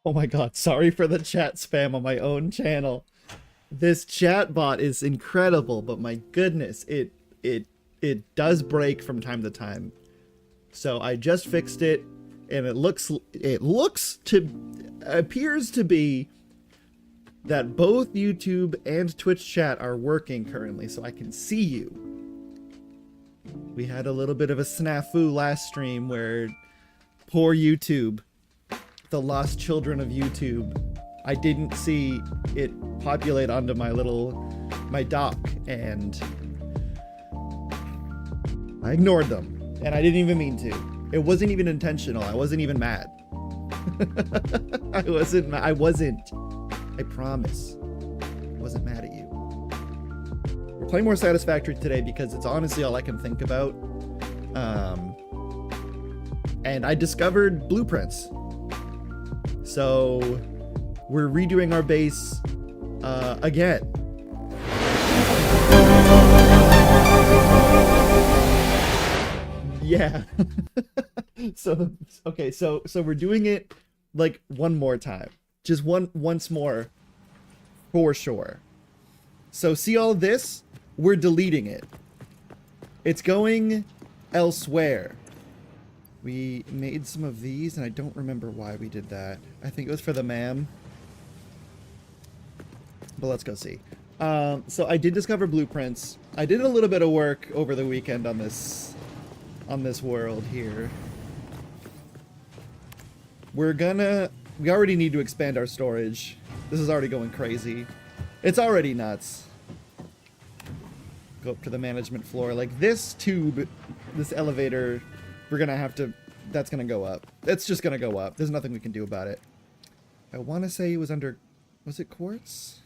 Oh my god, sorry for the chat spam on my own channel. This chat bot is incredible, but my goodness, it does break from time to time. So I just fixed it, and appears to be that both YouTube and Twitch chat are working currently, so I can see you. We had a little bit of a snafu last stream where poor YouTube, the lost children of YouTube, I didn't see it populate onto my dock, and I ignored them. And I didn't even mean to. It wasn't even intentional. I wasn't even mad. I wasn't. I promise. I wasn't mad at you. We're playing more Satisfactory today because it's honestly all I can think about. And I discovered blueprints. So we're redoing our base again. Yeah. So we're doing it like one more time. Just once more for sure. So see all this? We're deleting it. It's going elsewhere. We made some of these, and I don't remember why we did that. I think it was for the ma'am. But let's go see. So I did discover blueprints. I did a little bit of work over the weekend on this world here. We already need to expand our storage. This is already going crazy. It's already nuts. Go up to the management floor. Like this tube, this elevator, that's gonna go up. It's just gonna go up. There's nothing we can do about it. I want to say it was was it quartz?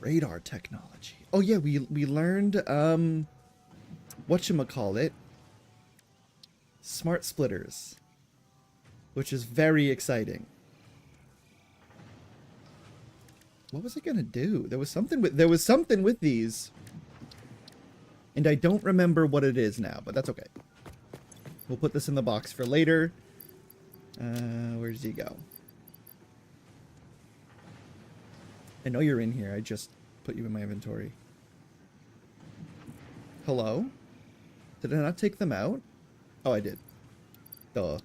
Radar technology. Oh yeah, we learned, whatchamacallit? Smart splitters. Which is very exciting. What was it gonna do? There was something with these. And I don't remember what it is now, but that's okay. We'll put this in the box for later. Where does he go? I know you're in here. I just put you in my inventory. Hello? Did I not take them out? Oh, I did. Duh.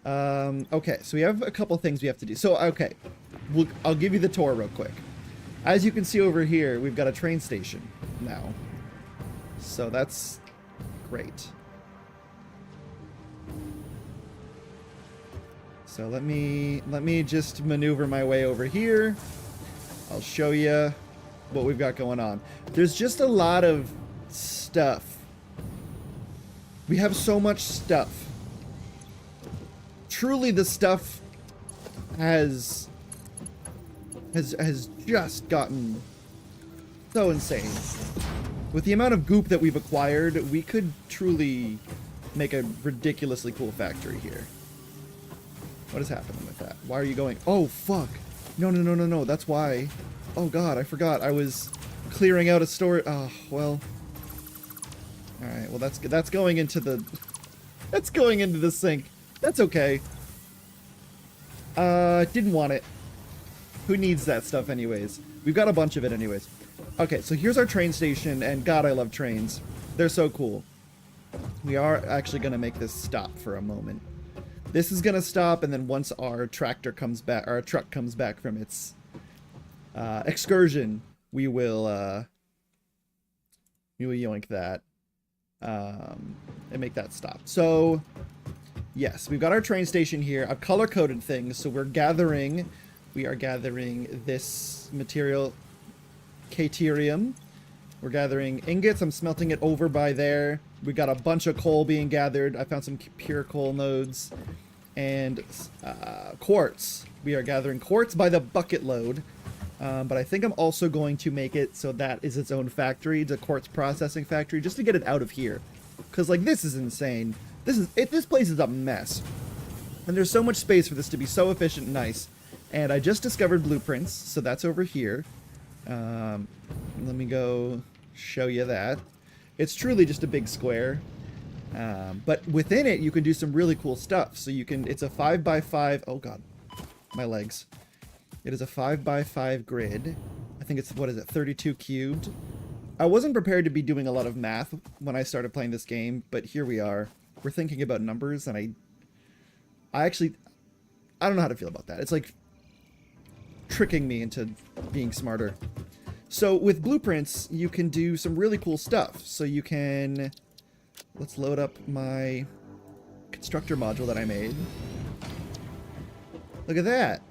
Okay, so we have a couple things we have to do. So, okay. I'll give you the tour real quick. As you can see over here, we've got a train station now. So that's great. So let me just maneuver my way over here. I'll show you what we've got going on. There's just a lot of stuff. We have so much stuff. Truly, the stuff has just gotten so insane. With the amount of goop that we've acquired, we could truly make a ridiculously cool factory here. What is happening with that? Why are you going? Oh, fuck. No. That's why. Oh, God, I forgot. I was clearing out a store. Oh, well. Alright, well, that's going into the... That's going into the sink. That's okay. Didn't want it. Who needs that stuff anyways? We've got a bunch of it anyways. Okay, so here's our train station, and God, I love trains. They're so cool. We are actually going to make this stop for a moment. This is going to stop, and then once our tractor comes back, our truck comes back from its excursion, we will yoink that and make that stop. So, yes, we've got our train station here. I've color-coded things, so we are gathering this material, Caterium. We're gathering ingots. I'm smelting it over by there. We got a bunch of coal being gathered. I found some pure coal nodes. And quartz. We are gathering quartz by the bucket load. But I think I'm also going to make it so that is its own factory. It's a quartz processing factory, just to get it out of here. Because, like, this is insane. This place is a mess. And there's so much space for this to be so efficient and nice. And I just discovered blueprints, so that's over here. Let me go show you that. It's truly just a big square. But within it, you can do some really cool stuff. So you can, it's a 5x5, oh god, my legs. It is a 5x5 grid. I think it's, what is it, 32 cubed. I wasn't prepared to be doing a lot of math when I started playing this game, but here we are. We're thinking about numbers, and I don't know how to feel about that. It's like tricking me into being smarter. So with blueprints, you can do some really cool stuff. So you can, let's load up my constructor module that I made. Look at that.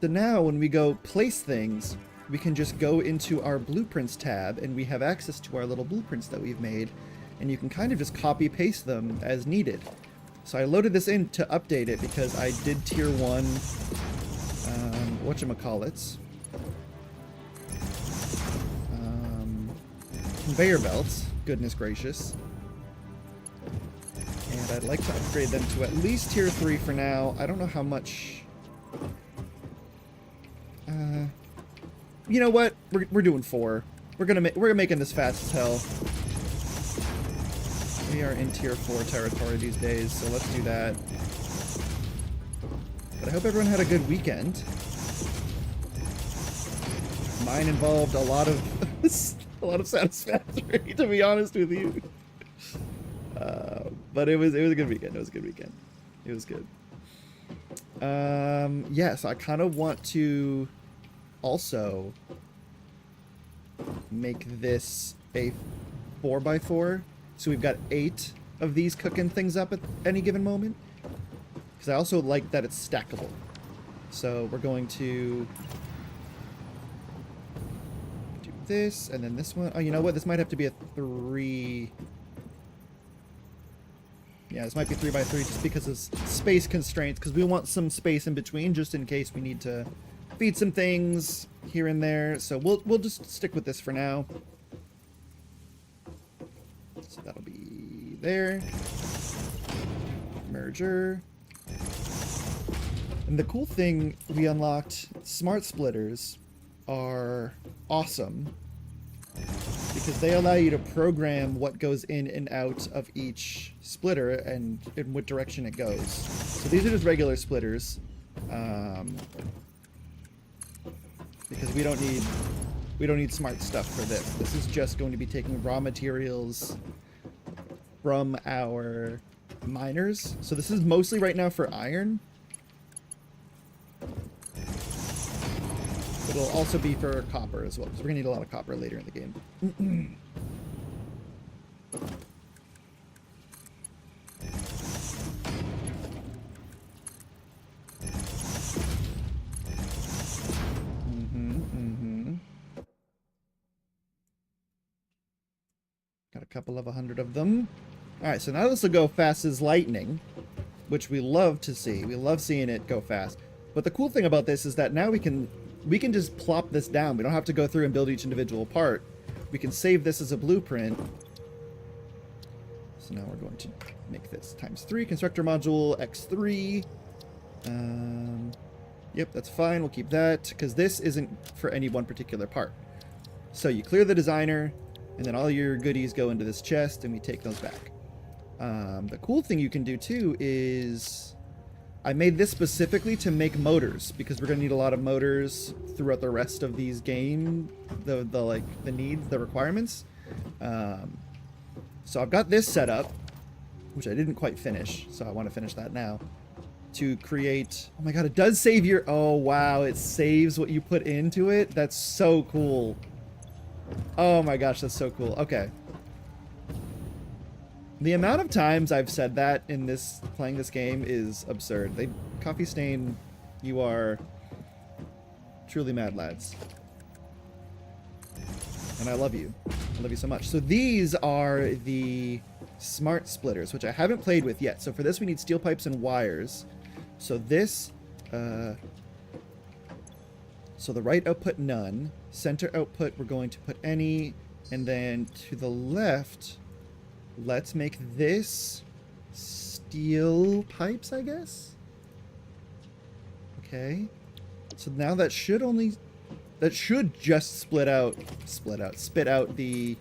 So now when we go place things, we can just go into our blueprints tab and we have access to our little blueprints that we've made, and you can kind of just copy paste them as needed. So I loaded this in to update it because I did tier 1 whatchamacallits, conveyor belts, goodness gracious, and I'd like to upgrade them to at least tier 3 for now. I don't know how much. You know what? We're doing 4. We're making this fast as hell. We are in tier 4 territory these days, so let's do that. But I hope everyone had a good weekend. Mine involved a lot of Satisfactory, to be honest with you. But it was a good weekend. It was a good weekend. It was good. Yeah, so I kind of want to also make this a 4x4, so we've got 8 of these cooking things up at any given moment, because I also like that it's stackable. So we're going to do this and then this one. Oh, you know what, this might have to be a 3. Yeah, this might be 3x3 just because of space constraints, because we want some space in between just in case we need to feed some things here and there. So we'll just stick with this for now. So that'll be there. Merger. And the cool thing, we unlocked smart splitters are awesome because they allow you to program what goes in and out of each splitter and in what direction it goes. So these are just regular splitters. Because we don't need smart stuff for this. This is just going to be taking raw materials from our miners. So this is mostly right now for iron. It'll also be for copper as well, because we're gonna need a lot of copper later in the game. Got a couple of 100 of them. Alright, so now this will go fast as lightning, which we love to see. We love seeing it go fast. But the cool thing about this is that now we can just plop this down. We don't have to go through and build each individual part. We can save this as a blueprint. So now we're going to make this ×3, constructor module, x3. Yep, that's fine. We'll keep that, because this isn't for any one particular part. So you clear the designer, and then all your goodies go into this chest, and we take those back. The cool thing you can do, too, is I made this specifically to make motors, because we're going to need a lot of motors throughout the rest of these game, the needs, the requirements. So I've got this set up, which I didn't quite finish, so I want to finish that now, to create... Oh my god, it does save your... Oh wow, it saves what you put into it? That's so cool. Oh my gosh, that's so cool. Okay. The amount of times I've said that in this, playing this game is absurd. Coffee Stain, you are truly mad, lads. And I love you. I love you so much. So these are the smart splitters, which I haven't played with yet. So for this we need steel pipes and wires. So this, so the right output, none. Center output, we're going to put any. And then to the left, let's make this steel pipes, I guess? Okay. So now that should just spit out the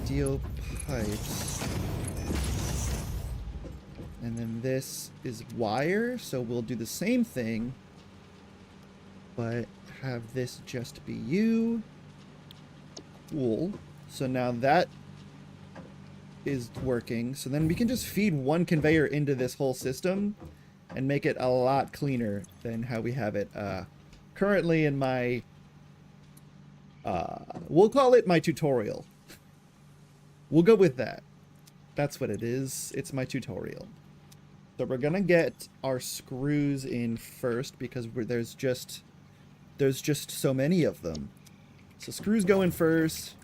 steel pipes. then this is wire, so we'll do the same thing, but have this just be you. Cool. So now that is working. So then we can just feed one conveyor into this whole system and make it a lot cleaner than how we have it currently in my, we'll call it my tutorial. We'll go with that. That's what it is. It's my tutorial. So we're gonna get our screws in first because there's just so many of them. So screws go in first.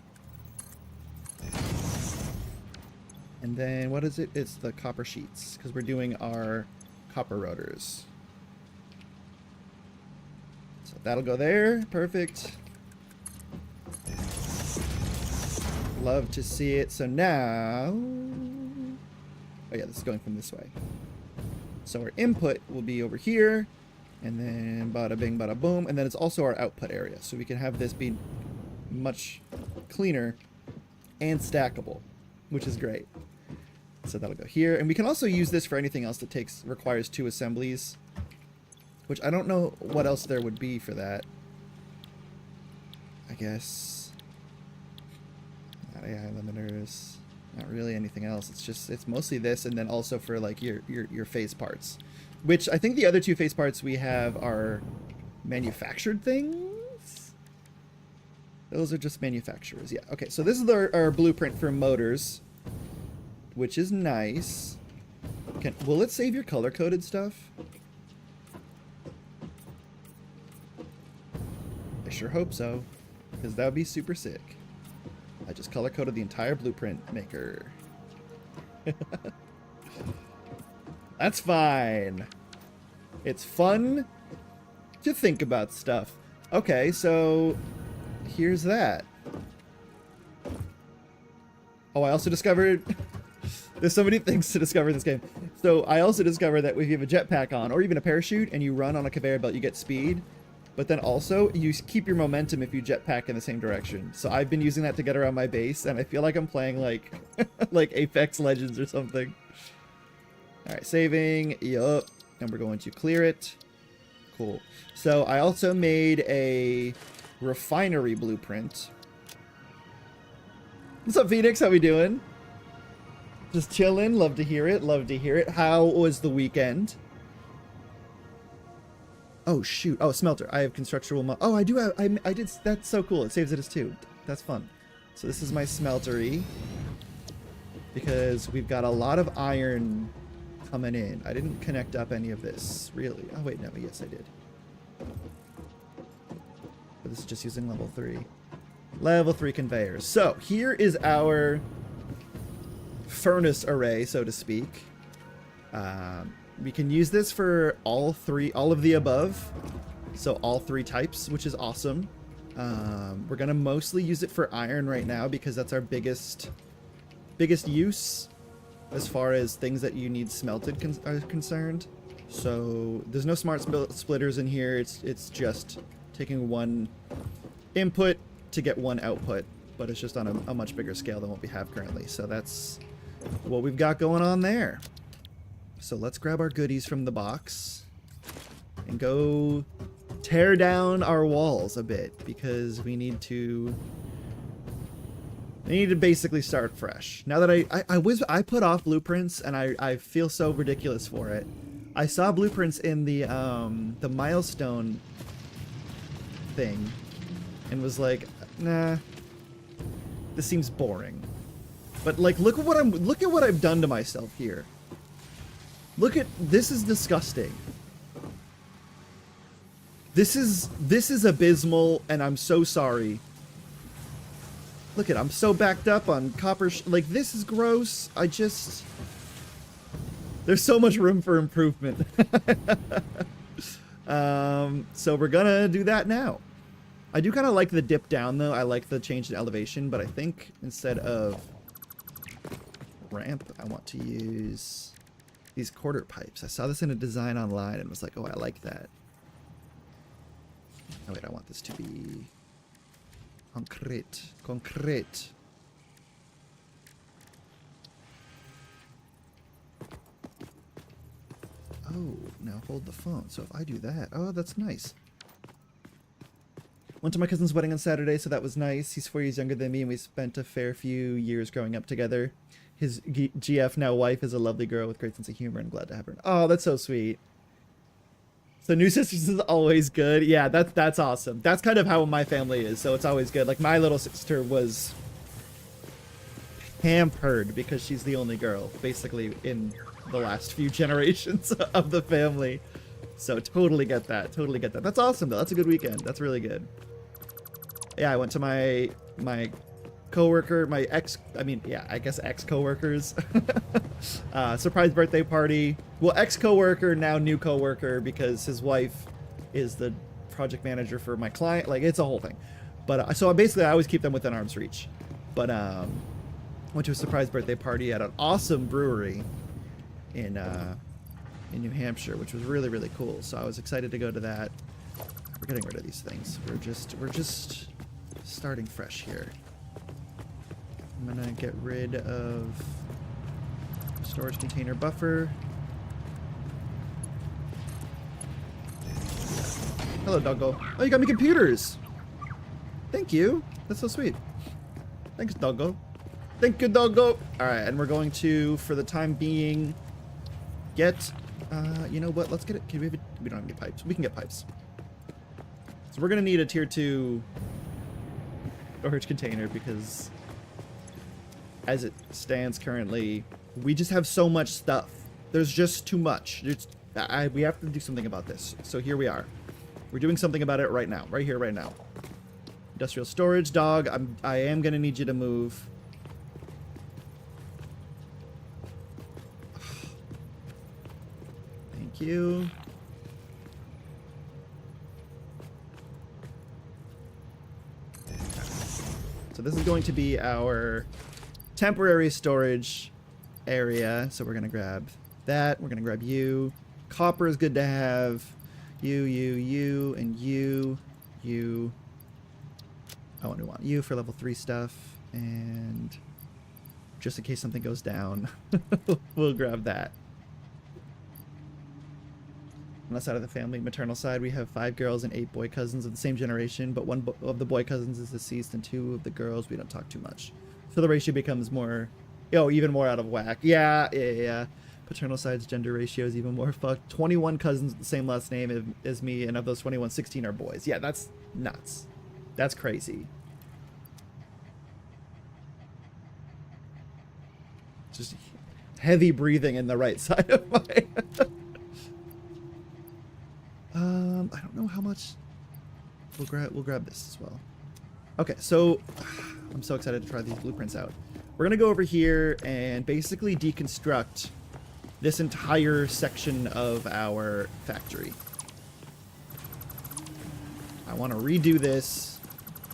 And then what is it? It's the copper sheets because we're doing our copper rotors. So that'll go there. Perfect. Love to see it. So now, oh yeah, this is going from this way. So our input will be over here, and then bada bing, bada boom, and then it's also our output area. So we can have this be much cleaner and stackable, which is great. So that'll go here, and we can also use this for anything else that requires 2 assemblies, which I don't know what else there would be for that. I guess not AI limiters. Not really anything else. It's mostly this, and then also for like your face parts, which I think the other 2 face parts we have are manufactured things. Those are just manufacturers. Yeah. Okay. So this is our blueprint for motors, which is nice. Will it save your color coded stuff? I sure hope so, because that would be super sick. I just color-coded the entire blueprint maker. That's fine. It's fun to think about stuff. Okay, so here's that. Oh, I also discovered... There's so many things to discover in this game. So I also discovered that if you have a jetpack on, or even a parachute, and you run on a conveyor belt, you get speed. But then also, you keep your momentum if you jetpack in the same direction. So I've been using that to get around my base, and I feel like I'm playing like, like Apex Legends or something. All right, saving, yup, and we're going to clear it. Cool. So I also made a refinery blueprint. What's up, Phoenix? How we doing? Just chilling. Love to hear it. Love to hear it. How was the weekend? Oh, shoot. Oh, smelter. I have constructural... Oh, I do have... I did... That's so cool. It saves it as 2. That's fun. So this is my smeltery. Because we've got a lot of iron coming in. I didn't connect up any of this, really. Oh, wait, no. Yes, I did. But this is just using level 3. Level 3 conveyors. So, here is our furnace array, so to speak. We can use this for all of the above. So all 3 types, which is awesome. We're going to mostly use it for iron right now because that's our biggest use as far as things that you need smelted are concerned. So there's no smart splitters in here. It's just taking one input to get one output, but it's just on a much bigger scale than what we have currently. So that's what we've got going on there. So let's grab our goodies from the box and go tear down our walls a bit because we need to basically start fresh. Now that I put off blueprints and I feel so ridiculous for it. I saw blueprints in the milestone thing and was like, nah, this seems boring. But like, look at what I've done to myself here. Look at this. Is disgusting. This is abysmal, and I'm so sorry. Look at, I'm so backed up on copper. Like, this is gross. There's so much room for improvement. So we're gonna do that now. I do kind of like the dip down though. I like the change in elevation, but I think instead of ramp, I want to use these quarter pipes. I saw this in a design online and was like, oh, I like that. Oh wait, I want this to be concrete. Concrete. Oh, now hold the phone. So if I do that, oh, that's nice. Went to my cousin's wedding on Saturday, so that was nice. He's 4 years younger than me, and we spent a fair few years growing up together. His GF, now wife, is a lovely girl with great sense of humor, and glad to have her. Oh, that's so sweet. So new sisters is always good. Yeah, that's awesome. That's kind of how my family is, so it's always good. Like, my little sister was pampered because she's the only girl, basically, in the last few generations of the family. So totally get that. Totally get that. That's awesome, though. That's a good weekend. That's really good. Yeah, I went to my coworker, my ex-coworkers surprise birthday party. Well, ex-coworker, now new coworker, because his wife is the project manager for my client. Like, it's a whole thing. But so basically I always keep them within arm's reach. But went to a surprise birthday party at an awesome brewery in New Hampshire, which was really, really cool. So I was excited to go to that. We're getting rid of these things. We're just starting fresh here. I'm gonna get rid of storage container buffer. Hello, Doggo. Oh, you got me computers. Thank you. That's so sweet. Thanks, Doggo. Thank you, Doggo. All right, and we're going to, for the time being, get. You know what? Let's get it. We don't have any pipes. We can get pipes. So we're gonna need a tier 2 storage container because, as it stands currently, we just have so much stuff. There's just too much. We have to do something about this. So here we are. We're doing something about it right now. Right here, right now. Industrial storage, dog. I am gonna need you to move. Thank you. So this is going to be our temporary storage area. So we're going to grab that. We're going to grab you. Copper is good to have. You, and you. Oh, and we want you for level 3 stuff. And just in case something goes down, we'll grab that. On the side of the family, maternal side, we have 5 girls and 8 boy cousins of the same generation, but 1 of the boy cousins is deceased and 2 of the girls, we don't talk too much. So the ratio becomes more, even more out of whack. Yeah. Paternal side's gender ratio is even more fucked. 21 cousins with the same last name as me, and of those 21, 16 are boys. Yeah, that's nuts. That's crazy. Just heavy breathing in the right side of my... I don't know how much. We'll grab this as well. Okay, so I'm so excited to try these blueprints out. We're gonna go over here and basically deconstruct this entire section of our factory. I want to redo this,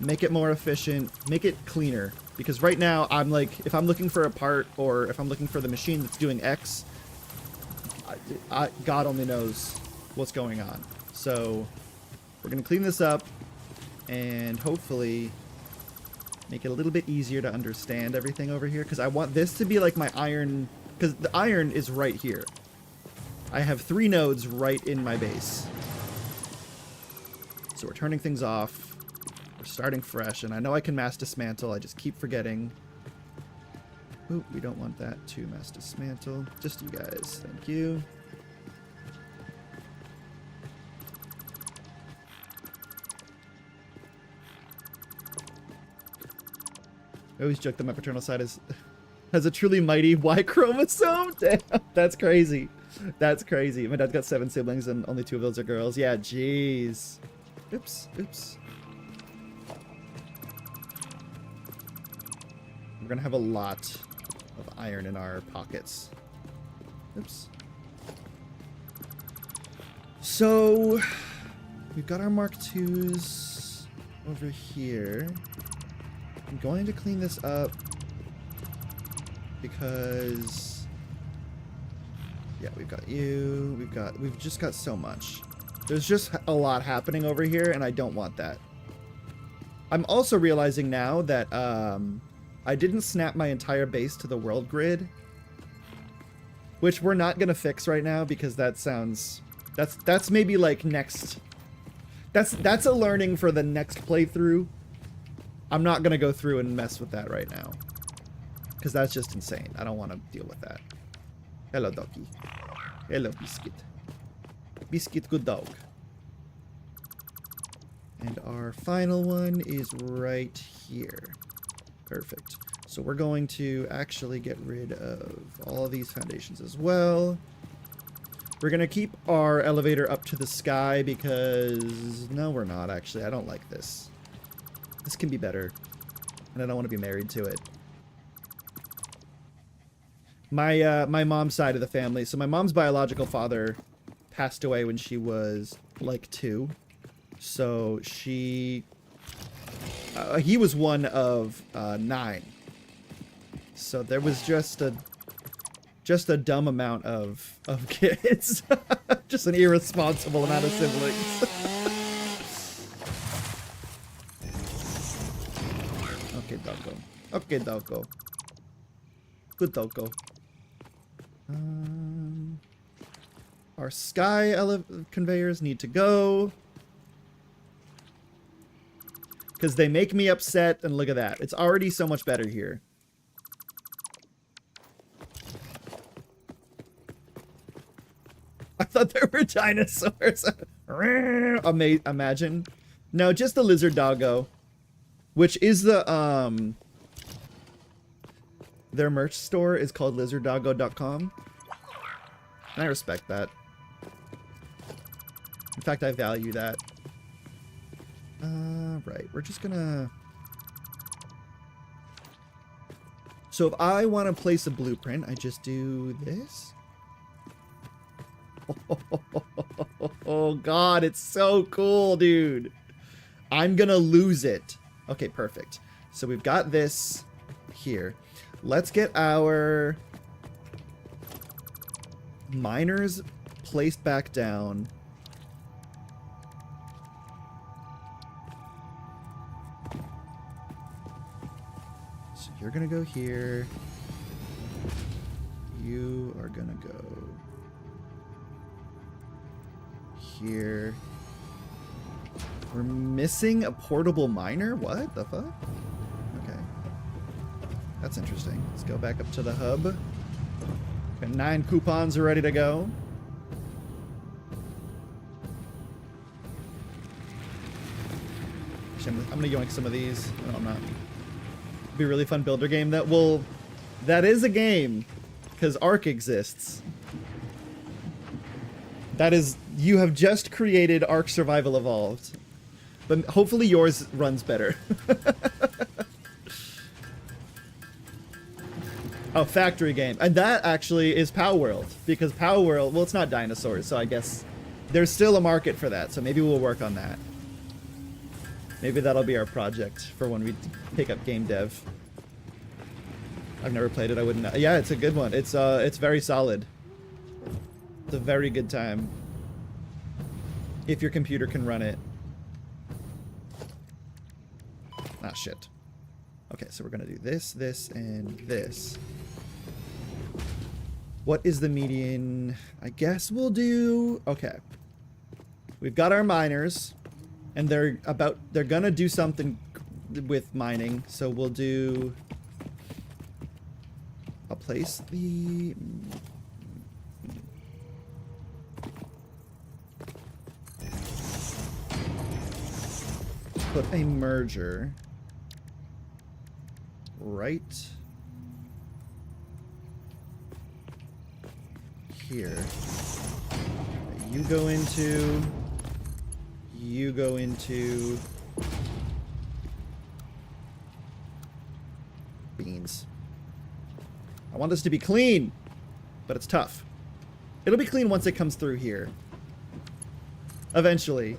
make it more efficient, make it cleaner. Because right now, I'm like, if I'm looking for a part or if I'm looking for the machine that's doing X, God only knows what's going on. So we're going to clean this up and hopefully make it a little bit easier to understand everything over here. Because I want this to be like my iron, because the iron is right here. I have 3 nodes right in my base. So we're turning things off. We're starting fresh, and I know I can mass dismantle. I just keep forgetting. Oop, we don't want that to mass dismantle. Just you guys. Thank you. I always joke that my paternal side has a truly mighty Y chromosome. Damn, that's crazy. That's crazy. My dad's got 7 siblings and only 2 of those are girls. Yeah, jeez. Oops. We're gonna have a lot of iron in our pockets. Oops. So we've got our Mark IIs over here. I'm going to clean this up because we've got you, we've just got so much. There's just a lot happening over here and I don't want that. I'm also realizing now that I didn't snap my entire base to the world grid. which we're not gonna fix right now because that sounds, that's maybe like next, that's a learning for the next playthrough. I'm not gonna go through and mess with that right now because that's just insane. I don't want to deal with that. Hello, doggy. Hello, Biscuit. Biscuit, good dog. And our final one is right here. Perfect. So we're going to actually get rid of all of these foundations as well. We're going to keep our elevator up to the sky because... No, we're not, actually. I don't like this. This can be better. And I don't want to be married to it. My mom's side of the family. So my mom's biological father passed away when she was like 2. So she... he was one of 9. So there was just a dumb amount of kids. Just an irresponsible amount of siblings. Okay, doggo. Okay, doggo. Good doggo. Our sky conveyors need to go. Because they make me upset, and look at that. It's already so much better here. I thought there were dinosaurs. Imagine. No, just the lizard doggo. Which is the, their merch store is called lizarddoggo.com. And I respect that. In fact, I value that. Right, we're just gonna... So if I want to place a blueprint, I just do this. Oh god, it's so cool, dude. I'm gonna lose it. Okay, perfect. So we've got this here. Let's get our miners placed back down. So you're gonna go here. You are gonna go here. We're missing a portable miner? What the fuck? Okay. That's interesting. Let's go back up to the hub. Got 9 coupons are ready to go. Actually, I'm gonna yoink some of these. No, I'm not. It'd be a really fun builder game that will... That is a game. Because Ark exists. That is... You have just created Ark Survival Evolved. But hopefully yours runs better. Oh, factory game. And that actually is Pow World. Because Pow World... Well, it's not dinosaurs, so I guess... There's still a market for that, so maybe we'll work on that. Maybe that'll be our project for when we pick up game dev. I've never played it, I wouldn't know. Yeah, it's a good one. It's very solid. It's a very good time. If your computer can run it. Ah, shit. Okay, so we're gonna do this, this, and this. What is the median? I guess we'll do... Okay. We've got our miners. And they're gonna do something with mining. So we'll do... I'll place the... Put a merger right here. You go into beans. I want this to be clean, but it's tough. It'll be clean once it comes through here. Eventually.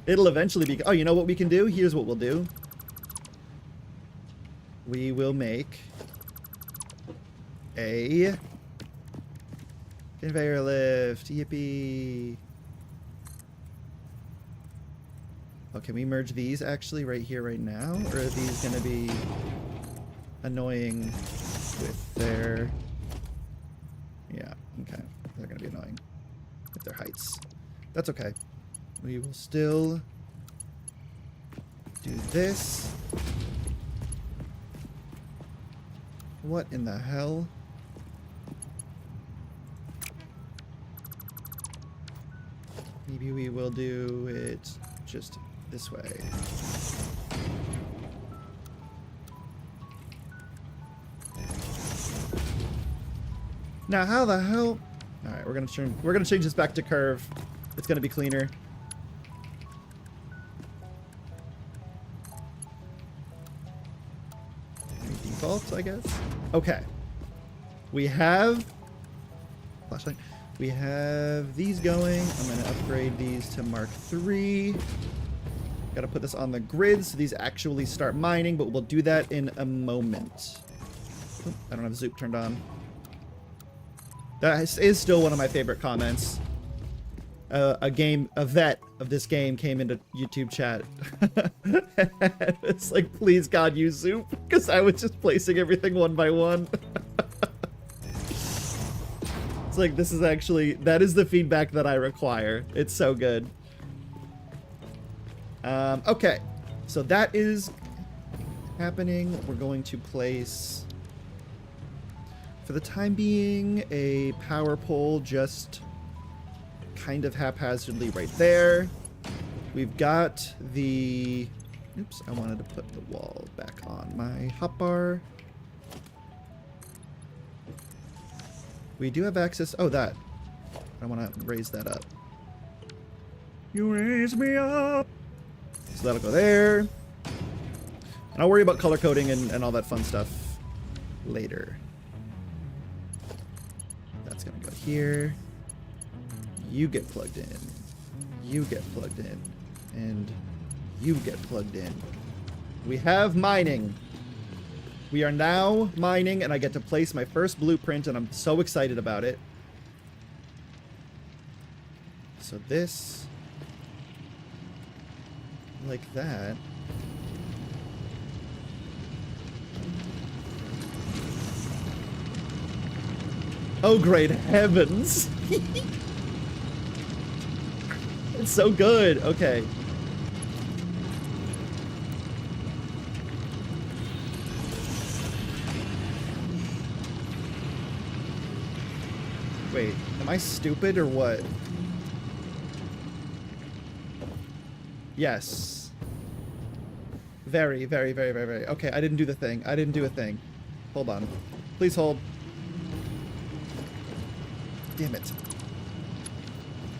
It'll eventually be... Oh, you know what we can do? Here's what we'll do. We will make a conveyor lift. Yippee. Oh, can we merge these actually right here, right now? Or are these going to be annoying? with their... Yeah, okay. They're going to be annoying with their heights. That's okay. We will still do this. What in the hell? Maybe we will do it just this way. Now, how the hell? All right, we're gonna change this back to curve. It's gonna be cleaner. Default, I guess. Okay. We have flashlight. We have these going. I'm gonna upgrade these to Mark III. Gotta put this on the grid so these actually start mining, but we'll do that in a moment. Oop, I don't have Zoop turned on. That is still one of my favorite comments. A vet of this game came into YouTube chat. It's like, please God, use Zoop, because I was just placing everything one by one. It's like, this is actually, that is the feedback that I require. It's so good. Okay, so that is happening. We're going to place, for the time being, a power pole just kind of haphazardly right there. We've got the... Oops, I wanted to put the wall back on my hotbar. We do have access... Oh, that. I want to raise that up. You raise me up! So that'll go there. And I'll worry about color coding and all that fun stuff later. That's gonna go here. You get plugged in. You get plugged in. And you get plugged in. We have mining. We are now mining, and I get to place my first blueprint, and I'm so excited about it. So this... like that. Oh, great heavens! It's so good. Okay. Wait, am I stupid or what? Yes. Very, very, very, very, very. Okay, I didn't do the thing. I didn't do a thing. Hold on. Please hold. Damn it.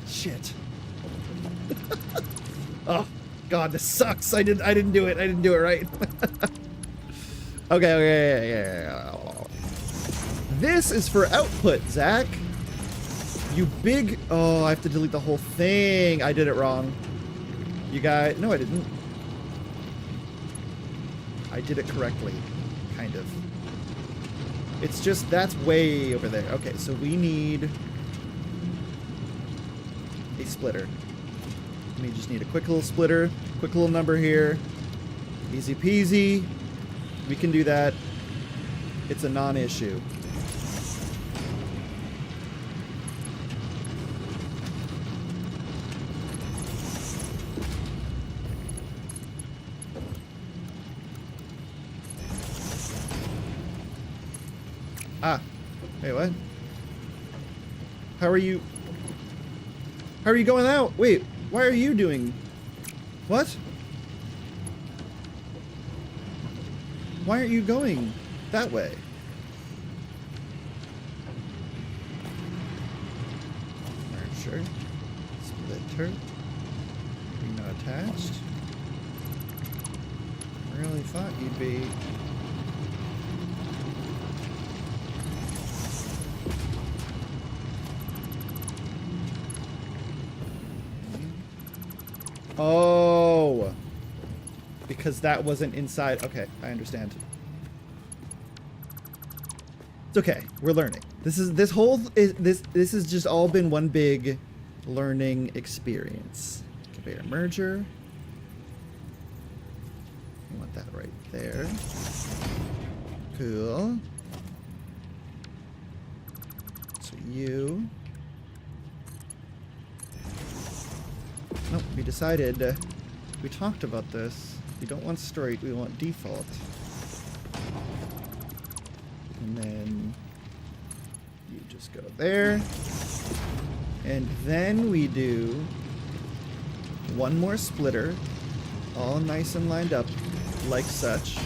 Shit. Oh God, this sucks. I didn't do it. I didn't do it right. Okay, yeah. This is for output, Zach. You big... Oh, I have to delete the whole thing. I did it wrong. You guys... No, I didn't. I did it correctly. Kind of. It's just... That's way over there. Okay, so we need... a splitter. We just need a quick little splitter. Quick little number here. Easy peasy. We can do that. It's a non-issue. Ah. Wait, what? How are you... How are you going out? Wait, why are you doing... What? Why aren't you going that way? Archer. Splitter. You're not attached. I really thought you'd be... Oh, because that wasn't inside. Okay, I understand. It's okay. We're learning. This has just all been one big learning experience. Conveyor merger. You want that right there. Cool. you. Nope, we decided, we talked about this. We don't want straight, we want default. And then you just go there. And then we do one more splitter, all nice and lined up like such.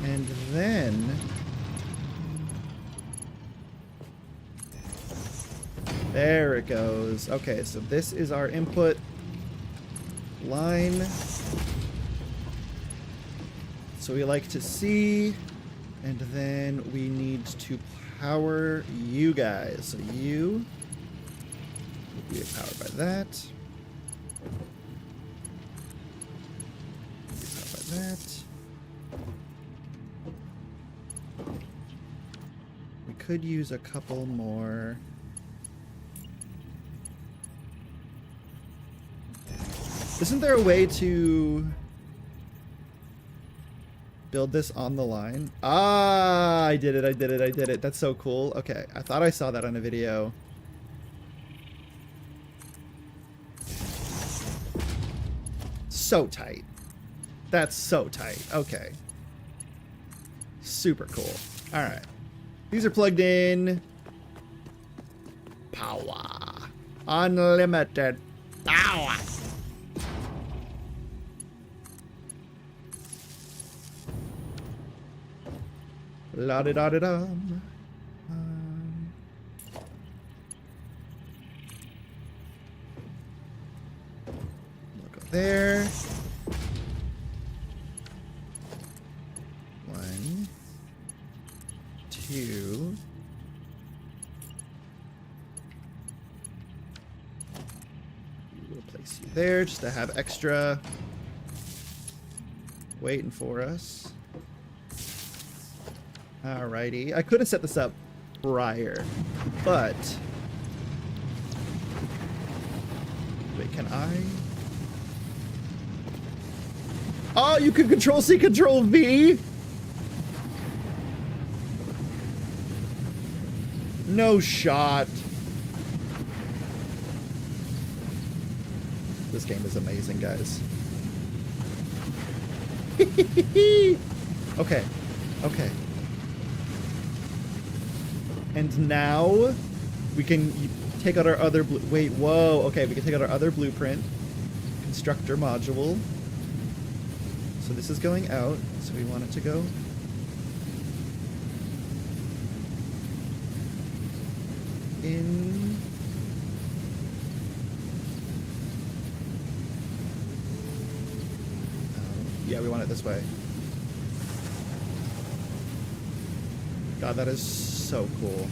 And then there it goes. Okay, so this is our input line. So we like to see, and then we need to power you guys. So you will be powered by that. Be powered by that. We could use a couple more. Isn't there a way to build this on the line? Ah, I did it. That's so cool. Okay, I thought I saw that on a video. So tight. That's so tight. Okay. Super cool. All right. These are plugged in. Power. Unlimited power. La-di-da-di-dum. We'll go there. 1, 2. We'll place you there just to have extra waiting for us. Alrighty. I could have set this up prior, but wait, can I? Oh, you can Control C, Control V. No shot. This game is amazing, guys. Okay. Okay. And now we can take out our other wait, whoa. Okay, we can take out our other blueprint constructor module. So this is going out, so we want it to go in. Yeah, we want it this way. God, that is so cool.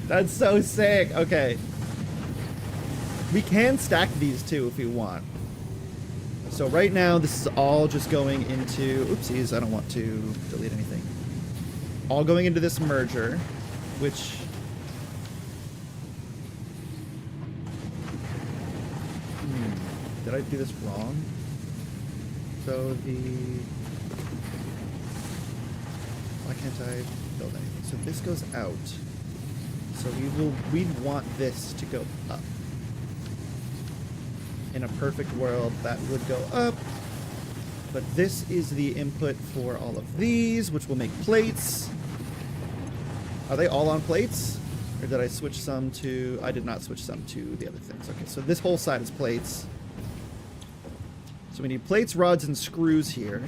That's so sick. Okay. We can stack these too if we want. So right now, this is all just going into... Oopsies, I don't want to delete anything. All going into this merger, which... Did I do this wrong? So the... Why can't I build anything? So this goes out. So we'd want this to go up. In a perfect world, that would go up. But this is the input for all of these, which will make plates. Are they all on plates? Or did I switch some to... I did not switch some to the other things. Okay, so this whole side is plates. So we need plates, rods, and screws here,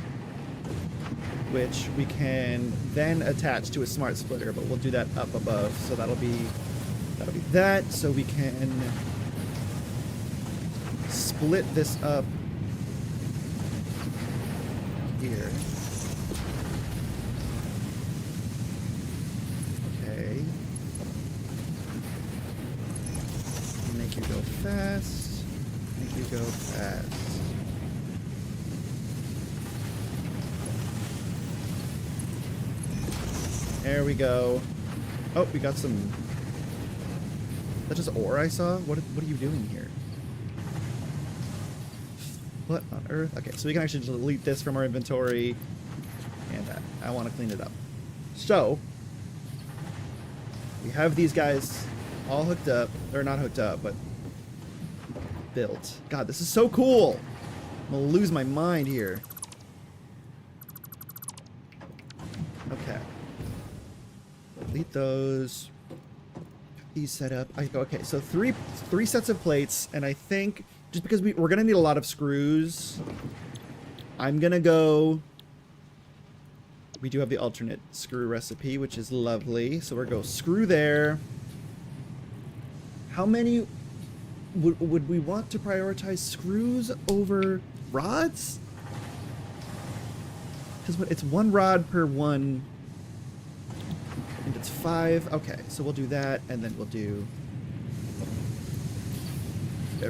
which we can then attach to a smart splitter, but we'll do that up above. So that'll be that. So we can split this up here. Okay. Make you go fast. Make you go fast. There we go. Oh, we got some... That's just ore I saw? What are you doing here? What on earth? Okay, so we can actually delete this from our inventory, and I want to clean it up. So, we have these guys all hooked up, or not hooked up, but built. God, this is so cool! I'm gonna lose my mind here. Okay. Delete those. These set up. Okay, so three sets of plates, and I think just because we're gonna need a lot of screws, I'm gonna go. We do have the alternate screw recipe, which is lovely. So we're gonna go screw there. How many would we want to prioritize screws over rods? Because it's 1 rod per 1. And it's 5. Okay, so we'll do that, and then we'll do...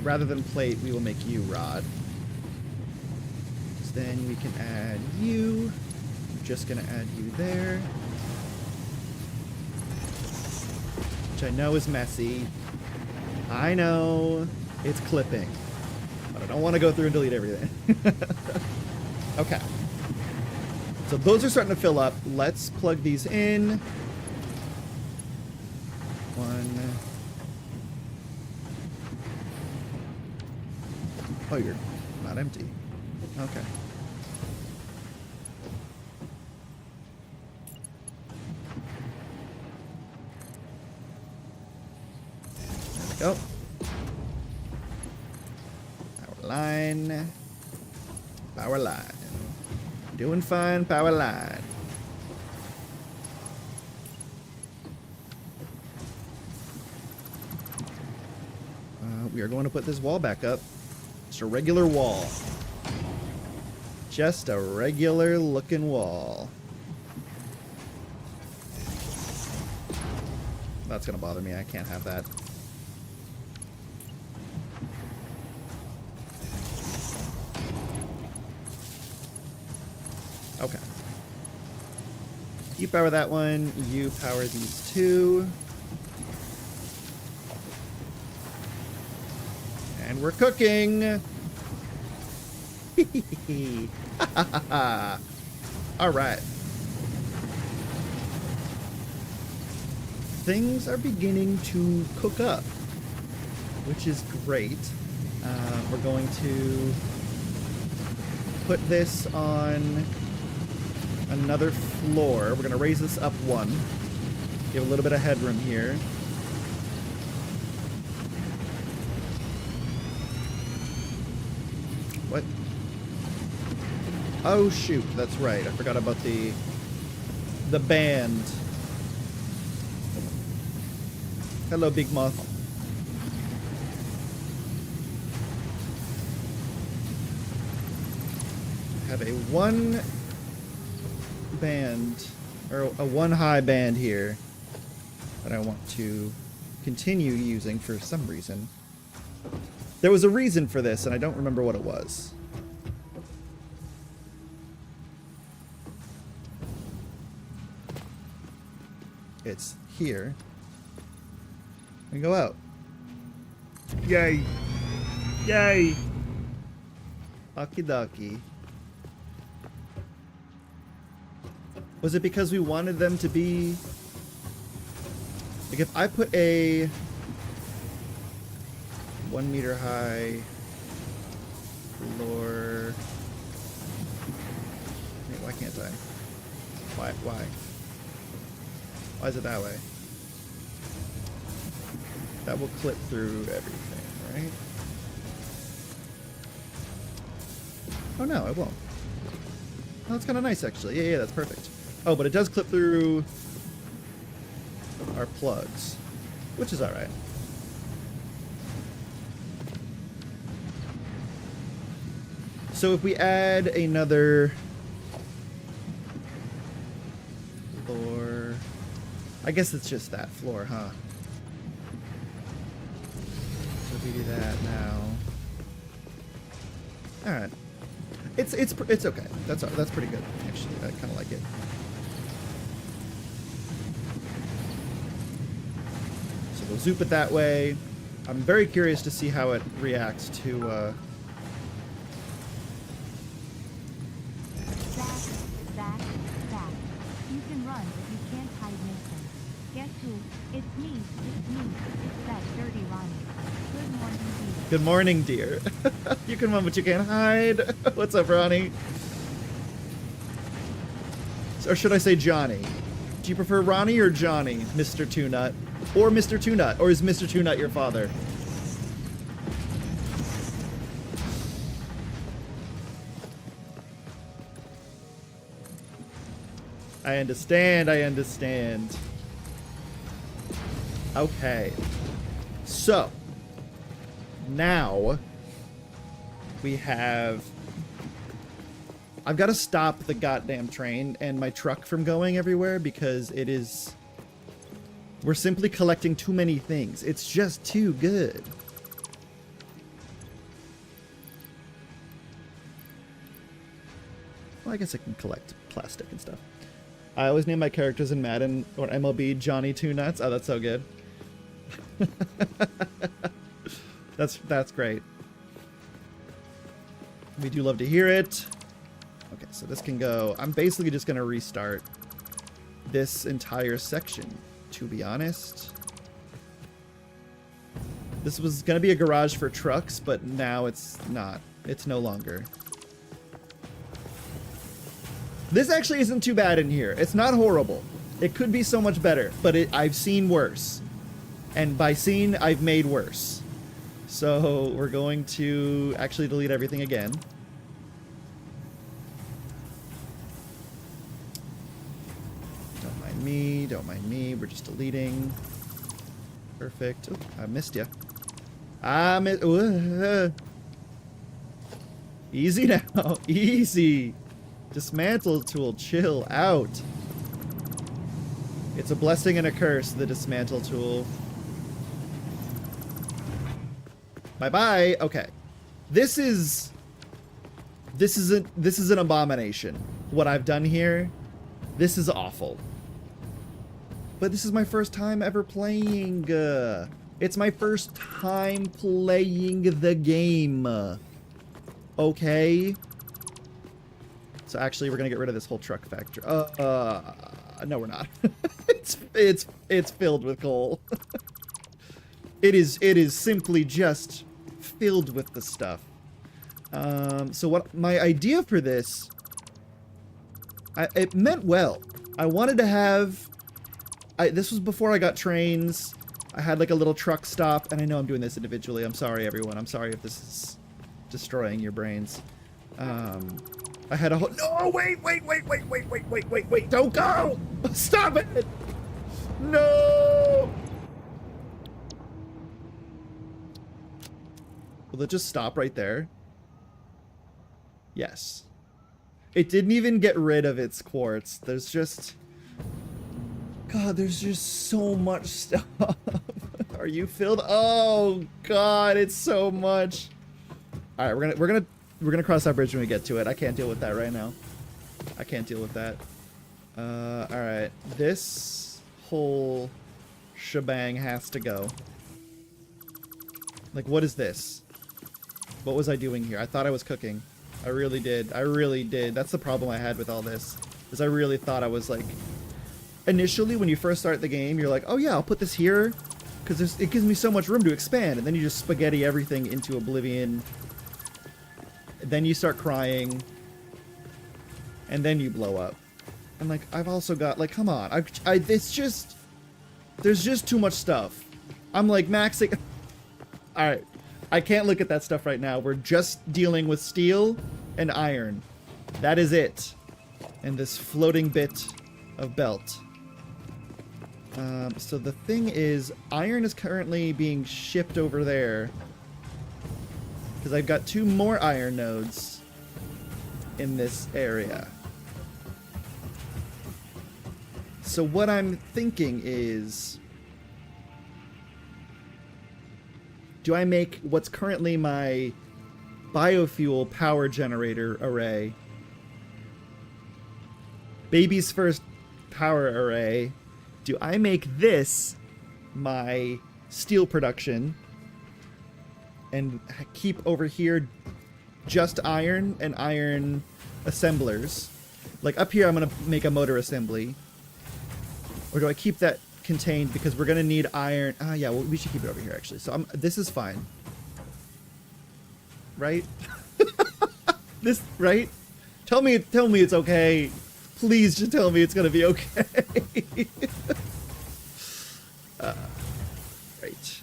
rather than plate, we will make you rod. So then we can add you. I'm just going to add you there. Which I know is messy. I know it's clipping. But I don't want to go through and delete everything. Okay. So those are starting to fill up. Let's plug these in. 1. Oh, you're not empty. Okay. There we go. Power line. Power line. Doing fine, power line. We are going to put this wall back up. Just a regular wall. Just a regular looking wall. That's gonna bother me. I can't have that. Okay. You power that one. You power these two. And we're cooking. All right. Things are beginning to cook up, which is great. We're going to put this on another floor. We're going to raise this up 1. Give a little bit of headroom here. What? Oh shoot, that's right. I forgot about the band. Hello, Big Moth. Have a 1 band, or a 1 high band here that I want to continue using for some reason. There was a reason for this, and I don't remember what it was. It's here. And go out. Yay! Yay! Okie dokie. Was it because we wanted them to be... Like, if I put a 1 meter high floor... Wait, why can't I? Why? Why is it that way? That will clip through everything, right? Oh no, it won't. Oh, that's kind of nice, actually. Yeah, that's perfect. Oh, but it does clip through our plugs, which is alright. So if we add another floor... I guess it's just that floor, huh? So if we do that now... Alright. It's okay. That's pretty good, actually. I kind of like it. So we'll zoop it that way. I'm very curious to see how it reacts to run, but you can't hide Nathan. Guess who? It's me. It's that dirty Ronnie. Good morning, dear. Good morning, dear. You can run, but you can't hide. What's up, Ronnie? Or should I say Johnny? Do you prefer Ronnie or Johnny, Mr. Two-Nut? Or Mr. Two-Nut? Or is Mr. Two-Nut your father? I understand, I understand. Okay. So, now we have... I've got to stop the goddamn train and my truck from going everywhere because it is... We're simply collecting too many things. It's just too good. Well, I guess I can collect plastic and stuff. I always name my characters in Madden or MLB Johnny Two Nuts. Oh, that's so good. That's great. We do love to hear it. Okay, so this can go... I'm basically just going to restart this entire section, to be honest. This was going to be a garage for trucks, but now it's not. It's no longer. This actually isn't too bad in here. It's not horrible. It could be so much better, but I've seen worse. And by seen, I've made worse. So we're going to actually delete everything again. Don't mind me. We're just deleting. Perfect. Oh, I missed you. Easy now. Easy. Dismantle tool. Chill out. It's a blessing and a curse, the dismantle tool. Bye-bye. Okay. This is an abomination. What I've done here. This is awful. But this is my first time ever playing. It's my first time playing the game. Okay. So actually, we're gonna get rid of this whole truck factory. No, we're not. it's filled with coal. It is simply just filled with the stuff. So what my idea for this, it meant well. I wanted to have. This was before I got trains. I had like a little truck stop, and I know I'm doing this individually. I'm sorry, everyone. I'm sorry if this is destroying your brains. I had a whole... No, wait! Don't go! Stop it! No! Will it just stop right there? Yes. It didn't even get rid of its quartz. There's just... God, there's just so much stuff. Are you filled? Oh God, it's so much. All right, we're gonna cross that bridge when we get to it. I can't deal with that right now. I can't deal with that. All right, this whole shebang has to go. Like, what is this? What was I doing here? I thought I was cooking. I really did. I really did. That's the problem I had with all this. Is I really thought I was like... Initially, when you first start the game, you're like, oh yeah, I'll put this here because it gives me so much room to expand. And then you just spaghetti everything into oblivion. Then you start crying. And then you blow up. And like, I've also got, like, come on. It's just, there's just too much stuff. I'm like maxing. All right. I can't look at that stuff right now. We're just dealing with steel and iron. That is it. And this floating bit of belt. So the thing is, iron is currently being shipped over there. Because I've got 2 more iron nodes in this area. So what I'm thinking is... Do I make what's currently my biofuel power generator array? Baby's first power array. Do I make this my steel production and keep over here just iron and iron assemblers? Like up here I'm going to make a motor assembly. Or do I keep that contained because we're going to need iron? Ah, yeah, well, we should keep it over here, actually. So this is fine. Right? This, right? Tell me it's okay. Please just tell me it's going to be okay. Right.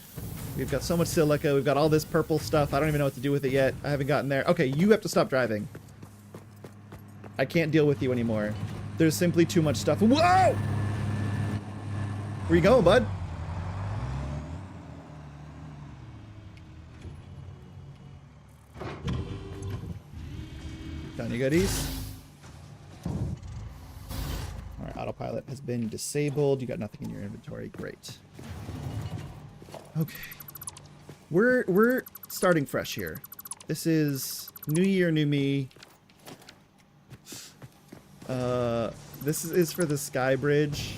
We've got so much silica. We've got all this purple stuff. I don't even know what to do with it yet. I haven't gotten there. Okay, you have to stop driving. I can't deal with you anymore. There's simply too much stuff. Whoa! Where you going, bud? Got any goodies? Alright, autopilot has been disabled. You got nothing in your inventory. Great. Okay. We're starting fresh here. This is new year, new me. This is for the sky bridge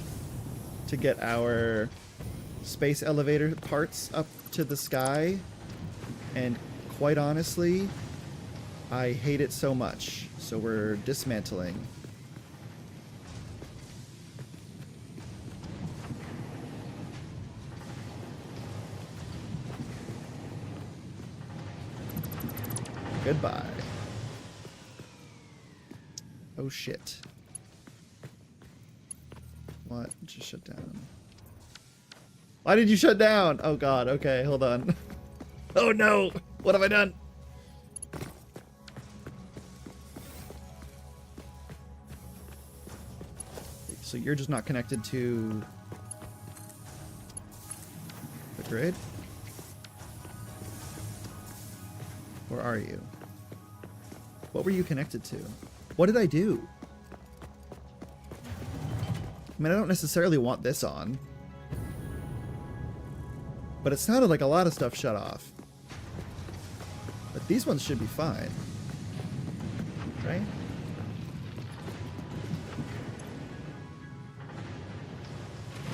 to get our space elevator parts up to the sky. And quite honestly, I hate it so much. So we're dismantling. Goodbye. Oh shit. What? Just shut down. Why did you shut down? Oh god, okay, hold on. Oh no! What have I done? So you're just not connected to the grid? Or are you? What were you connected to? What did I do? I mean, I don't necessarily want this on. But it sounded like a lot of stuff shut off. But these ones should be fine. Right?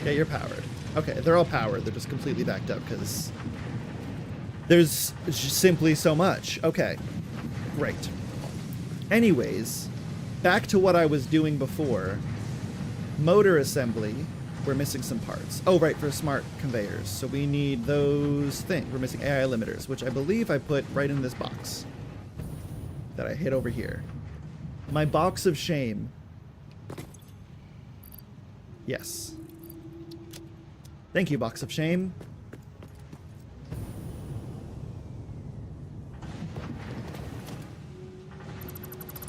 Yeah, you're powered. Okay, they're all powered. They're just completely backed up because there's simply so much. Okay, great. Anyways, back to what I was doing before. Motor assembly. We're missing some parts. Oh, right, for smart conveyors. So we need those things. We're missing AI limiters, which I believe I put right in this box that I hid over here. My box of shame. Yes. Thank you, box of shame.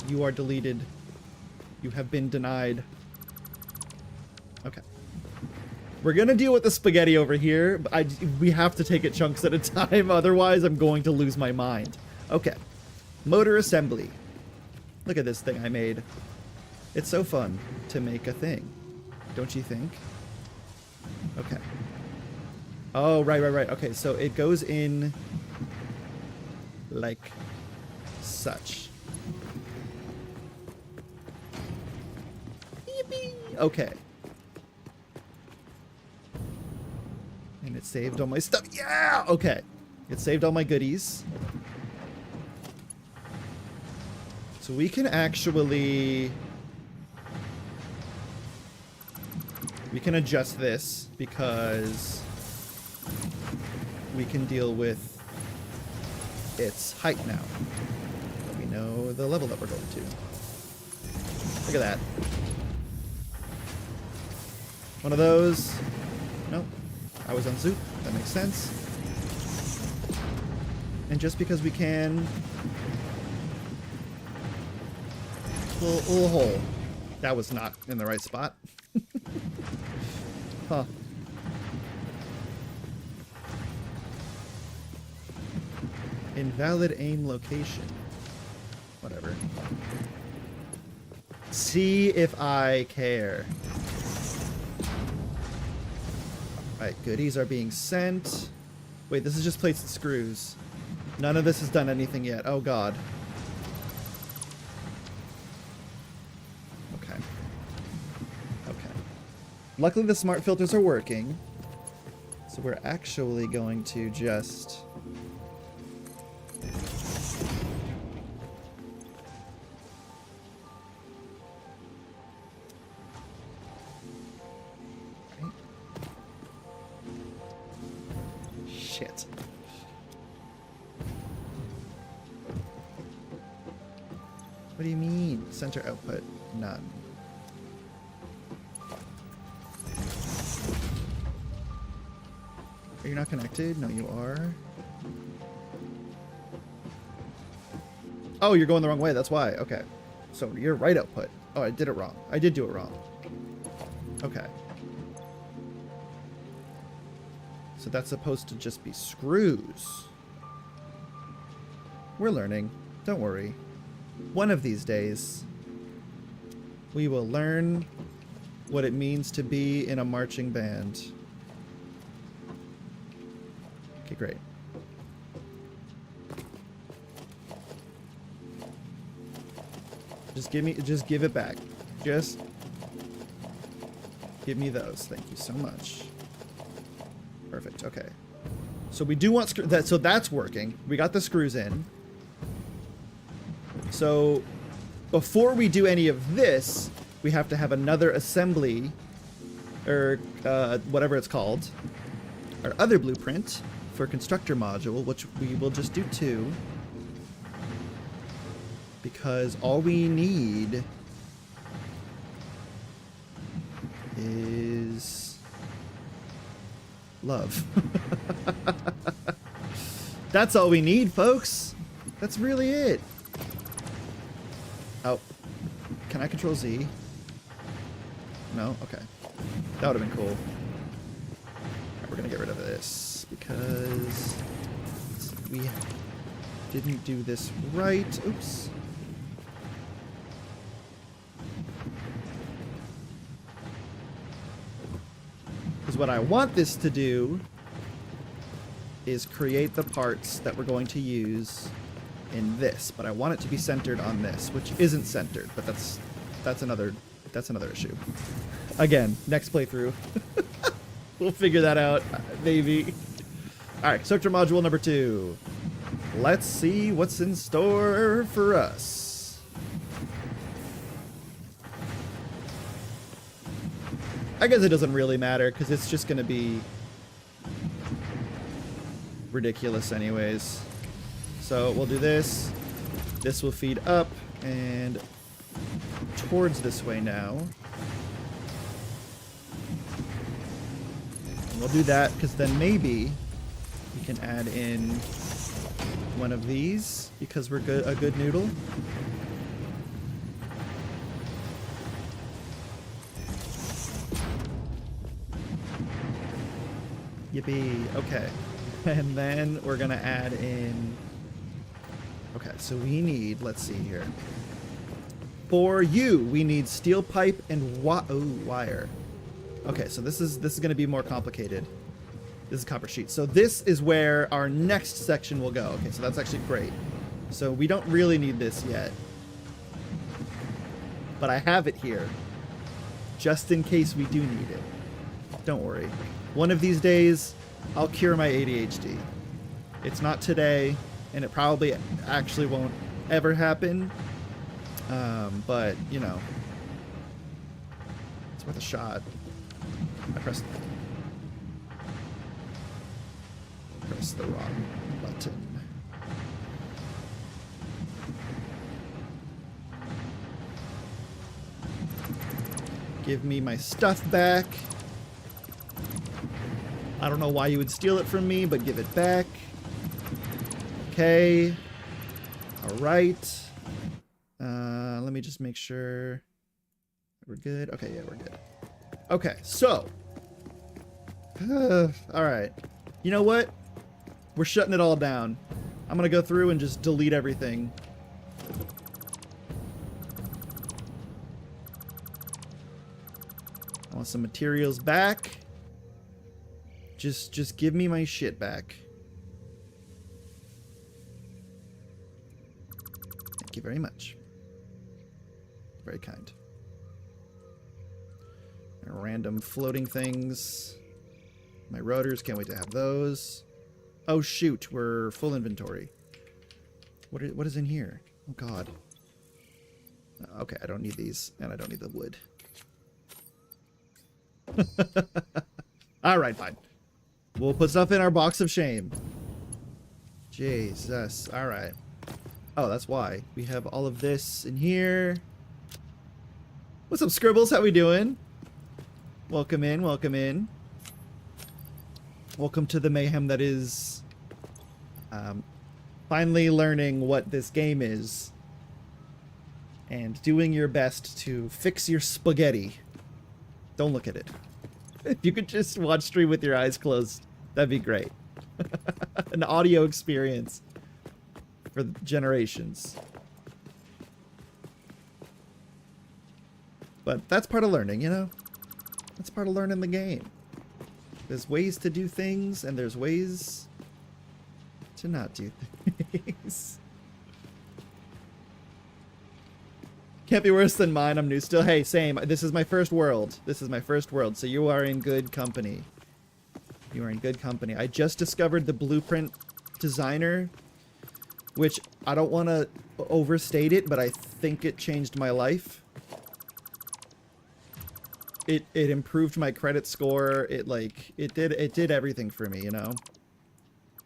You are deleted. You have been denied. Okay. We're gonna deal with the spaghetti over here, but we have to take it chunks at a time, otherwise I'm going to lose my mind. Okay. Motor assembly. Look at this thing I made. It's so fun to make a thing. Don't you think? Okay. Oh, right. Okay, so it goes in like such. Yippee! Okay. And it saved all my stuff. Yeah! Okay. It saved all my goodies. So we can actually... we can adjust this because we can deal with its height now. We know the level that we're going to. Look at that. One of those. Nope. I was on Zoop. That makes sense. And just because we can... little hole. That was not in the right spot. Huh. Invalid aim location. Whatever. See if I care. Alright, goodies are being sent. Wait, this is just plates and screws. None of this has done anything yet. Oh god. Okay. Okay. Luckily the smart filters are working. So we're actually going to just... Shit. What do you mean? Center output, none. Are you not connected? No, you are. Oh, you're going the wrong way. That's why. Okay. So you're right output. Oh, I did it wrong. I did do it wrong. Okay. So that's supposed to just be screws. We're learning. Don't worry. One of these days, we will learn what it means to be in a marching band. Okay, great. Just give it back. Just give me those. Thank you so much. Perfect. Okay. So we do want that. So that's working. We got the screws in. So before we do any of this, we have to have another assembly, or whatever it's called, our other blueprint for constructor module, which we will just do 2. Because all we need is love. That's all we need, folks. That's really it. Oh, can I control Z? No? Okay. That would have been cool. Alright, we're gonna get rid of this because we didn't do this right. Oops. Because what I want this to do is create the parts that we're going to use in this, but I want it to be centered on this, which isn't centered, but that's another issue. Again, next playthrough. We'll figure that out, maybe. All right, structure module number 2. Let's see what's in store for us. I guess it doesn't really matter because it's just going to be ridiculous anyways. So we'll do this. This will feed up and towards this way now. And we'll do that because then maybe we can add in one of these because we're a good noodle. Yippee. Okay. And then we're going to add in... Okay, so we need... Let's see here. For you, we need steel pipe and wire. Okay, so this is going to be more complicated. This is copper sheet. So this is where our next section will go. Okay, so that's actually great. So we don't really need this yet. But I have it here. Just in case we do need it. Don't worry. One of these days, I'll cure my ADHD. It's not today, and it probably actually won't ever happen. But, you know, it's worth a shot. I pressed the wrong button. Give me my stuff back. I don't know why you would steal it from me, but give it back. Okay. All right. Let me just make sure we're good. Okay, yeah, we're good. Okay, so. All right. You know what? We're shutting it all down. I'm going to go through and just delete everything. I want some materials back. Just give me my shit back. Thank you very much. Very kind. Random floating things. My rotors, can't wait to have those. Oh shoot, we're full inventory. What is in here? Oh god. Okay, I don't need these, and I don't need the wood. Alright, fine. We'll put stuff in our box of shame. Jesus. All right. Oh, that's why. We have all of this in here. What's up, Scribbles? How we doing? Welcome in, welcome in. Welcome to the mayhem that is finally learning what this game is and doing your best to fix your spaghetti. Don't look at it. If you could just watch stream with your eyes closed, that'd be great. An audio experience for generations. But that's part of learning, you know? That's part of learning the game. There's ways to do things, and there's ways to not do things. Can't be worse than mine. I'm new still. Hey, same. This is my first world. This is my first world, so you are in good company. You are in good company. I just discovered the blueprint designer, which I don't want to overstate it, but I think it changed my life. It improved my credit score. It did everything for me, you know.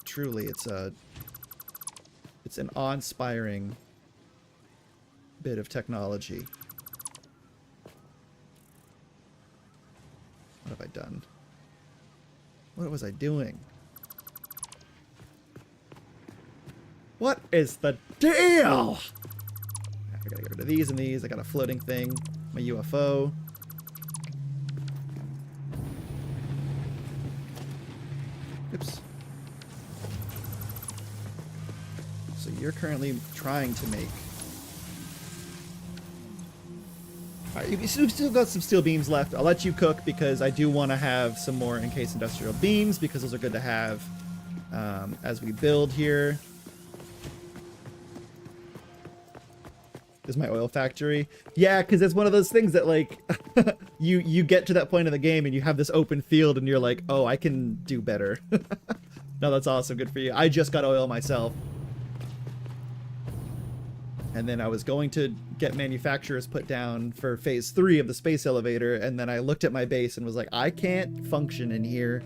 Truly, it's an awe-inspiring bit of technology. What have I done? What was I doing? What is the deal? I gotta get rid of these and these. I got a floating thing. My UFO. Oops. So you're currently trying to make... Alright, you've still got some steel beams left. I'll let you cook because I do want to have some more encased industrial beams because those are good to have as we build here. This is my oil factory. Yeah, because it's one of those things that, like, you get to that point in the game and you have this open field and you're like, oh, I can do better. No, that's awesome. Good for you. I just got oil myself. And then I was going to get manufacturers put down for phase 3 of the space elevator, and then I looked at my base and was like, I can't function in here.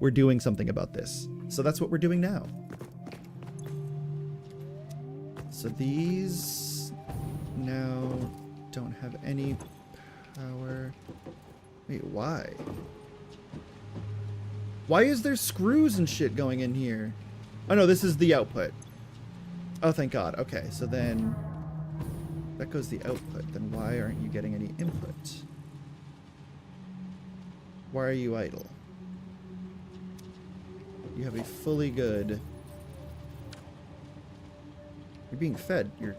We're doing something about this. So that's what we're doing now. So these now don't have any power. Wait, why? Why is there screws and shit going in here? Oh no, this is the output. Oh, thank God. Okay, so then that goes the output. Then why aren't you getting any input? Why are you idle? You have a fully good... You're being fed your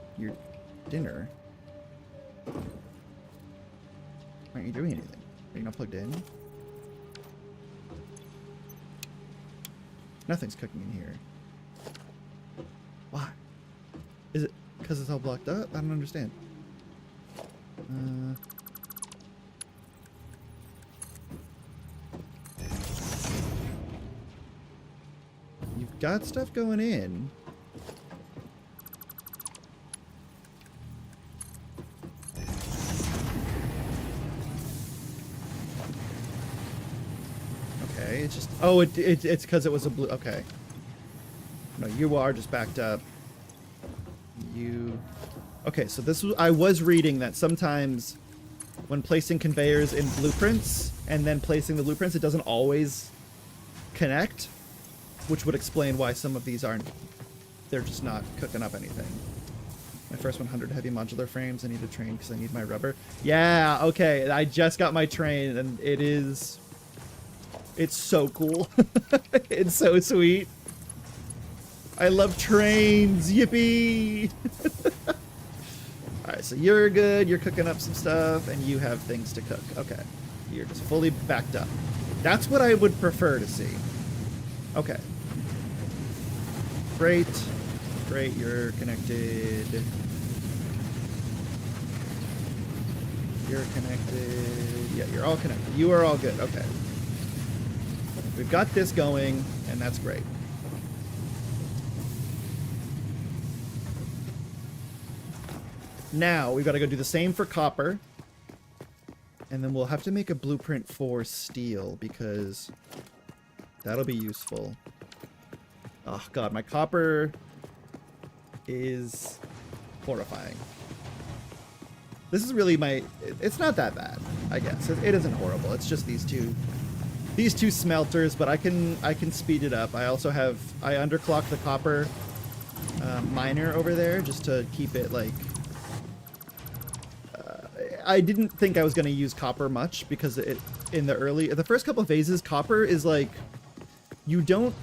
dinner. Why aren't you doing anything? Are you not plugged in? Nothing's cooking in here. Why? Is it because it's all blocked up? I don't understand. You've got stuff going in. Okay, it's just... Oh, it's because it was a blue... Okay. No, you are just backed up. You... Okay, so this was... I was reading that sometimes when placing conveyors in blueprints and then placing the blueprints, it doesn't always connect, which would explain why some of these aren't... They're just not cooking up anything. My first 100 heavy modular frames. I need a train because I need my rubber. Yeah, okay. I just got my train and it is... It's so cool. It's so sweet. I love trains. Yippee! Alright, so you're good. You're cooking up some stuff, and you have things to cook. Okay. You're just fully backed up. That's what I would prefer to see. Okay. Great. Great, you're connected. You're connected. Yeah, you're all connected. You are all good. Okay. We've got this going, and that's great. Now, we've got to go do the same for copper. And then we'll have to make a blueprint for steel, because That'll be useful. Oh god, my copper is horrifying. This is really my... It's not that bad, I guess. It isn't horrible. It's just these two smelters, but I can speed it up. I also have... I underclocked the copper miner over there just to keep it like... I didn't think I was going to use copper much because in the first couple of phases, copper is like... You don't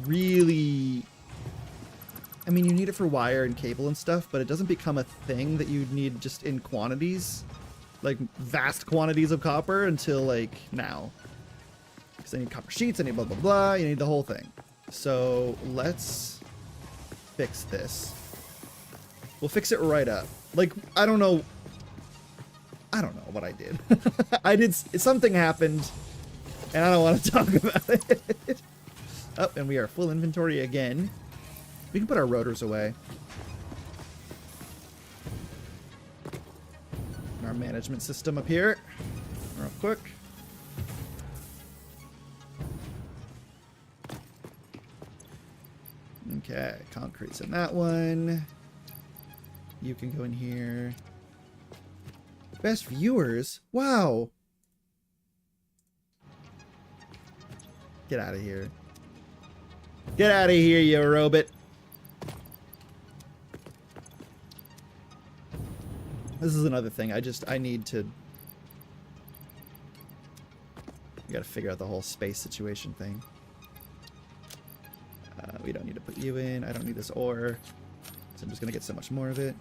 really... I mean, you need it for wire and cable and stuff, but it doesn't become a thing that you need just in quantities, like vast quantities of copper until like now. Because I need copper sheets, I need blah, blah, blah, you need the whole thing. So let's fix this. We'll fix it right up. Like, I don't know what I did. Something happened, and I don't want to talk about it. Oh, and we are full inventory again. We can put our rotors away. Our management system up here. Real quick. Okay, concrete's in that one. You can go in here. Best viewers? Wow! Get out of here. Get out of here, you robot. This is another thing. I need to... I gotta figure out the whole space situation thing. We don't need to put you in. I don't need this ore. So I'm just gonna get so much more of it.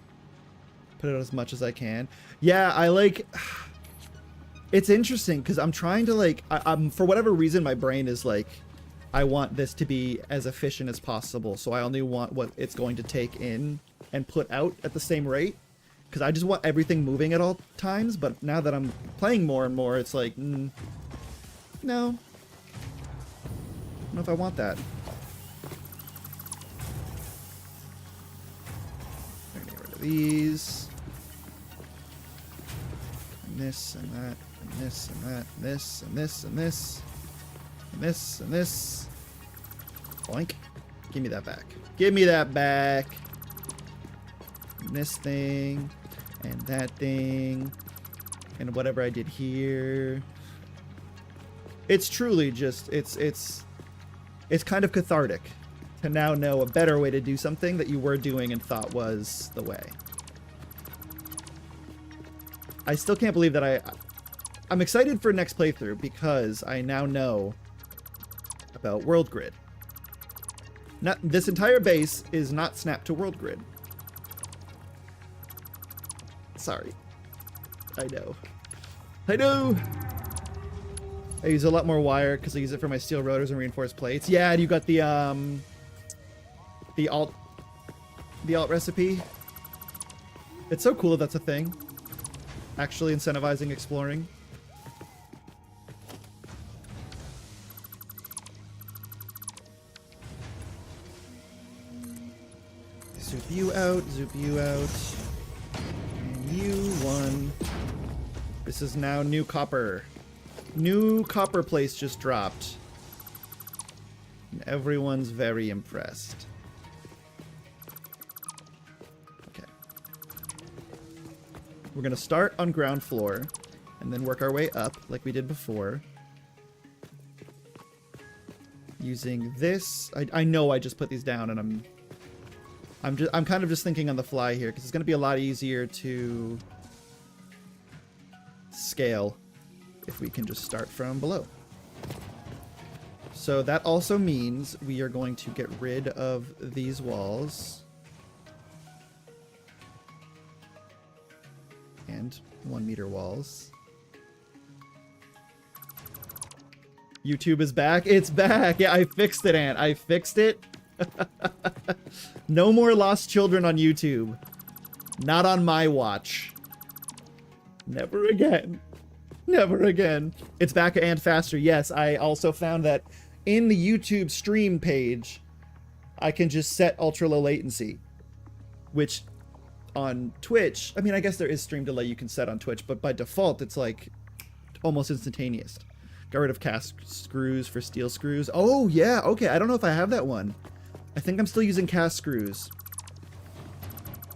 Put it as much as I can. Yeah, I like... It's interesting, because I'm trying to, like... I'm for whatever reason, my brain is like... I want this to be as efficient as possible, so I only want what it's going to take in and put out at the same rate. Because I just want everything moving at all times, but now that I'm playing more and more, it's like, no. I don't know if I want that. I'm gonna get rid of these. And this, and that, and this, and that, and this, and this, and this. And this, and this. Boink. Give me that back. Give me that back. And this thing. And that thing. And whatever I did here. It's truly just, it's kind of cathartic to now know a better way to do something that you were doing and thought was the way. I still can't believe that I'm excited for next playthrough because I now know about world grid. Not this entire base is not snapped to world grid. Sorry. I know. I know. I use a lot more wire because I use it for my steel rotors and reinforced plates. Yeah, and you got the alt recipe. It's so cool that that's a thing. Actually incentivizing exploring. Zoop you out, zoop you out. And you won. This is now new copper. New copper place just dropped. And everyone's very impressed. Okay. We're gonna start on ground floor and then work our way up like we did before. Using this. I know I just put these down and I'm kind of just thinking on the fly here because it's gonna be a lot easier to scale if we can just start from below. So that also means we are going to get rid of these walls. And 1 meter walls. YouTube is back. It's back. Yeah, I fixed it, Ant. I fixed it. No more lost children on YouTube. Not on my watch. Never again. Never again. It's back and faster. Yes, I also found that in the YouTube stream page, I can just set ultra low latency, which on Twitch, I mean, I guess there is stream delay you can set on Twitch, but by default, it's like almost instantaneous. Got rid of cast screws for steel screws. Oh, yeah. Okay, I don't know if I have that one. I think I'm still using cast screws.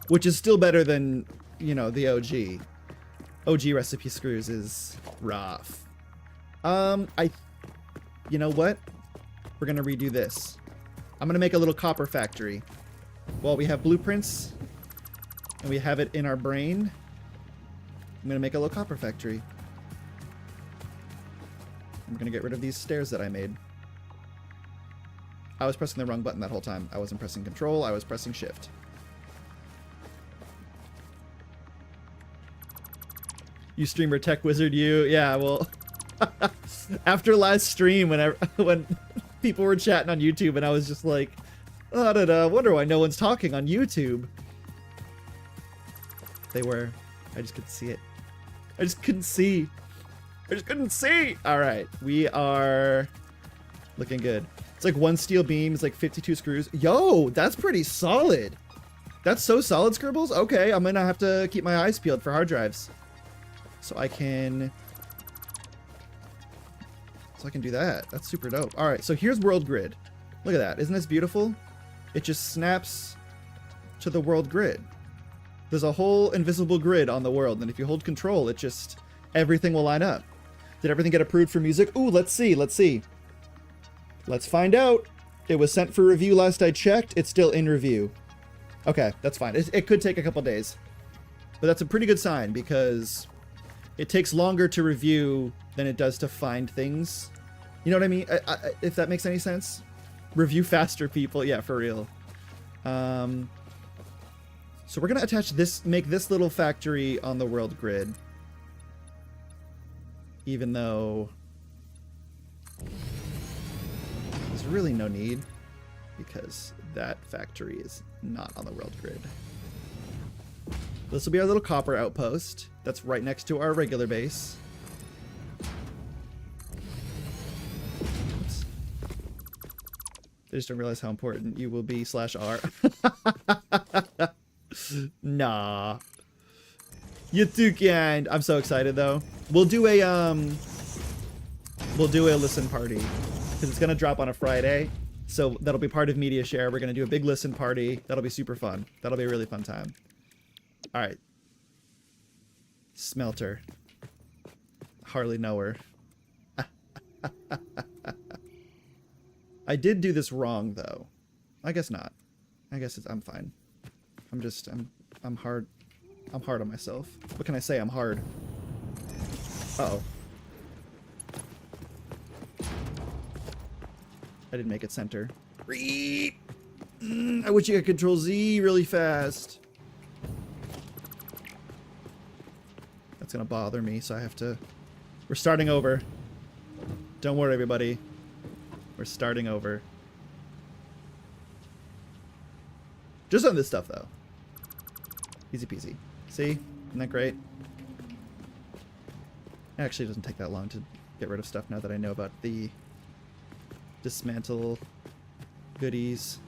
Which is still better than, you know, the OG. OG recipe screws is rough. You know what? We're gonna redo this. I'm gonna make a little copper factory. Well, we have blueprints, and we have it in our brain. I'm gonna make a little copper factory. I'm gonna get rid of these stairs that I made. I was pressing the wrong button that whole time. I wasn't pressing control, I was pressing shift. You streamer tech wizard, you. Yeah, well, after last stream, when people were chatting on YouTube, and I was just like, oh, wonder why no one's talking on YouTube. They were. I just couldn't see it. I just couldn't see. I just couldn't see. All right, we are looking good. It's like 1 steel beam is like 52 screws. Yo, that's pretty solid. That's so solid, Scribbles. Okay, I'm gonna have to keep my eyes peeled for hard drives. So I can do that. That's super dope. All right, so here's world grid. Look at that. Isn't this beautiful? It just snaps to the world grid. There's a whole invisible grid on the world, and if you hold control, it just, everything will line up. Did everything get approved for music? Ooh, let's see. Let's find out. It was sent for review last I checked. It's still in review. Okay, that's fine. It could take a couple days, but that's a pretty good sign because it takes longer to review than it does to find things. You know what I mean? If that makes any sense. Review faster, people. Yeah, for real. So we're gonna attach this, make this little factory on the world grid. Even though there's really no need, because that factory is not on the world grid. This will be our little copper outpost that's right next to our regular base. Oops. I just don't realize how important you will be /R. Nah. You too kind. I'm so excited though. We'll do a listen party because it's gonna drop on a Friday. So that'll be part of media share. We're gonna do a big listen party. That'll be super fun. That'll be a really fun time. All right. Smelter. Hardly know her. I did do this wrong though. I guess not. I guess I'm fine. I'm hard. I'm hard on myself. What can I say? I'm hard. Uh-oh. I didn't make it center. I wish you could control Z really fast. That's gonna bother me, so I have to... We're starting over. Don't worry, everybody. We're starting over. Just on this stuff, though. Easy peasy. See? Isn't that great? Actually, it doesn't take that long to get rid of stuff now that I know about the dismantle goodies.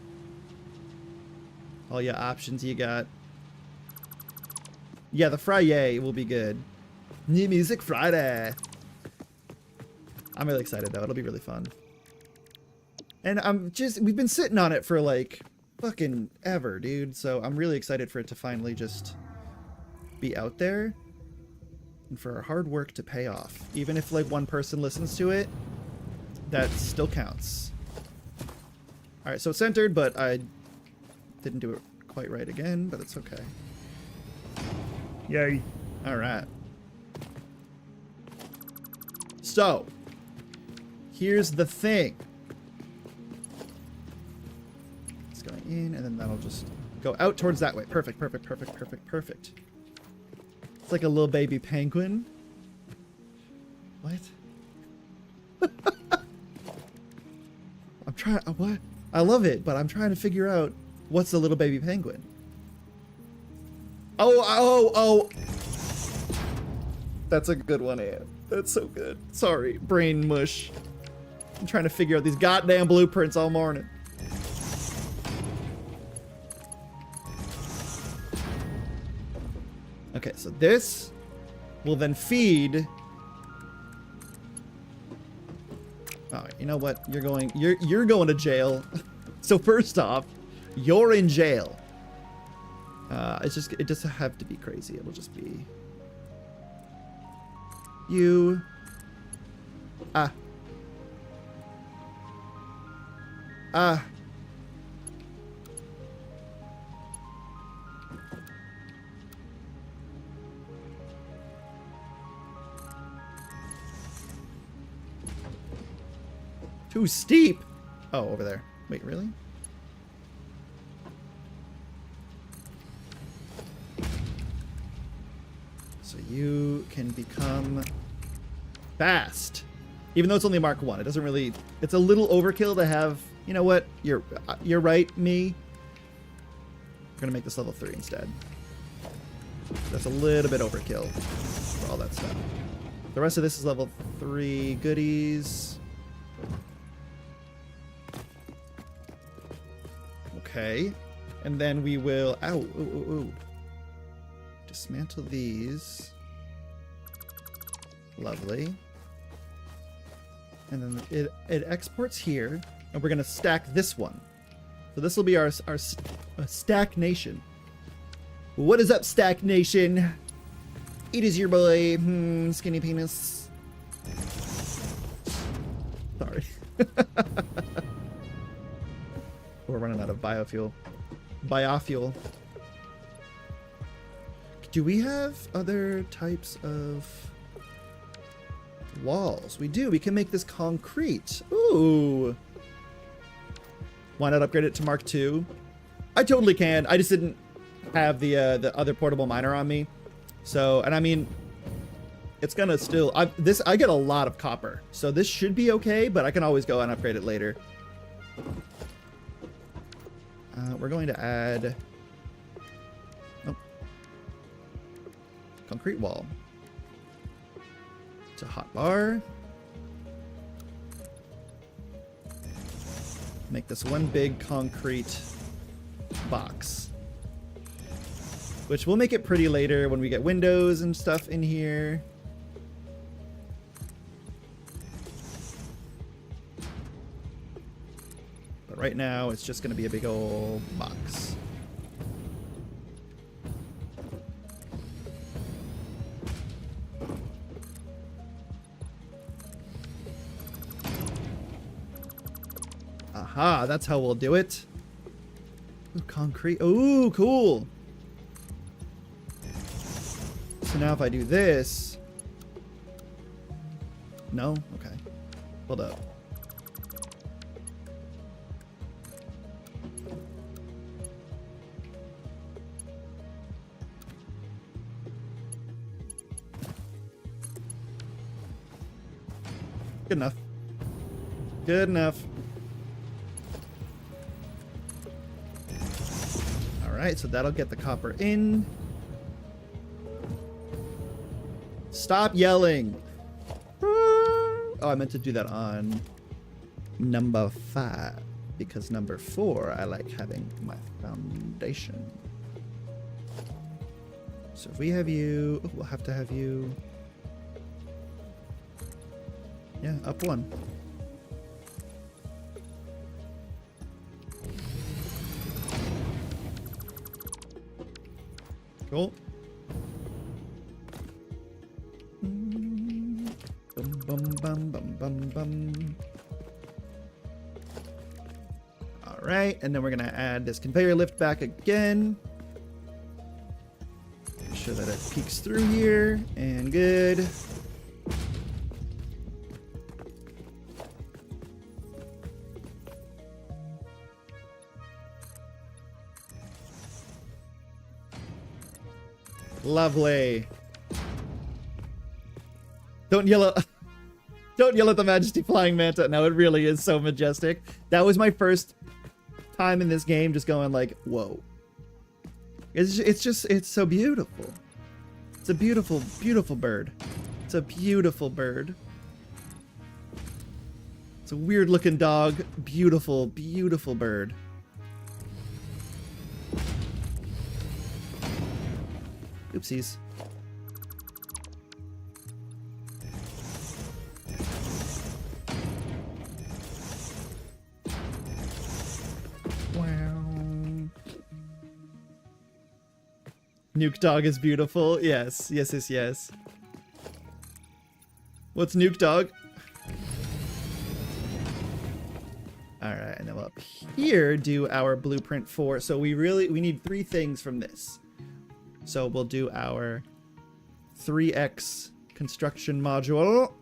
All your options you got. Yeah, the Friday will be good. New Music Friday. I'm really excited though. It'll be really fun. And we've been sitting on it for like fucking ever, dude. So I'm really excited for it to finally just be out there and for our hard work to pay off. Even if like one person listens to it, that still counts. All right, so it's centered, but I didn't do it quite right again, but it's okay. Yay. All right. So, here's the thing. It's going in, and then that'll just go out towards that way. Perfect, perfect, perfect, perfect, perfect. It's like a little baby penguin. What? I'm trying... What? I love it, but I'm trying to figure out what's the little baby penguin. Oh! That's a good one, Ann. That's so good. Sorry, brain mush. I'm trying to figure out these goddamn blueprints all morning. Okay, so this will then feed Oh, you know what? You're going to jail. So first off, you're in jail. It doesn't have to be crazy. It'll just be you. Ah. Too steep. Oh, over there. Wait, really? So you can become fast. Even though it's only Mark 1, it doesn't really... It's a little overkill to have... You know what? You're right, me. We're gonna make this level 3 instead. That's a little bit overkill for all that stuff. The rest of this is level 3 goodies. Okay. And then we will... Ow. Ooh, ooh, ooh. Dismantle these. Lovely. And then it exports here. And we're going to stack this one. So this will be our Stack Nation. What is up, Stack Nation? It is your boy, Skinny Penis. Sorry. We're running out of biofuel. Do we have other types of walls? We do. We can make this concrete. Ooh. Why not upgrade it to Mark II? I totally can. I just didn't have the other portable miner on me. So, and I mean, it's gonna still... I get a lot of copper. So this should be okay, but I can always go and upgrade it later. We're going to add... Oh. Concrete wall. It's a hot bar. Make this one big concrete box. Which we'll make it pretty later when we get windows and stuff in here. But right now, it's just going to be a big old box. Aha, that's how we'll do it. Ooh, concrete. Ooh, cool. So now if I do this... No? Okay. Hold up. Good enough. Good enough. Alright, so that'll get the copper in. Stop yelling! Oh, I meant to do that on number 5. Because number 4, I like having my foundation. So if we have you... Oh, we'll have to have you... Yeah, up 1. Cool. Bum, bum, bum, bum, bum, bum. All right, and then we're gonna add this conveyor lift back again. Make sure that it peeks through here, and good. Lovely. Don't yell at the Majesty Flying Manta. No, it really is so majestic. That was my first time in this game just going like, whoa. It's so beautiful. It's a beautiful, beautiful bird. It's a beautiful bird. It's a weird looking dog. Beautiful, beautiful bird. Oopsies. Nuke Dog is beautiful. Yes, yes, yes, yes. What's Nuke Dog? Alright, and then we'll up here do our blueprint for... So we need 3 things from this. So we'll do our 3x construction module.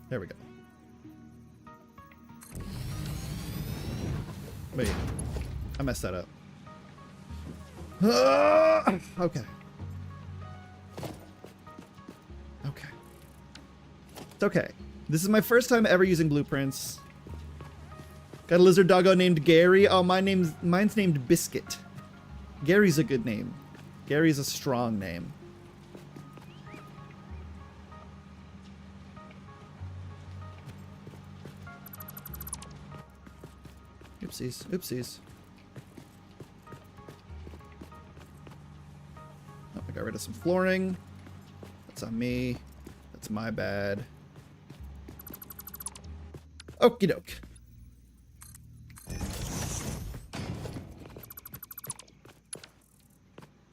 There we go. Wait, I messed that up. Okay. Okay. It's okay. This is my first time ever using blueprints. Got a lizard doggo named Gary. Oh, mine's named Biscuit. Gary's a good name. Gary's a strong name. Oopsies, oopsies. Oh, I got rid of some flooring. That's on me. That's my bad. Okie doke.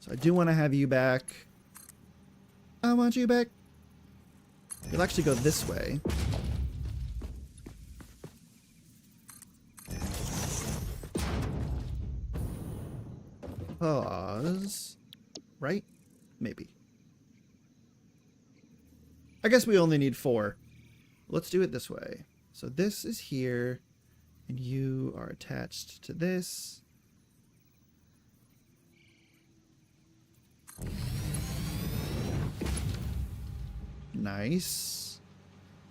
So I do want to have you back. I want you back. You'll actually go this way. Pause. Right? Maybe. I guess we only need 4. Let's do it this way. So this is here, and you are attached to this. Nice.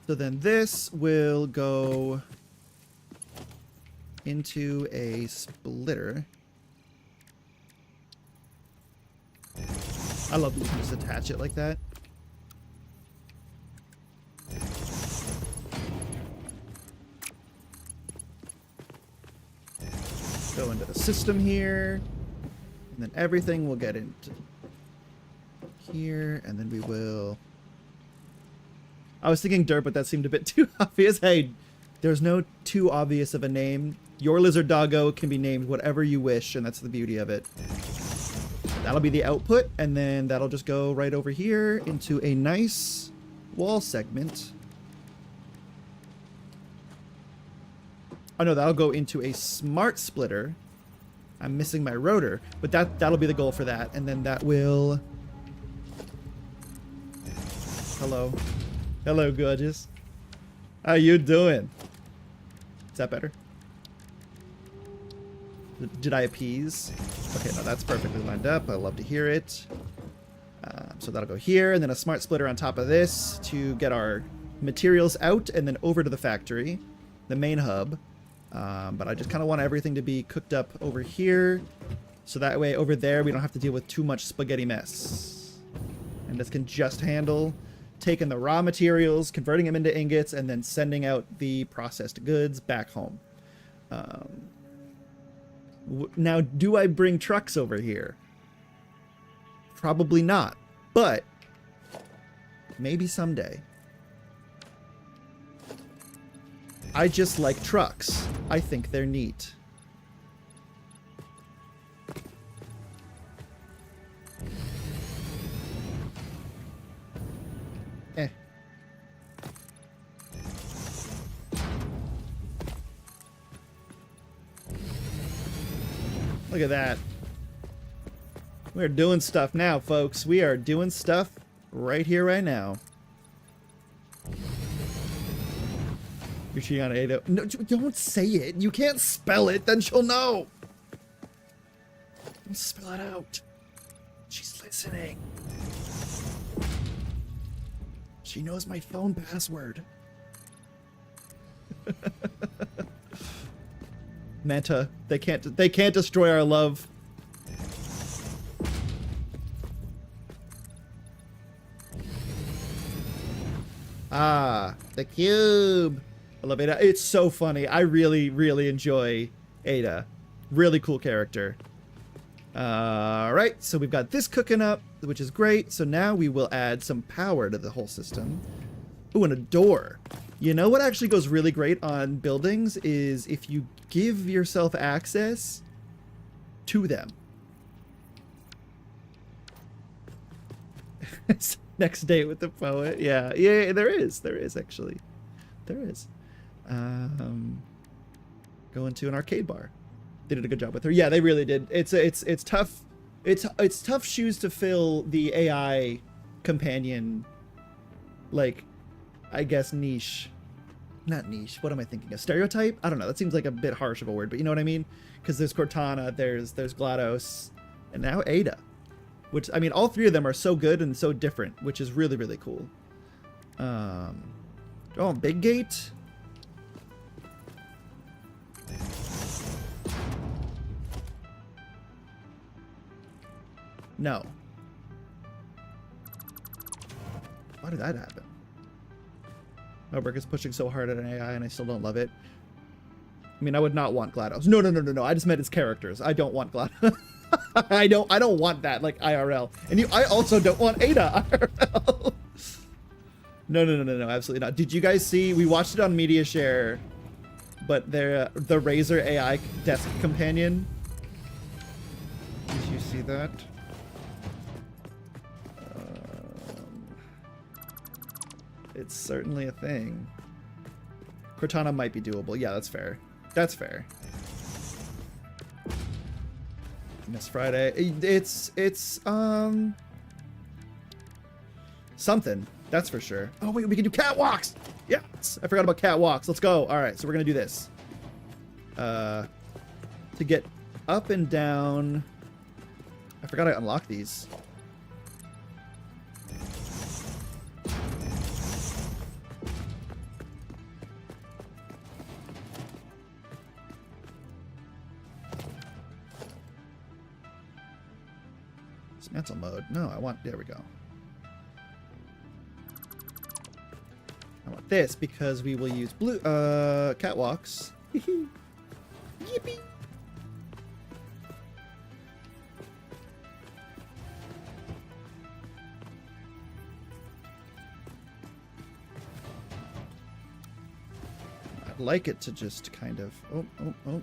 So then this will go into a splitter. I love that you can just attach it like that. Go into the system here, and then everything will get into here, and then we will... I was thinking dirt, but that seemed a bit too obvious. Hey, there's no too obvious of a name. Your lizard doggo can be named whatever you wish, and that's the beauty of it. That'll be the output, and then that'll just go right over here into a nice wall segment. Oh no, that'll go into a smart splitter. I'm missing my rotor, but that'll be the goal for that, and then that will... Hello. Hello, gorgeous. How you doing? Is that better? Did I appease? Okay, no, that's perfectly lined up. I love to hear it. So that'll go here, and then a smart splitter on top of this to get our materials out and then over to the factory, the main hub. But I just kind of want everything to be cooked up over here, so that way over there we don't have to deal with too much spaghetti mess. And this can just handle taking the raw materials, converting them into ingots, and then sending out the processed goods back home. Now, do I bring trucks over here? Probably not, but maybe someday. I just like trucks. I think they're neat. Look at that. We're doing stuff now, folks. We are doing stuff right here, right now. You're cheating on Ada. No, don't say it. You can't spell it, then she'll know. Don't spell it out. She's listening. She knows my phone password. Manta, they can't destroy our love. Ah, the cube. I love Ada. It's so funny. I really, really enjoy Ada. Really cool character. Alright, so we've got this cooking up, which is great. So now we will add some power to the whole system. Ooh, and a door. You know what actually goes really great on buildings is if you give yourself access to them. Next date with the poet. Yeah, yeah, there is actually. There is. Going to an arcade bar. They did a good job with her. Yeah, they really did. It's tough. It's tough shoes to fill, the AI companion, like, I guess niche. Not niche. What am I thinking? A stereotype? I don't know. That seems like a bit harsh of a word, but you know what I mean? Because there's Cortana, there's GLaDOS, and now Ada. Which, I mean, all three of them are so good and so different, which is really, really cool. Oh, big gate. No. Why did that happen? REWORK is pushing so hard at an AI and I still don't love it. I mean, I would not want GLaDOS. No. I just meant its characters. I don't want GLaDOS. I don't want that, like, IRL. And I also don't want Ada IRL. No, absolutely not. Did you guys see? We watched it on Media Share, but the Razer AI desk companion. Did you see that? It's certainly a thing. Cortana might be doable. Yeah, that's fair. That's fair. Miss Friday. It's something. That's for sure. Oh wait, we can do catwalks. Yes, I forgot about catwalks. Let's go. All right, so we're gonna do this. To get up and down. I forgot I unlocked these. Dismantle mode. No, I want... There we go. I want this because we will use blue... catwalks. Yippee! I'd like it to just kind of... Oh.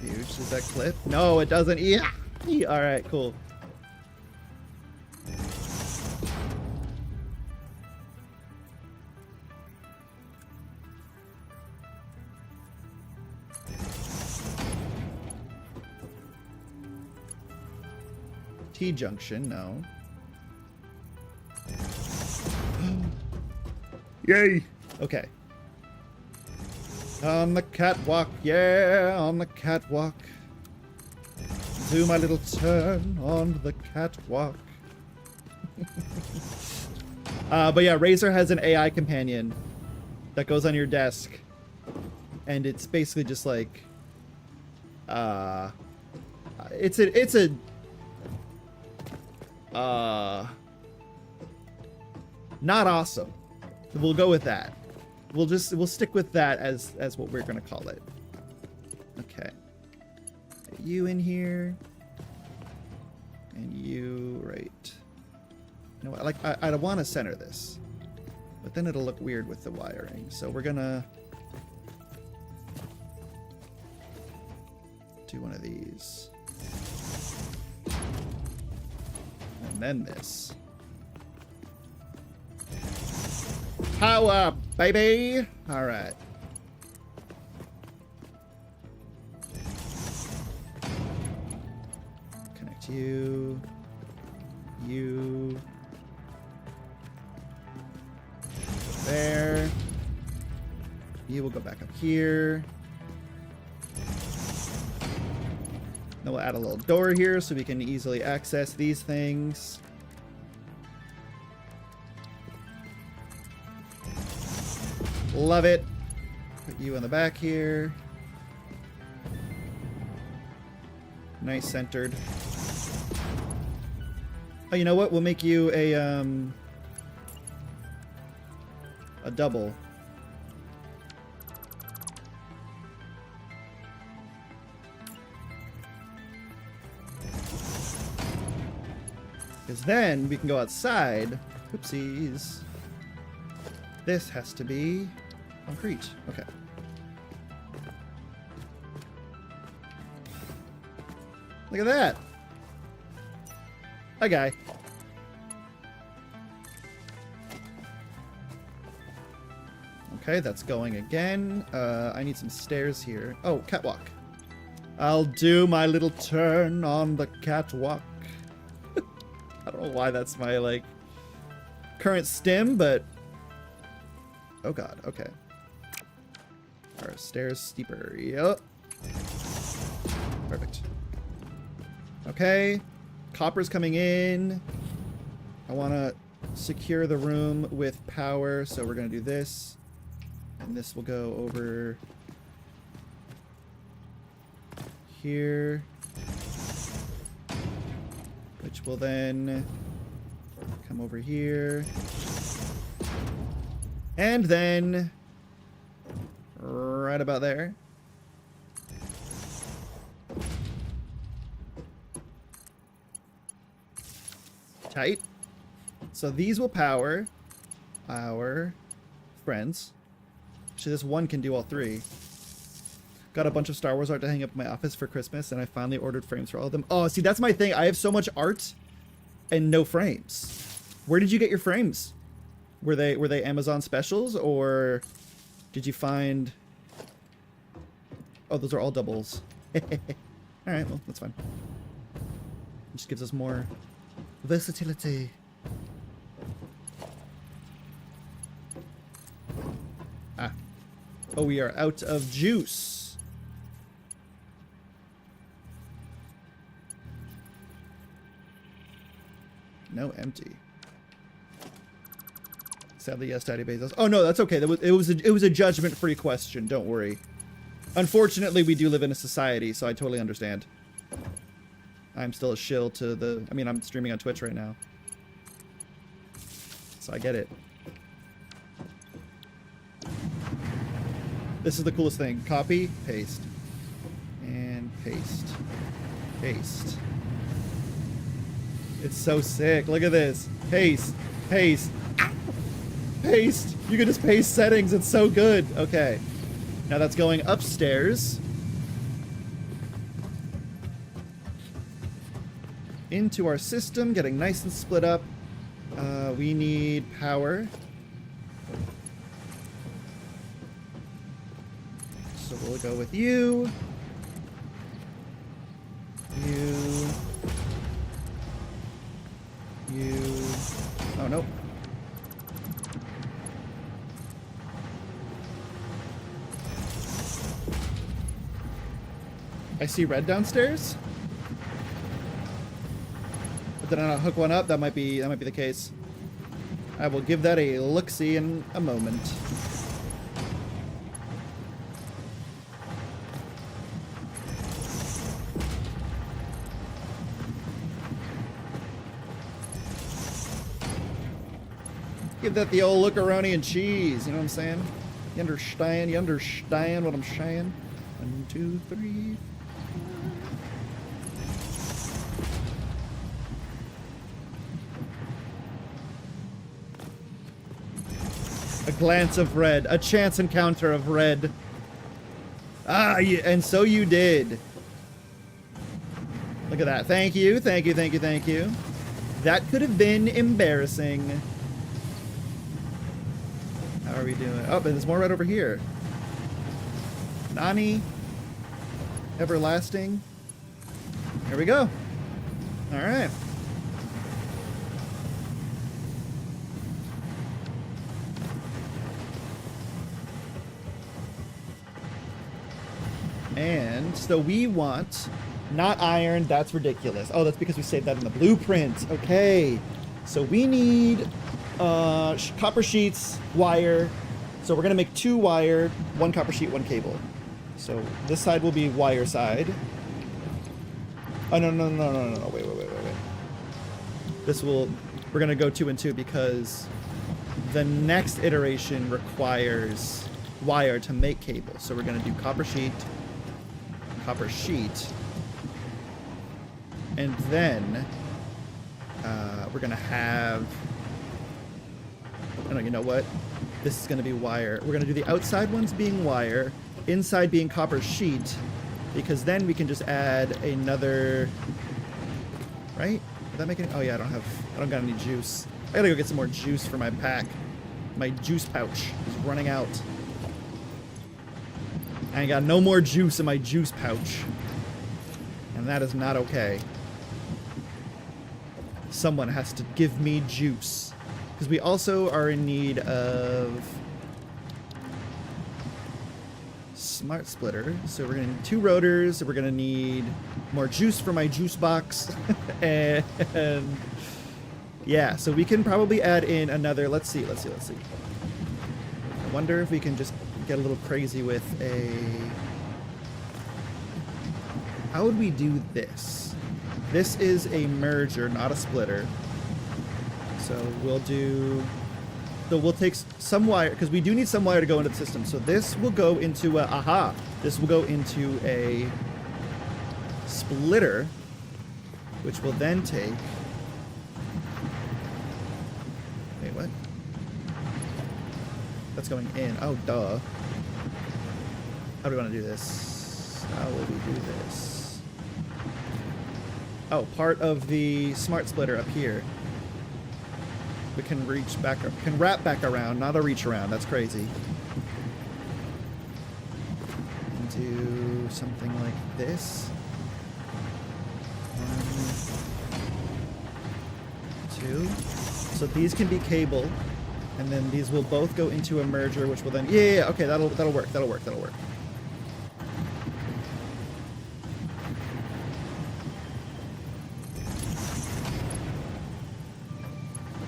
Huge. Does that clip? No, it doesn't. Yeah. All right, cool. T-junction, no. Yay. Okay. On the catwalk, yeah, on the catwalk. Do my little turn on the catwalk. But yeah, Razer has an AI companion that goes on your desk. And it's basically just like... It's a... Not awesome. We'll go with that. We'll stick with that as what we're gonna call it. Okay. Get you in here. And you right. You know what? Like I want to center this, but then it'll look weird with the wiring. So we're gonna do one of these, and then this. Power, baby! Alright. Connect you. You. There. You will go back up here. Then we'll add a little door here so we can easily access these things. Love it. Put you in the back here. Nice centered. Oh, you know what? We'll make you a a double. Because then we can go outside. Oopsies. This has to be concrete. Okay. Look at that. Hi, guy. Okay, that's going again. I need some stairs here. Oh, catwalk. I'll do my little turn on the catwalk. I don't know why that's my, like, current stim, but... Oh, God. Okay. Our stairs steeper. Yup. Perfect. Okay. Copper's coming in. I want to secure the room with power, so we're going to do this. And this will go over here. Which will then come over here. And then right about there. Tight. So these will power our friends. Actually, this one can do all three. Got a bunch of Star Wars art to hang up in my office for Christmas, and I finally ordered frames for all of them. Oh, see, that's my thing. I have so much art and no frames. Where did you get your frames? Were they Amazon specials, or did you find... Oh, those are all doubles. Alright, well, that's fine. It just gives us more versatility. Ah. Oh, we are out of juice. No, empty. Sadly, yes, Daddy Bezos. Oh no, that's okay. It was a judgment-free question. Don't worry. Unfortunately, we do live in a society, so I totally understand. I'm still a shill to the... I mean, I'm streaming on Twitch right now, so I get it. This is the coolest thing. Copy, paste, and paste, paste. It's so sick. Look at this. Paste, paste, paste. You can just paste settings. It's so good. Okay. Now that's going upstairs. Into our system, getting nice and split up. We need power. So we'll go with you. You. You. Oh, nope. I see red downstairs. But did I not hook one up? That might be the case. I will give that a look-see in a moment. Give that the old look-a-roni and cheese, you know what I'm saying? You understand? You understand what I'm saying? 1, 2, 3. A glance of red. A chance encounter of red. Ah, and so you did. Look at that. Thank you, thank you, thank you, thank you. That could have been embarrassing. How are we doing? Oh, but there's more red over here. Nani. Everlasting. Here we go. All right. And so we want not iron. That's ridiculous. Oh, that's because we saved that in the blueprint. Okay. So we need copper sheets, wire. So we're going to make 2 wire, 1 copper sheet, 1 cable. So this side will be wire side. Oh, no. Wait. This will, we're going to go 2 and 2 because the next iteration requires wire to make cable. So we're going to do copper sheet, and then we're going to have, oh no, you know what? This is going to be wire. We're going to do the outside ones being wire, inside being copper sheet, because then we can just add another, right? Would that make any, oh yeah, I don't got any juice. I gotta go get some more juice for my pack. My juice pouch is running out. I ain't got no more juice in my juice pouch. And that is not okay. Someone has to give me juice. Because we also are in need of smart splitter. So we're gonna need 2 rotors. We're gonna need more juice for my juice box. and yeah, so we can probably add in another, let's see. I wonder if we can just get a little crazy with a, how would we do this? This is a merger, not a splitter. So we'll take some wire, because we do need some wire to go into the system. So this will go into this will go into a splitter, which will then take, wait, what? That's going in. Oh, duh. How do we want to do this? How will we do this? Oh, part of the smart splitter up here. We can reach back, can wrap back around, not a reach around. That's crazy. And do something like this. 1, 2. So these can be cable, and then these will both go into a merger, which will then, yeah, okay, that'll work.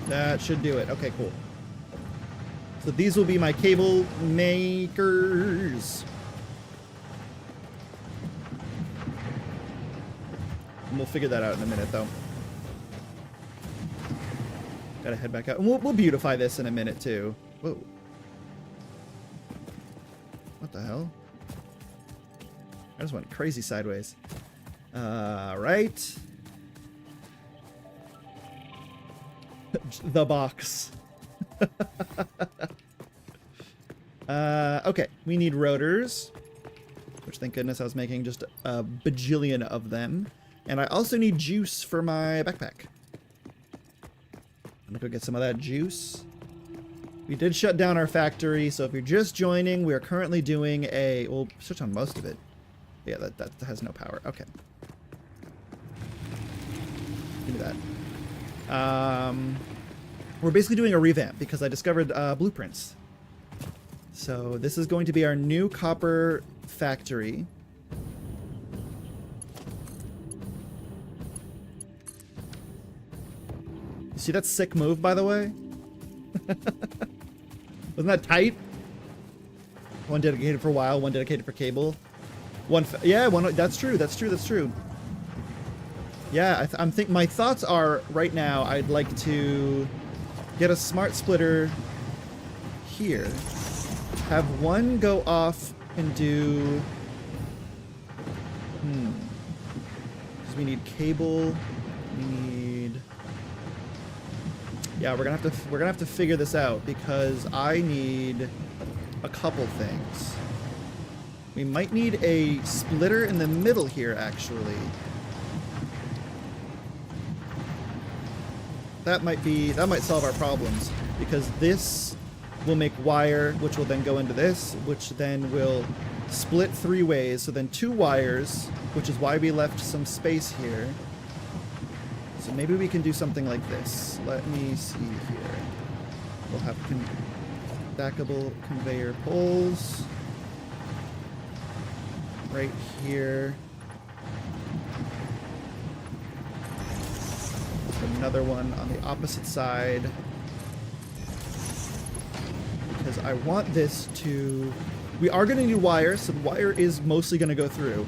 That should do it. Okay, cool. So these will be my cable makers. And we'll figure that out in a minute, though. Gotta head back out. And we'll beautify this in a minute, too. Whoa. What the hell? I just went crazy sideways. Right. The box. Okay, we need rotors, which thank goodness I was making just a bajillion of them. And I also need juice for my backpack. I'm gonna go get some of that juice. We did shut down our factory, so if you're just joining, we are currently doing a, we'll switch on most of it. Yeah, that has no power. Okay. Give me that. We're basically doing a revamp because I discovered blueprints. So this is going to be our new copper factory. You see that sick move, by the way? Wasn't that tight? One dedicated for wire, one dedicated for cable. One, that's true. Yeah, I'm think my thoughts are right now. I'd like to get a smart splitter here. Have one go off and do. Because we need cable. We need. Yeah, we're gonna have to figure this out because I need a couple things. We might need a splitter in the middle here, actually. That might solve our problems because this will make wire, which will then go into this, which then will split 3 ways. So then 2 wires, which is why we left some space here. So maybe we can do something like this. Let me see here. We'll have stackable conveyor poles right here. Another one on the opposite side because I want this to, we are going to need wire, so the wire is mostly going to go through.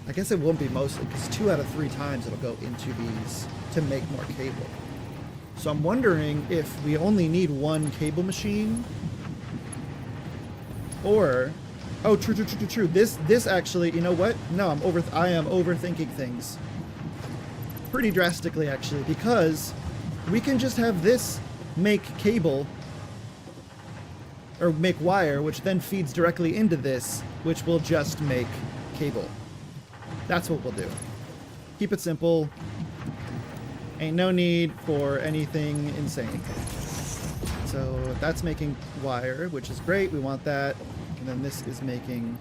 I guess it won't be mostly because 2 out of 3 times it'll go into these to make more cable. So I'm wondering if we only need one cable machine, or, oh, true. This actually, you know what? No, I am overthinking things pretty drastically actually, because we can just have this make cable or make wire, which then feeds directly into this, which will just make cable. That's what we'll do. Keep it simple. Ain't no need for anything insane. So that's making wire, which is great. We want that. And then this is making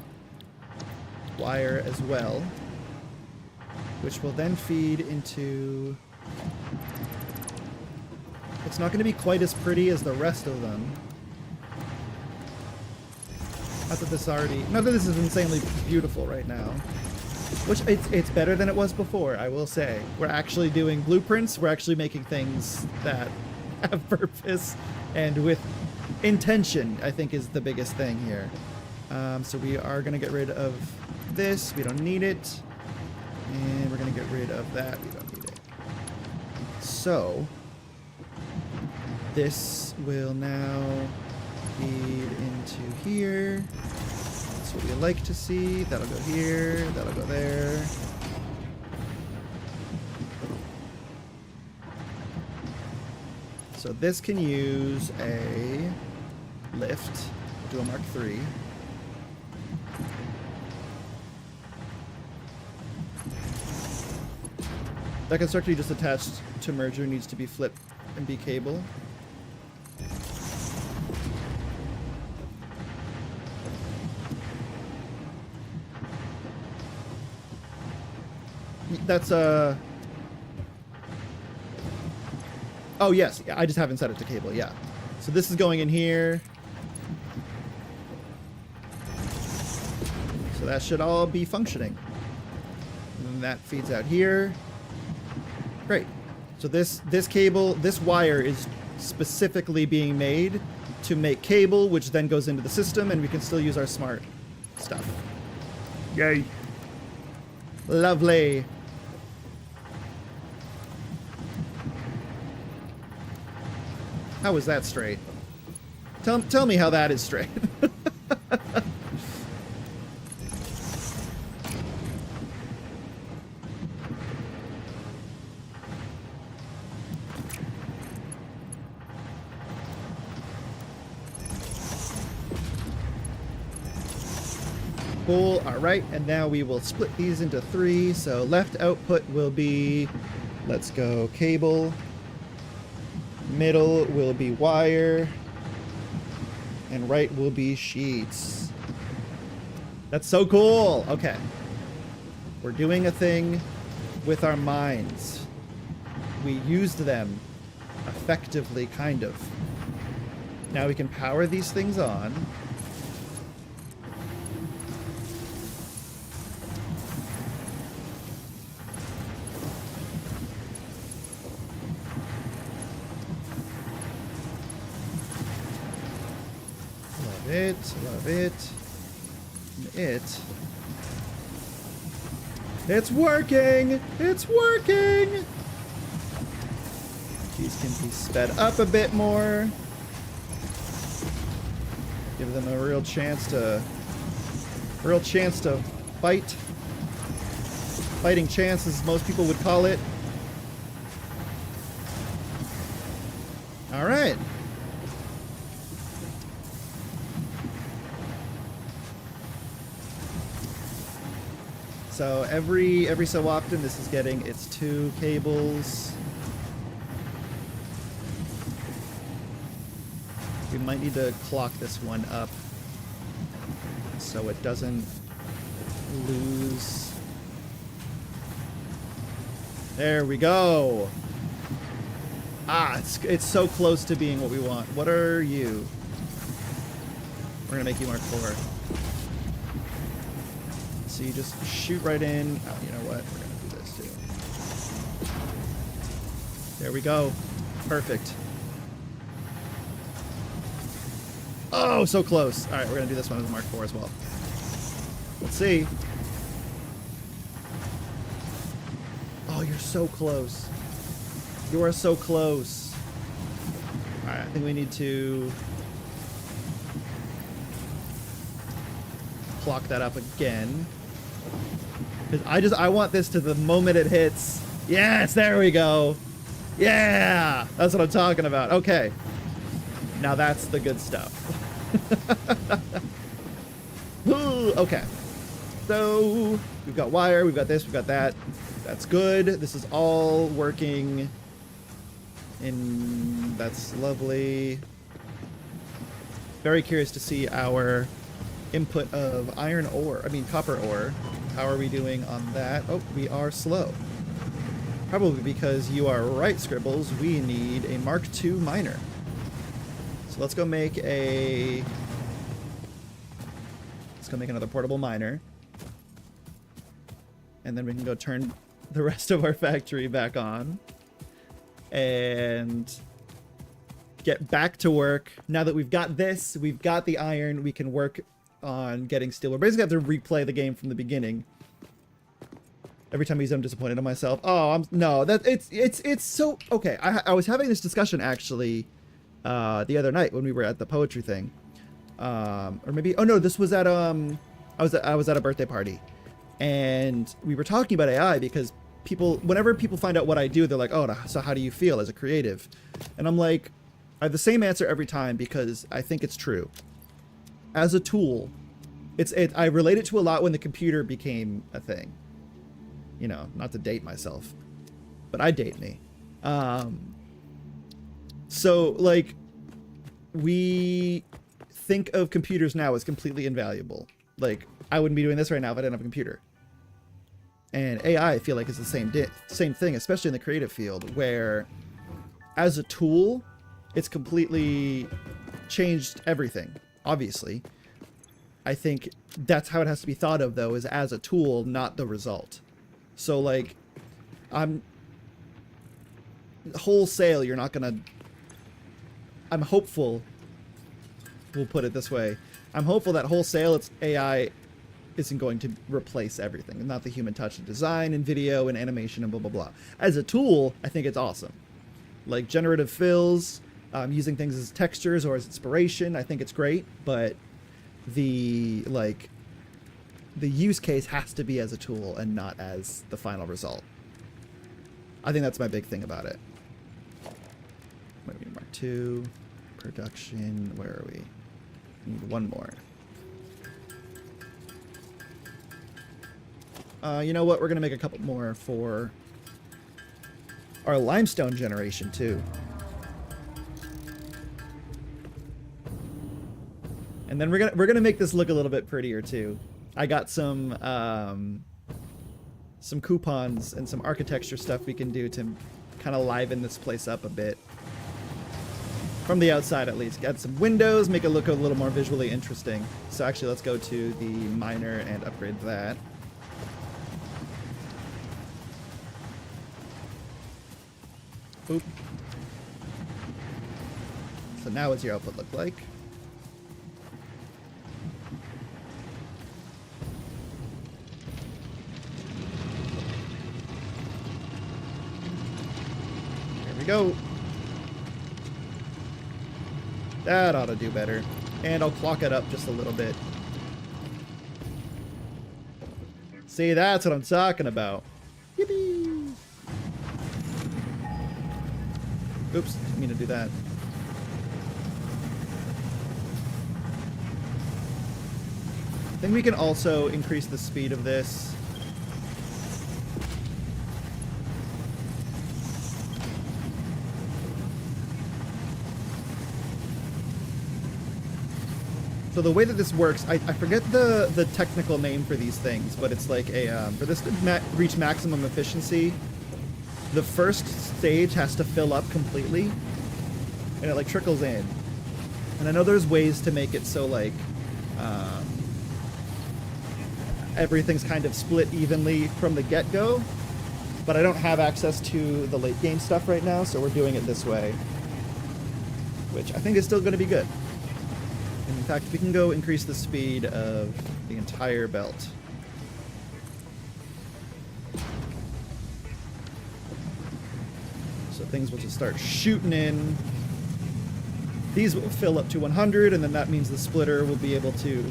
wire as well, which will then feed into... It's not going to be quite as pretty as the rest of them. Not that this is insanely beautiful right now. Which, it's better than it was before, I will say. We're actually doing blueprints. We're actually making things that have purpose and with intention, I think, is the biggest thing here. So we are going to get rid of this. We don't need it. And we're going to get rid of that. We don't need it. So this will now feed into here. That's what we like to see. That'll go here. That'll go there. So this can use a lift. We'll do a Mark III. That constructor you just attached to merger needs to be flipped and be cable. That's oh yes, yeah, I just haven't set it to cable, yeah. So this is going in here. So that should all be functioning. And that feeds out here. Great. So this cable, this wire is specifically being made to make cable, which then goes into the system, and we can still use our smart stuff. Yay. Lovely. How was that straight? Tell me how that is straight. Cool. All right, and now we will split these into 3. So left output will be, let's go, cable. Middle will be wire. And right will be sheets. That's so cool. Okay. We're doing a thing with our minds. We used them effectively, kind of. Now we can power these things on. Love it. It's working! It's working! These can be sped up a bit more. Give them a real chance to fight. Fighting chance, as most people would call it. All right. So every so often, this is getting its 2 cables. We might need to clock this one up so it doesn't lose. There we go. Ah, it's so close to being what we want. What are you? We're gonna make you Mark 4. So you just shoot right in. Oh, you know what? We're gonna do this too. There we go. Perfect. Oh, so close. All right, we're gonna do this one with Mark 4 as well. Let's see. Oh, you're so close. You are so close. Alright, I think we need to clock that up again. Because I want this to the moment it hits. Yes, there we go. Yeah, that's what I'm talking about. Okay. Now that's the good stuff. Ooh, okay. So we've got wire, we've got this, we've got that. That's good. This is all working in... That's lovely. Very curious to see our input of copper ore. How are we doing on that? Oh, we are slow. Probably because you are right, Scribbles. We need a Mark II miner. So let's go make another portable miner. And then we can go turn the rest of our factory back on. And get back to work. Now that we've got this, we've got the iron, we can work on getting steel. We're basically have to replay the game from the beginning. Every time I'm disappointed in myself. Oh, it's so okay. I was having this discussion actually the other night when we were at the poetry thing. Or maybe this was at I was at a birthday party. And we were talking about AI because whenever people find out what I do, they're like, "Oh, so how do you feel as a creative?" And I'm like, I have the same answer every time because I think it's true. As a tool, I relate it to a lot when the computer became a thing. You know, not to date myself, but I date me. So like, we think of computers now as completely invaluable. Like, I wouldn't be doing this right now if I didn't have a computer. And AI, I feel like, is the same thing, especially in the creative field, where as a tool, it's completely changed everything, obviously. I think that's how it has to be thought of, though, is as a tool, not the result. So, like, wholesale, you're not gonna... I'm hopeful, we'll put it this way, I'm hopeful that wholesale, it's AI isn't going to replace everything, and not the human touch in design and video and animation and blah, blah, blah. As a tool, I think it's awesome. Like generative fills, using things as textures or as inspiration, I think it's great, but the use case has to be as a tool and not as the final result. I think that's my big thing about it. Maybe Mark II, production, where are we? We need one more. You know what? We're going to make a couple more for our limestone generation, too. And then we're gonna make this look a little bit prettier, too. I got some coupons and some architecture stuff we can do to kind of liven this place up a bit. From the outside, at least. Add some windows, make it look a little more visually interesting. So actually, let's go to the miner and upgrade that. Boop. So now what's your output look like? There we go. That ought to do better. And I'll clock it up just a little bit. See, that's what I'm talking about. Yippee! Oops, didn't mean to do that. I think we can also increase the speed of this. So the way that this works, I forget the technical name for these things, but it's like a, for this to reach maximum efficiency, the first stage has to fill up completely, and it like trickles in. And I know there's ways to make it so like everything's kind of split evenly from the get-go, but I don't have access to the late game stuff right now, so we're doing it this way, which I think is still going to be good. And in fact, we can go increase the speed of the entire belt. So things will just start shooting in. These will fill up to 100, and then that means the splitter will be able to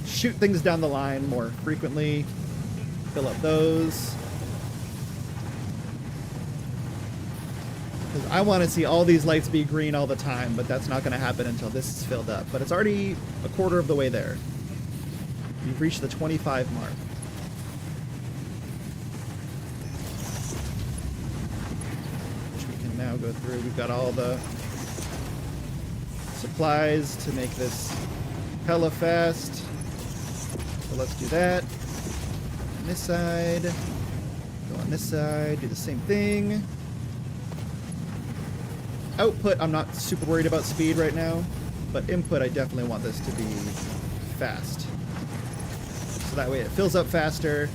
shoot things down the line more frequently. Fill up those. Because I want to see all these lights be green all the time, but that's not going to happen until this is filled up. But it's already a quarter of the way there. We've reached the 25 mark. Which we can now go through. We've got all the supplies to make this hella fast. So let's do that. On this side. Go on this side. Do the same thing. Output, I'm not super worried about speed right now. But input, I definitely want this to be fast. So that way it fills up faster.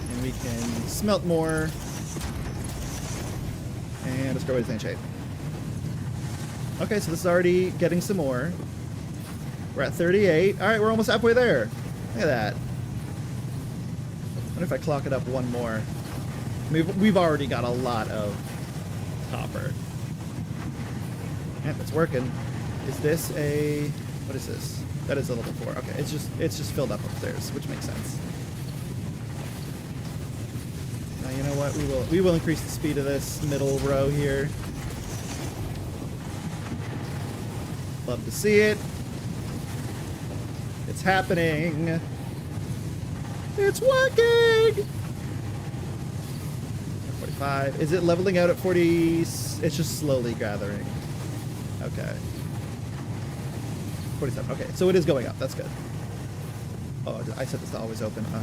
And we can smelt more. And let's go with the same shape. Okay, so this is already getting some more. We're at 38. All right, we're almost halfway there. Look at that. What if I clock it up one more? We've already got a lot of copper. Yep, it's working. Is this a... What is this? That is a level 4. Okay, it's just filled up upstairs, which makes sense. Now, you know what? We will increase the speed of this middle row here. Love to see it. It's happening. It's working. 45. Is it leveling out at 40? It's just slowly gathering. Okay. 47. Okay, so it is going up. That's good. Oh, I set this to always open, huh?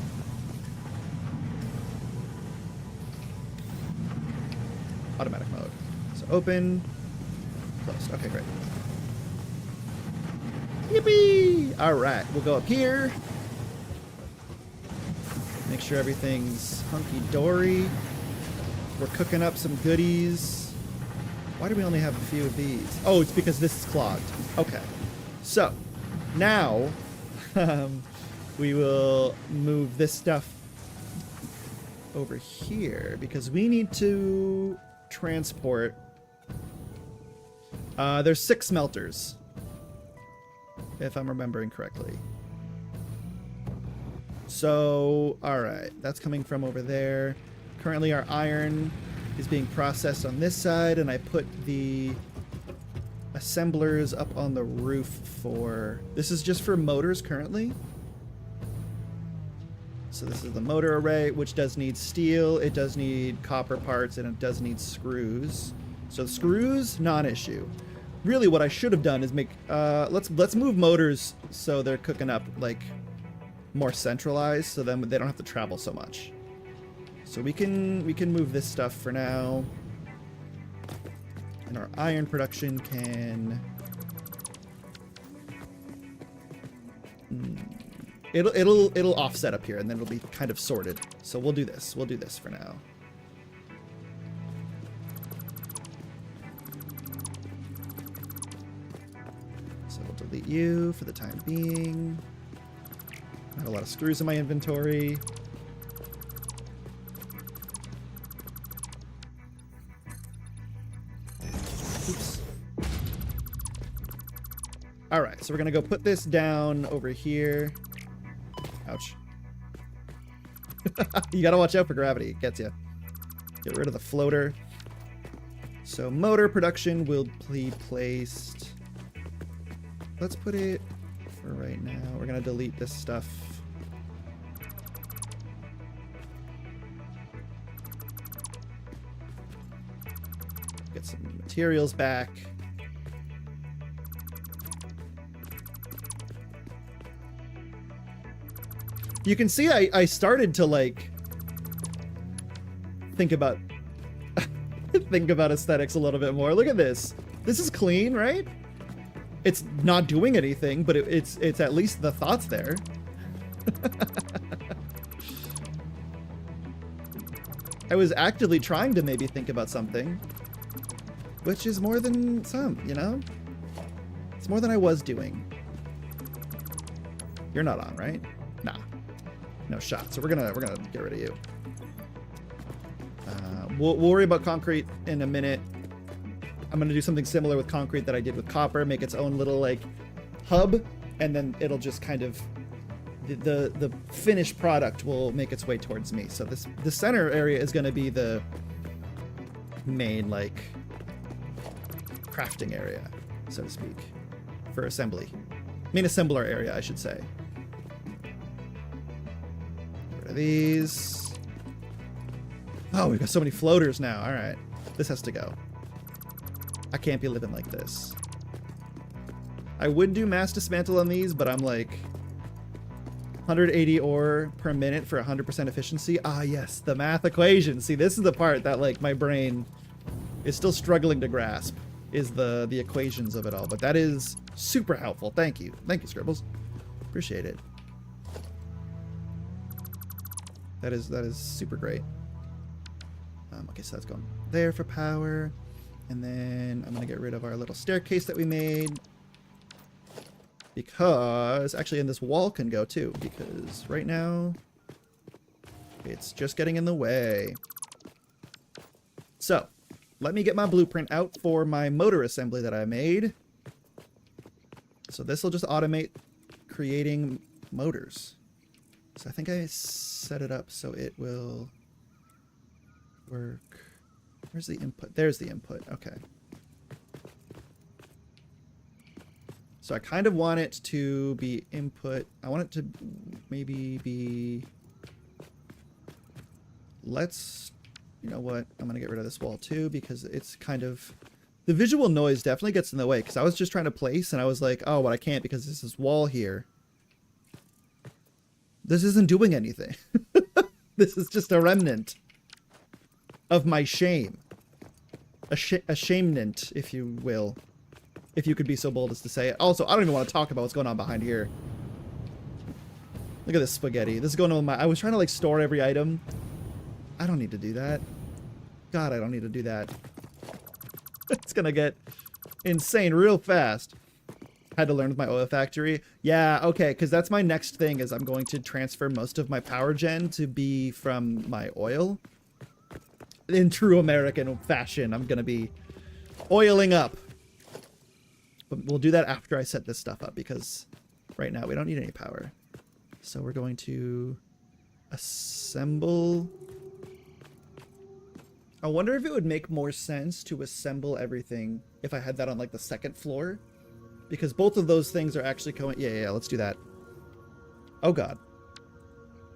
Automatic mode. So open. Closed. Okay, great. Yippee! Alright, we'll go up here. Make sure everything's hunky-dory. We're cooking up some goodies. Why do we only have a few of these? Oh, it's because this is clogged. Okay. So, now, we will move this stuff over here because we need to transport... there's 6 smelters. If I'm remembering correctly. So, alright, that's coming from over there. Currently our iron is being processed on this side, and I put the assemblers up on the roof for... This is just for motors currently. So this is the motor array, which does need steel, it does need copper parts, and it does need screws. So screws, non-issue. Really, what I should have done is make let's move motors so they're cooking up like more centralized, so then they don't have to travel so much. So we can move this stuff for now, and our iron production can it'll offset up here, and then it'll be kind of sorted. So we'll do this. We'll do this for now. Delete you for the time being. I have a lot of screws in my inventory. Oops. Alright, so we're gonna go put this down over here. Ouch. You gotta watch out for gravity. It gets you. Get rid of the floater. So motor production will be placed... Let's put it for right now. We're going to delete this stuff. Get some materials back. You can see I started to like think about aesthetics a little bit more. Look at this. This is clean, right? It's not doing anything, but it's at least the thought's there. I was actively trying to maybe think about something, which is more than some, you know? It's more than I was doing. You're not on, right? Nah. No shot. So we're gonna get rid of you. We'll worry about concrete in a minute. I'm gonna do something similar with concrete that I did with copper, make its own little like hub, and then it'll just kind of the finished product will make its way towards me. So the center area is gonna be the main like crafting area, so to speak, for assembly. Main assembler area, I should say. Get rid of these. Oh, we've got so many floaters now. All right, this has to go. I can't be living like this. I would do mass dismantle on these, but I'm like 180 ore per minute for 100% efficiency. Ah, yes, the math equation. See, this is the part that like my brain is still struggling to grasp, is the equations of it all. But that is super helpful. Thank you. Thank you, Scribbles. Appreciate it. That is super great. Okay, so that's going there for power. And then I'm going to get rid of our little staircase that we made. Because, actually, and this wall can go too, because right now it's just getting in the way. So, let me get my blueprint out for my motor assembly that I made. So this will just automate creating motors. So I think I set it up so it will work. Where's the input? There's the input. Okay. So I kind of want it to be input. I want it to maybe be... Let's... You know what? I'm going to get rid of this wall too, because it's kind of... The visual noise definitely gets in the way, because I was just trying to place and I was like, oh, but I can't because there's this wall here. This isn't doing anything. This is just a remnant of my shame. A shamement, if you will. If you could be so bold as to say it. Also, I don't even want to talk about what's going on behind here. Look at this spaghetti. This is going on with my... I was trying to like store every item. I don't need to do that. God, I don't need to do that. It's gonna get insane real fast. Had to learn with my oil factory. Yeah, okay, because that's my next thing, is I'm going to transfer most of my power gen to be from my oil. In true American fashion, I'm gonna be oiling up. But we'll do that after I set this stuff up, because right now we don't need any power. So we're going to assemble... I wonder if it would make more sense to assemble everything if I had that on like the second floor. Because both of those things are actually going... Yeah, let's do that. Oh god.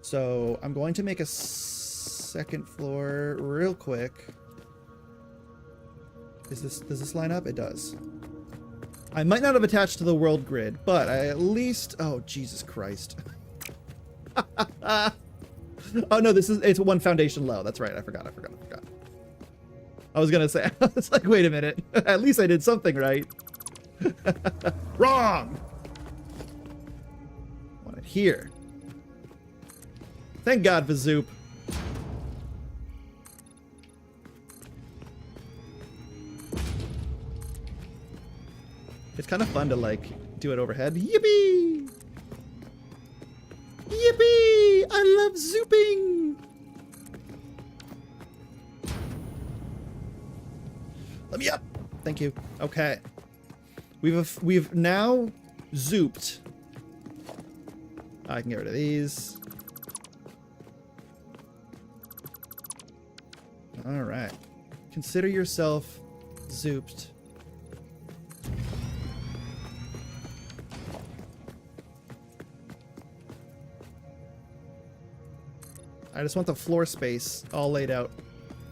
So I'm going to make a second floor real quick. Does this line up? It does. I might not have attached to the world grid, but I at least... Oh, Jesus Christ. Oh, no, it's one foundation low. That's right. I forgot. I was going to say, it's like, wait a minute. At least I did something right. Wrong! Want it here. Thank God for Zoop. It's kind of fun to, like, do it overhead. Yippee! Yippee! I love zooping! Let me up! Thank you. Okay. We've now zooped. I can get rid of these. Alright. Consider yourself zooped. I just want the floor space all laid out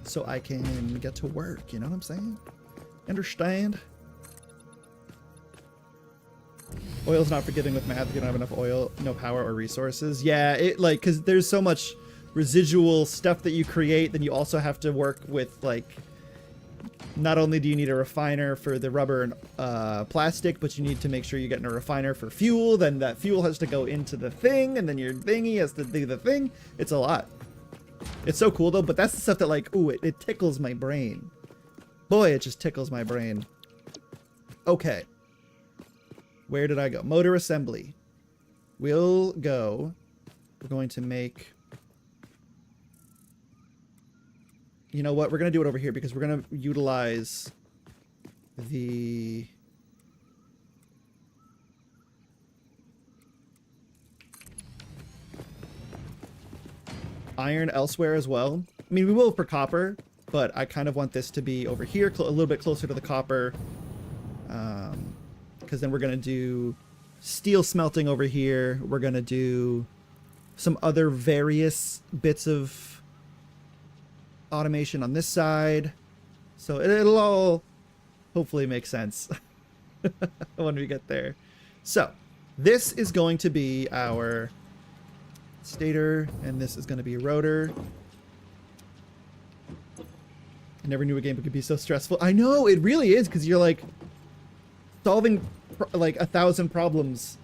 so I can get to work, you know what I'm saying? Understand? Oil's not forgiving with math if you don't have enough oil, no power or resources. Yeah, because there's so much residual stuff that you create, then you also have to work with, like, not only do you need a refiner for the rubber and plastic, but you need to make sure you're getting a refiner for fuel, then that fuel has to go into the thing, and then your thingy has to do the thing. It's a lot. It's so cool, though, but that's the stuff that, like, ooh, it tickles my brain. Boy, it just tickles my brain. Okay. Where did I go? Motor assembly. We'll go. We're going to make... You know what? We're going to do it over here because we're going to utilize the iron elsewhere as well. I mean, we will for copper, but I kind of want this to be over here, a little bit closer to the copper, because then we're going to do steel smelting over here. We're going to do some other various bits of automation on this side. So it'll all hopefully make sense when we get there. So this is going to be our stator, and this is going to be rotor. I never knew a game could be so stressful. I know, it really is, because you're like solving like 1,000 problems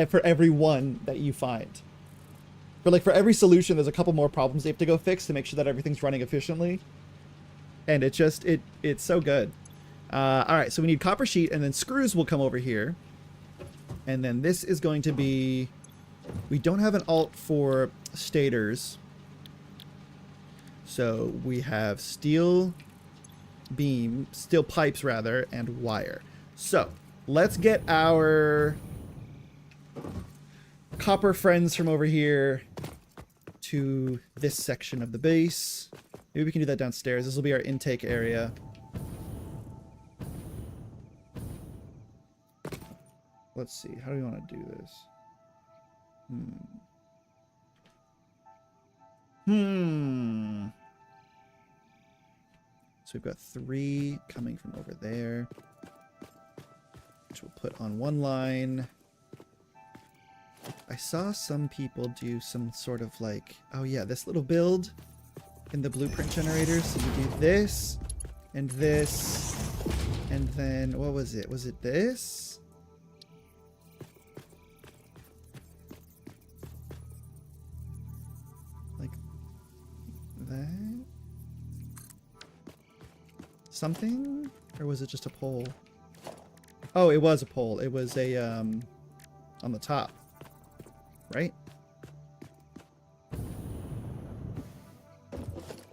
for every one that you find. For every solution, there's a couple more problems you have to go fix to make sure that everything's running efficiently. And it's so good. All right, so we need copper sheet, and then screws will come over here. And then this is going to be, we don't have an alt for stators. So we have steel pipes rather, and wire. So let's get our copper friends from over here to this section of the base. Maybe we can do that downstairs. This will be our intake area. Let's see. How do we want to do this? So we've got 3 coming from over there, which we'll put on one line. I saw some people do some sort of like, oh yeah, this little build in the blueprint generator. So you do this, and then, what was it? Was it this? Like that? Something? Or was it just a pole? Oh, it was a pole. It was a, on the top. Right?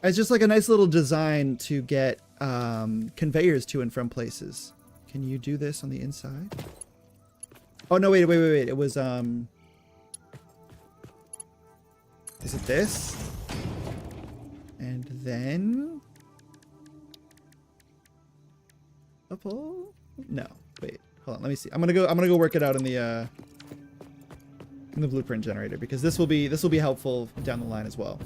It's just like a nice little design to get conveyors to and from places. Can you do this on the inside? Oh no, wait. It was is it this? And then a pole? No. Wait. Hold on. Let me see. I'm gonna go work it out in the blueprint generator, because this will be helpful down the line as well.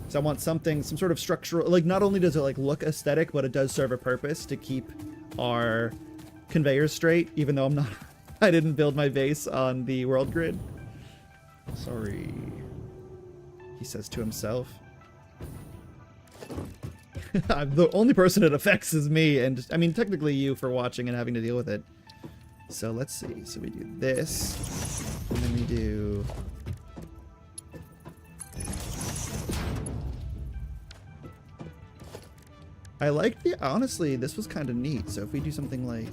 So I want some sort of structural, like, not only does it like look aesthetic, but it does serve a purpose to keep our conveyors straight, even though I didn't build my base on the world grid. Sorry, he says to himself. The only person it affects is me, and I mean technically you for watching and having to deal with it. So let's see. So we do this, and then we do I like the, honestly, this was kind of neat. So if we do something like,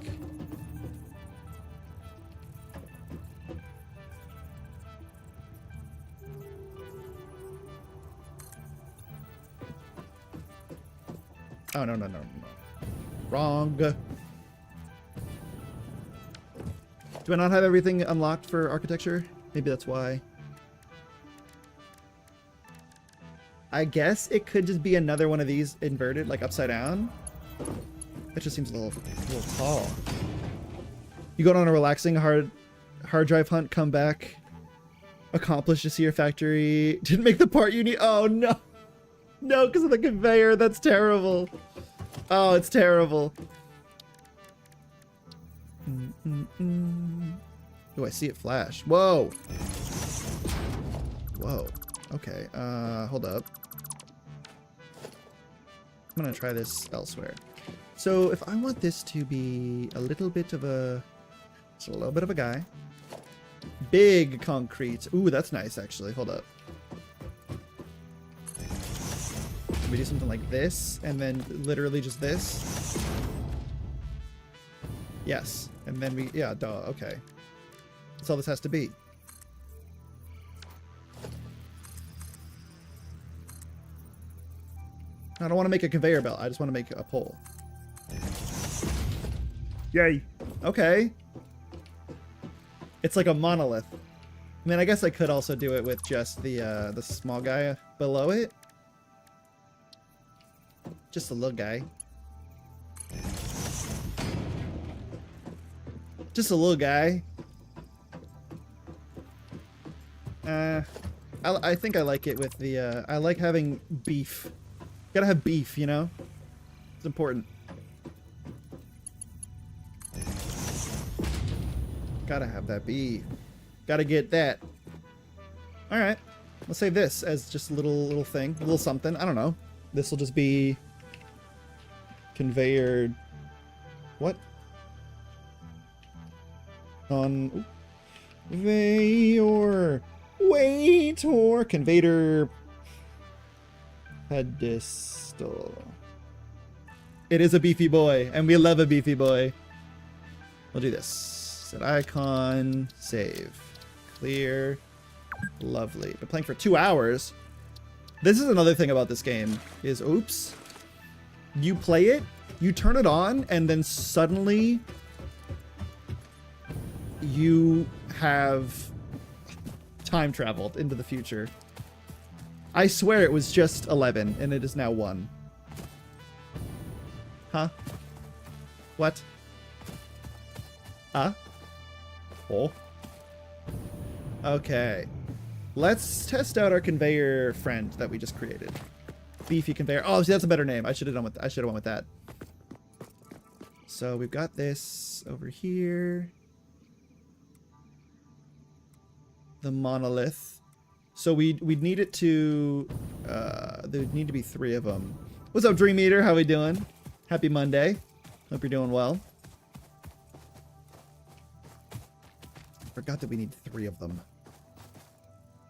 oh, no. Wrong. Do I not have everything unlocked for architecture? Maybe that's why. I guess it could just be another one of these inverted, like upside down. That just seems a little tall. You go on a relaxing hard drive hunt, come back, accomplish to see your factory. Didn't make the part you need. Oh no. No, because of the conveyor. That's terrible. Oh, it's terrible. Oh, I see it flash. Whoa. Whoa. Okay. Hold up. I'm gonna try this elsewhere. So if I want this to be a little bit of a, it's a little bit of a guy. Big concrete. Ooh, that's nice actually. Hold up. Can we do something like this and then literally just this? Yes. And then we, yeah, duh, okay. That's all this has to be. I don't want to make a conveyor belt. I just want to make a pole. Yay. Okay. It's like a monolith. I mean, I guess I could also do it with just the small guy below it. Just a little guy. Just a little guy. I think I like it with the, I like having beef. Gotta have beef, you know? It's important. Gotta have that beef. Gotta get that. Alright. Let's save this as just a little thing. A little something. I don't know. This will just be... conveyor... What? On... Conveyor... Waiter... Conveyor... Pedestal... It is a beefy boy, and we love a beefy boy. We'll do this. Set icon, save, clear, lovely. Been playing for 2 hours. This is another thing about this game is, oops, you play it, you turn it on, and then suddenly you have time traveled into the future. I swear it was just 11 and it is now 1. Huh? What? Huh? Oh. Okay. Let's test out our conveyor friend that we just created. Beefy conveyor. Oh, see, that's a better name. I should have went with that. So we've got this over here. The monolith. So we'd need it to there'd need to be 3 of them. What's up, Dream Eater? How we doing? Happy Monday. Hope you're doing well. Forgot that we need 3 of them.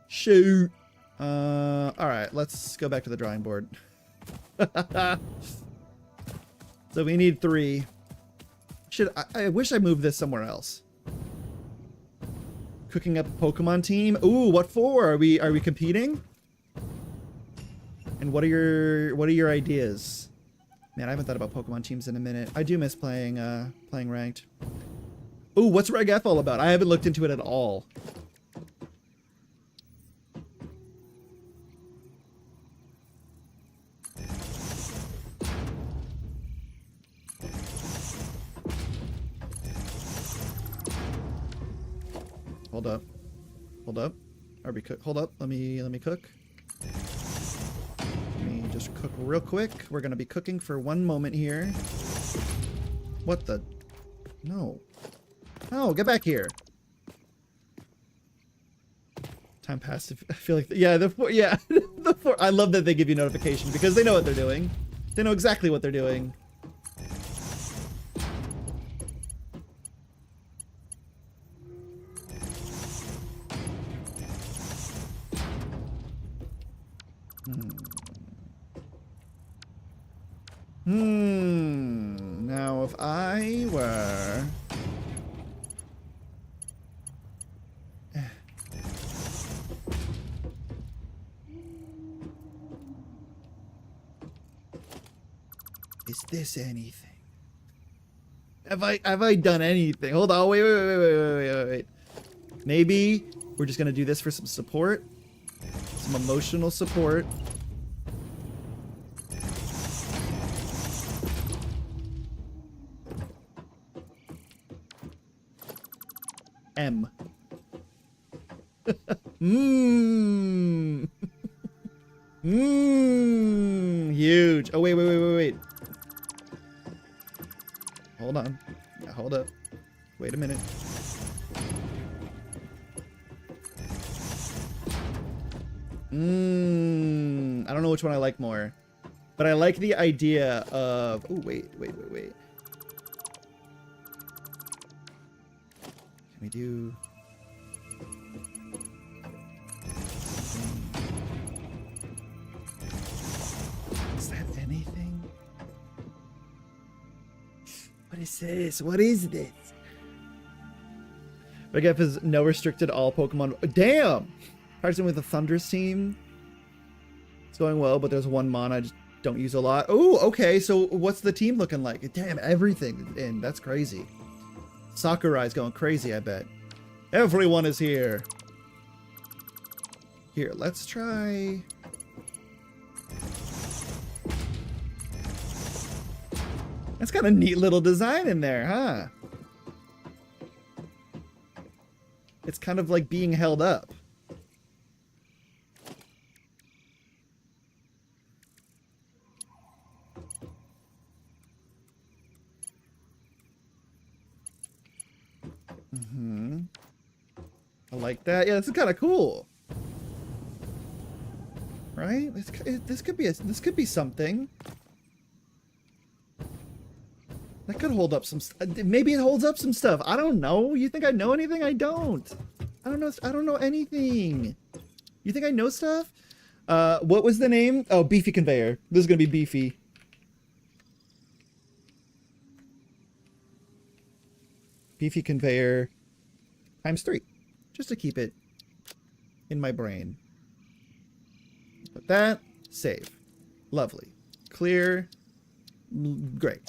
Shoot. Alright, let's go back to the drawing board. So we need 3. I wish I moved this somewhere else. Cooking up a Pokemon team. Ooh, what for? Are we competing? And what are your ideas? Man, I haven't thought about Pokemon teams in a minute. I do miss playing ranked. Ooh, what's Reg F all about? I haven't looked into it at all. Hold up. Hold up. Hold up. Let me cook. Let me just cook real quick. We're gonna be cooking for 1 moment here. What the? No. Oh, get back here. Time passed. I feel like, yeah, I love that they give you notification because they know what they're doing. They know exactly what they're doing. Now if I were... Is this anything? Have I done anything? Hold on, wait. Maybe we're just gonna do this for some support. Some emotional support. M. Huge. Oh, wait. Hold on. Yeah, hold up. Wait a minute. I don't know which one I like more. But I like the idea of... Oh, wait. Can we do... Is that anything? What is this? What is this? Regf is no restricted all Pokemon. Damn! Carson with the Thunders team. It's going well, but there's 1 mon I just Don't use a lot. Oh, okay. So what's the team looking like? Damn, everything in. That's crazy. Sakurai's going crazy, I bet. Everyone is here. Here, let's try... That's got a neat little design in there, huh? It's kind of like being held up. I like that. Yeah, this is kind of cool. Right? This could be something. That could hold up some. Maybe it holds up some stuff. I don't know. You think I know anything? I don't. I don't know. I don't know anything. You think I know stuff? What was the name? Oh, Beefy Conveyor. This is gonna be beefy. Beefy Conveyor times 3, just to keep it in my brain. Put that. Save. Lovely. Clear. Great.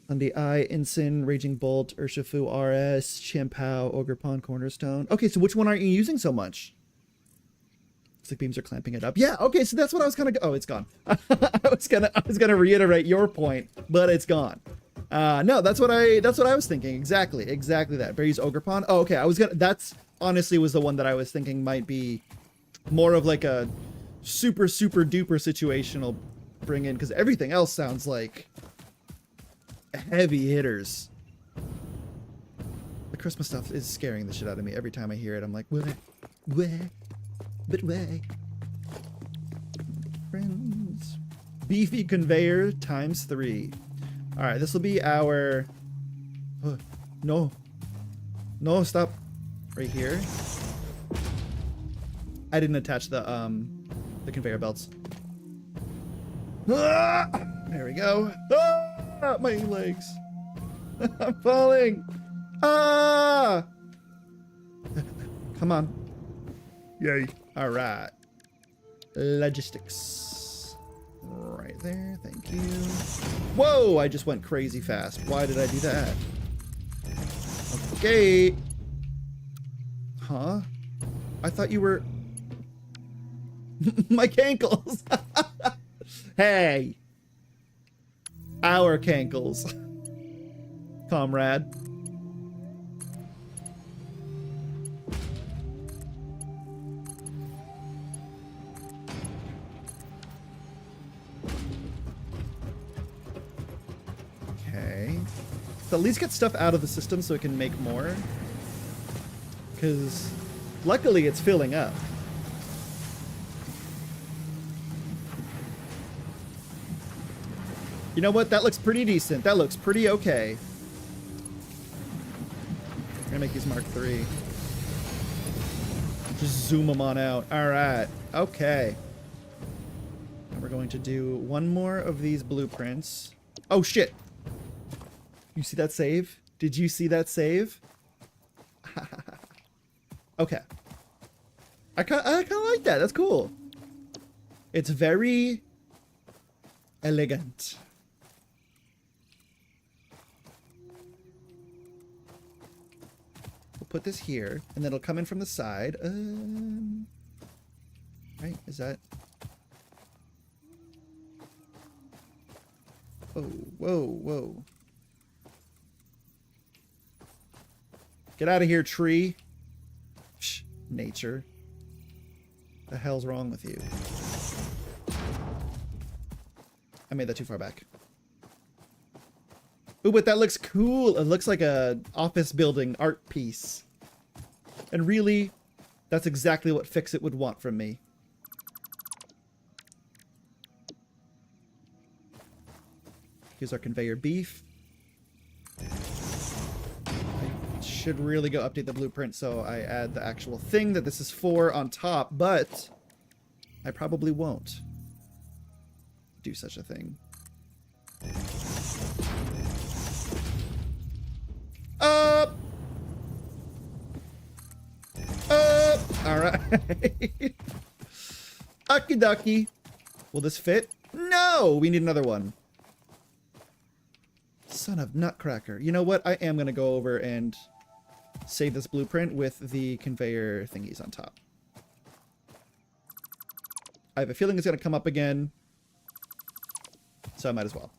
On the Eye, Ensign, Raging Bolt, Urshifu RS, Chimpao, Ogre Pawn, Cornerstone. Okay, so which one aren't you using so much? Looks like beams are clamping it up. Yeah, okay, so that's what I was gonna go. Oh, it's gone. I was gonna reiterate your point, but it's gone. No, that's what I was thinking. Exactly that. Barry's Ogre Pawn. Oh, okay. That's honestly was the one that I was thinking might be more of like a super duper situational bring in, because everything else sounds like heavy hitters. The Christmas stuff is scaring the shit out of me every time I hear it. I'm like, where? Friends. Beefy Conveyor times 3. All right, this will be our. No, stop. Right here. I didn't attach the conveyor belts. Ah! There we go. Ah, my legs. I'm falling. Ah! Come on. Yay. All right. Logistics. Right there. Thank you. Whoa! I just went crazy fast. Why did I do that? Okay. Huh? I thought you were... My cankles. Hey. Our cankles. Comrade. Okay. So at least get stuff out of the system so it can make more. Because luckily it's filling up. You know what? That looks pretty decent. That looks pretty okay. I'm gonna make these Mark III. Just zoom them on out. All right. Okay. And we're going to do one more of these blueprints. Oh, shit. You see that save? Did you see that save? Okay. I kind of like that. That's cool. It's very elegant. We'll put this here, and then it'll come in from the side. Right? Is that... Whoa. Get out of here, tree. Shh, nature. The hell's wrong with you? I made that too far back. Ooh, but that looks cool. It looks like a office building art piece. And really, that's exactly what Fix-It would want from me. Here's our conveyor beef. I should really go update the blueprint so I add the actual thing that this is for on top, but I probably won't do such a thing. Up! All right. Okie dokie. Will this fit? No! We need another one. Son of Nutcracker. You know what? I am going to go over and save this blueprint with the conveyor thingies on top. I have a feeling it's going to come up again. So I might as well.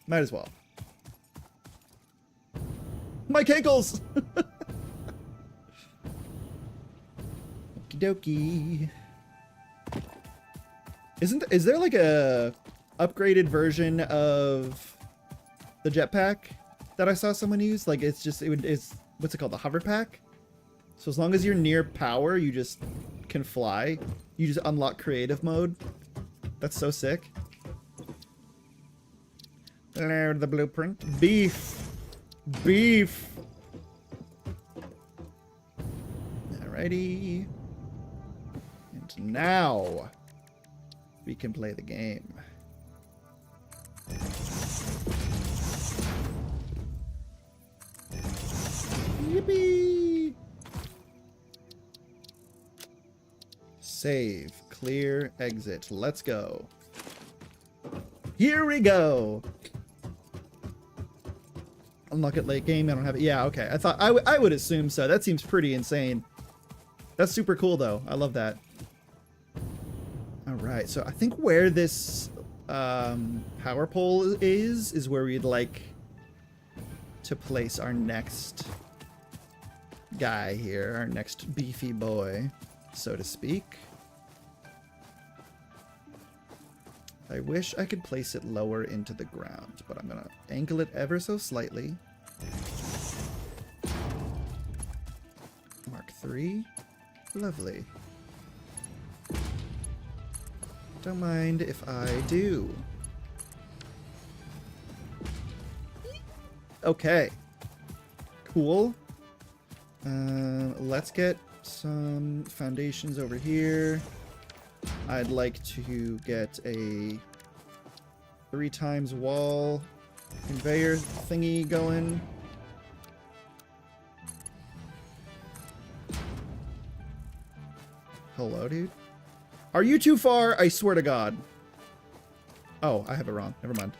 Might as well. My cankles! Okie dokie. Is there like a upgraded version of the jetpack that I saw someone use? Like it's what's it called? The hover pack? So as long as you're near power, you just can fly. You just unlock creative mode. That's so sick. There's the blueprint. Beef. Beef. Alrighty. And now we can play the game. Yippee! Save, clear, exit. Let's go. Here we go. Unlock it late game. I don't have it. Yeah, okay. I thought I would assume so. That seems pretty insane. That's super cool though. I love that. All right. So I think where this power pole is where we'd like to place our next guy here, our next beefy boy, so to speak. I wish I could place it lower into the ground, but I'm gonna angle it ever so slightly. Mark 3. Lovely. Don't mind if I do. Okay. Cool. Let's get some foundations over here. I'd like to get a 3x wall conveyor thingy going. Hello, dude. Are you too far? I swear to God. Oh, I have it wrong. Never mind.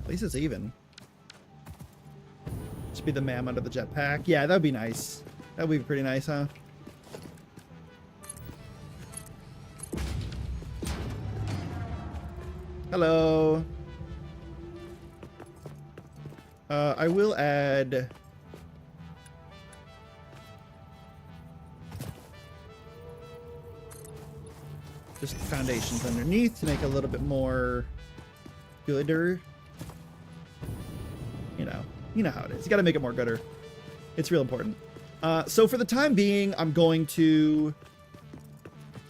At least it's even. Should be the man under the jetpack. Yeah, that would be nice. That would be pretty nice, huh? Hello. I will add just foundations underneath to make it a little bit more gooder. You know how it is. You got to make it more gooder. It's real important. So for the time being, I'm going to,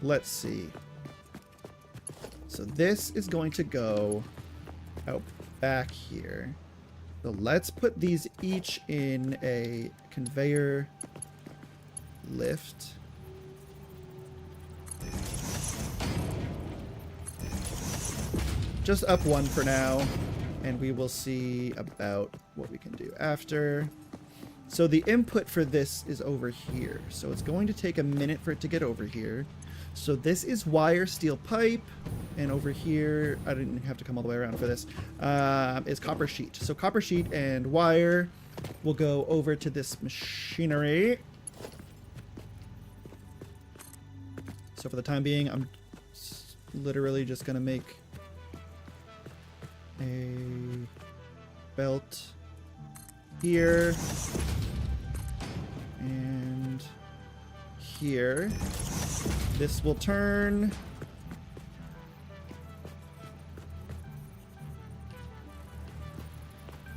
let's see. So this is going to go out back here. So let's put these each in a conveyor lift. Just up one for now, and we will see about what we can do after. So the input for this is over here. So it's going to take a minute for it to get over here. So this is wire steel pipe, and over here, I didn't have to come all the way around for this, is copper sheet. So copper sheet and wire will go over to this machinery. So for the time being, I'm literally just going to make a belt here and here. This will turn.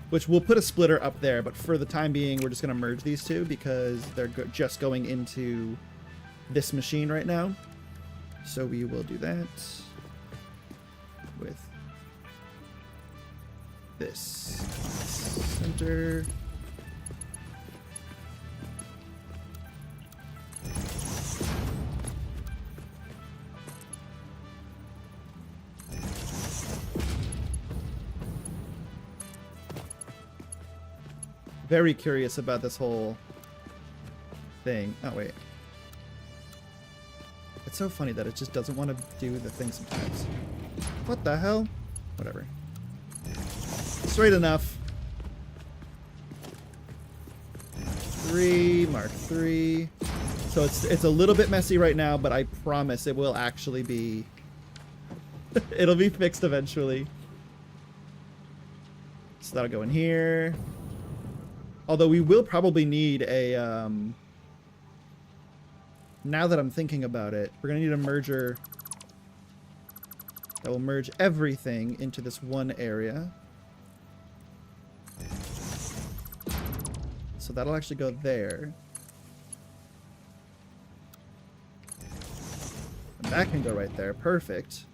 Which we'll put a splitter up there, but for the time being, we're just going to merge these two because they're just going into this machine right now. So we will do that with this center. Very curious about this whole thing. Oh, wait. It's so funny that it just doesn't want to do the thing sometimes. What the hell? Whatever. Straight enough. Mark 3. So it's a little bit messy right now, but I promise it will actually be... it'll be fixed eventually. So that'll go in here. Although we will probably need a... now that I'm thinking about it, we're going to need a merger that will merge everything into this one area. So that'll actually go there. And that can go right there. Perfect.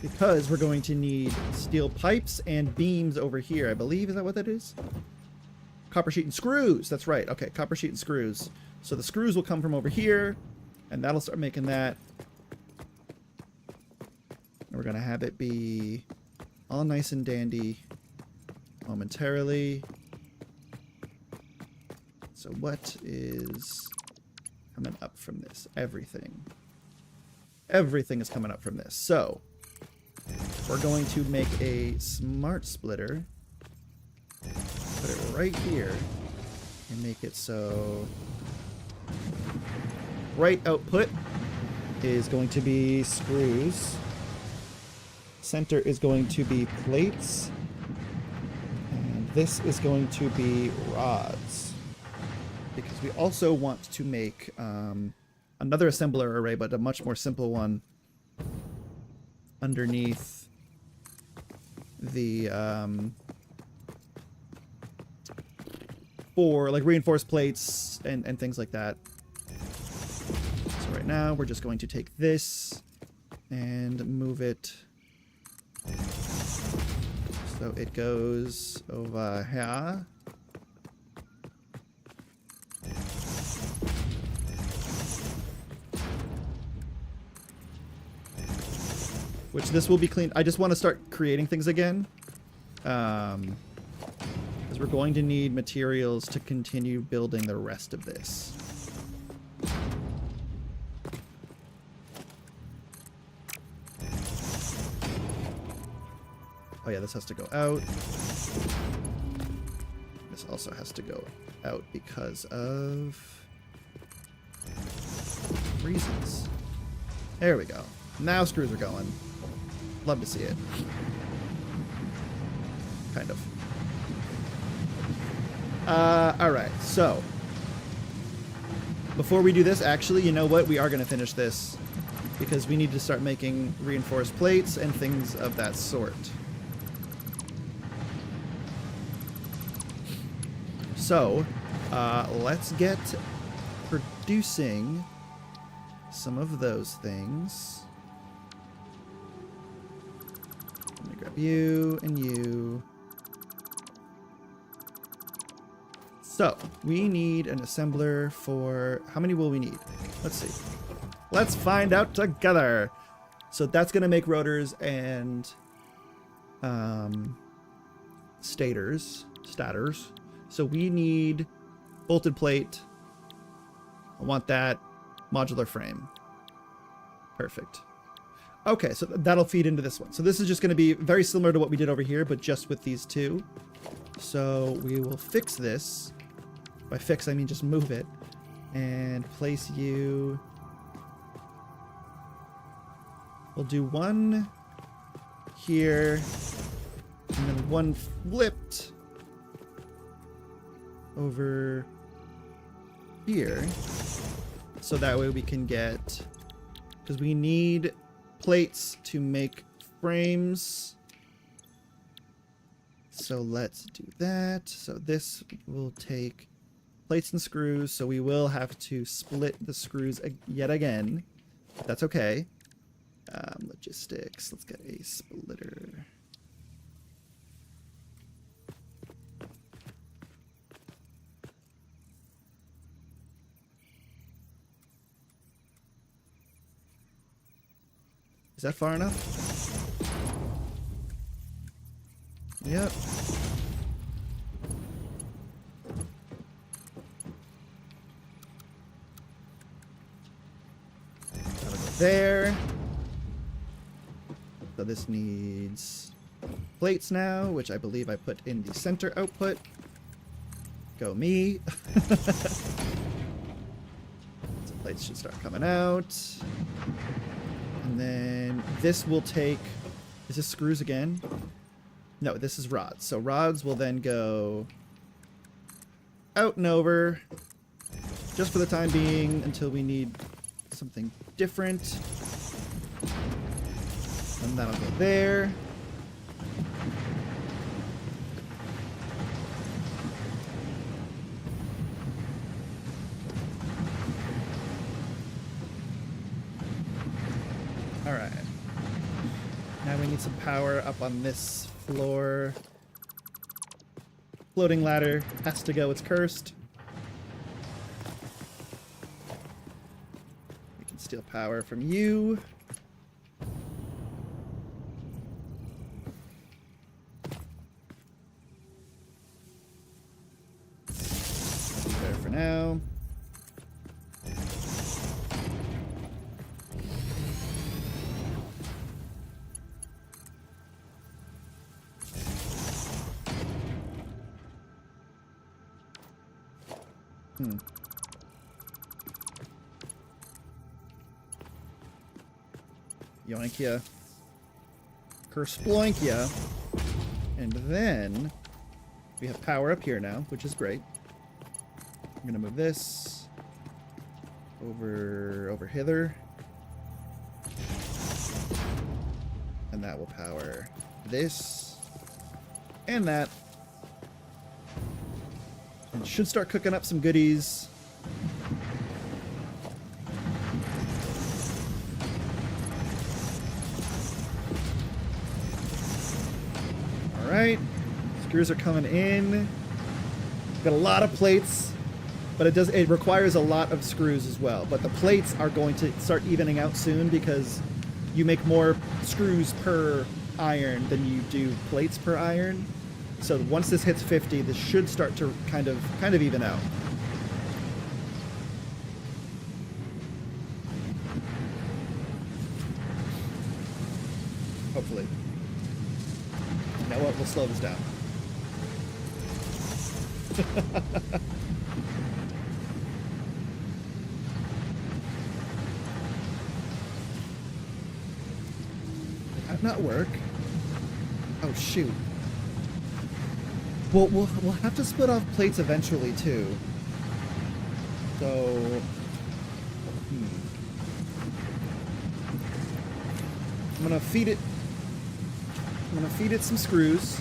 Because we're going to need steel pipes and beams over here, I believe. Is that what that is? Copper sheet and screws. That's right. Okay, copper sheet and screws. So the screws will come from over here, and that'll start making that. And we're going to have it be all nice and dandy momentarily. So what is coming up from this? Everything. Everything is coming up from this. So we're going to make a smart splitter. Put it right here and make it so right output is going to be screws. Center is going to be plates. And this is going to be rods. Because we also want to make another assembler array, but a much more simple one underneath the for like reinforced plates and things like that. So right now we're just going to take this and move it so it goes over here. Which this will be cleaned. I just want to start creating things again. Because we're going to need materials to continue building the rest of this. Oh yeah, this has to go out. This also has to go out because of reasons. There we go. Now screws are going. Love to see it. Kind of. Alright, so before we do this, actually, you know what? We are going to finish this because we need to start making reinforced plates and things of that sort. So, let's get producing some of those things. Let me grab you and you. So, we need an assembler for... How many will we need? Let's see. Let's find out together. So that's going to make rotors and stators. So we need bolted plate. I want that. Modular frame. Perfect. Okay, so that'll feed into this one. So this is just going to be very similar to what we did over here, but just with these two. So we will fix this. By fix, I mean just move it. And place you... We'll do one here. And then one flipped over here. So that way we can get... Because we need plates to make frames. So let's do that. So this will take plates and screws. So we will have to split the screws yet again. That's okay. Logistics. Let's get a splitter. Is that far enough? Yep. there. So this needs plates now, which I believe I put in the center output. Go me. So plates should start coming out. And then this will take... Is this screws again? No, this is rods. So rods will then go out and over just for the time being until we need something different. And that'll go there. All right. Now we need some power up on this floor. Floating ladder has to go. It's cursed. We can steal power from you. There for now. Yoinkia. Kersploinkia. And then we have power up here now, which is great. I'm gonna move this over hither. And that will power this and that. And should start cooking up some goodies. Alright. Screws are coming in. Got a lot of plates, but it requires a lot of screws as well. But the plates are going to start evening out soon because you make more screws per iron than you do plates per iron. So once this hits 50, this should start to kind of even out. Hopefully. You know what? We'll slow this down. Did that not work? Oh, shoot. Well, we'll have to split off plates eventually, too. So... I'm gonna feed it some screws.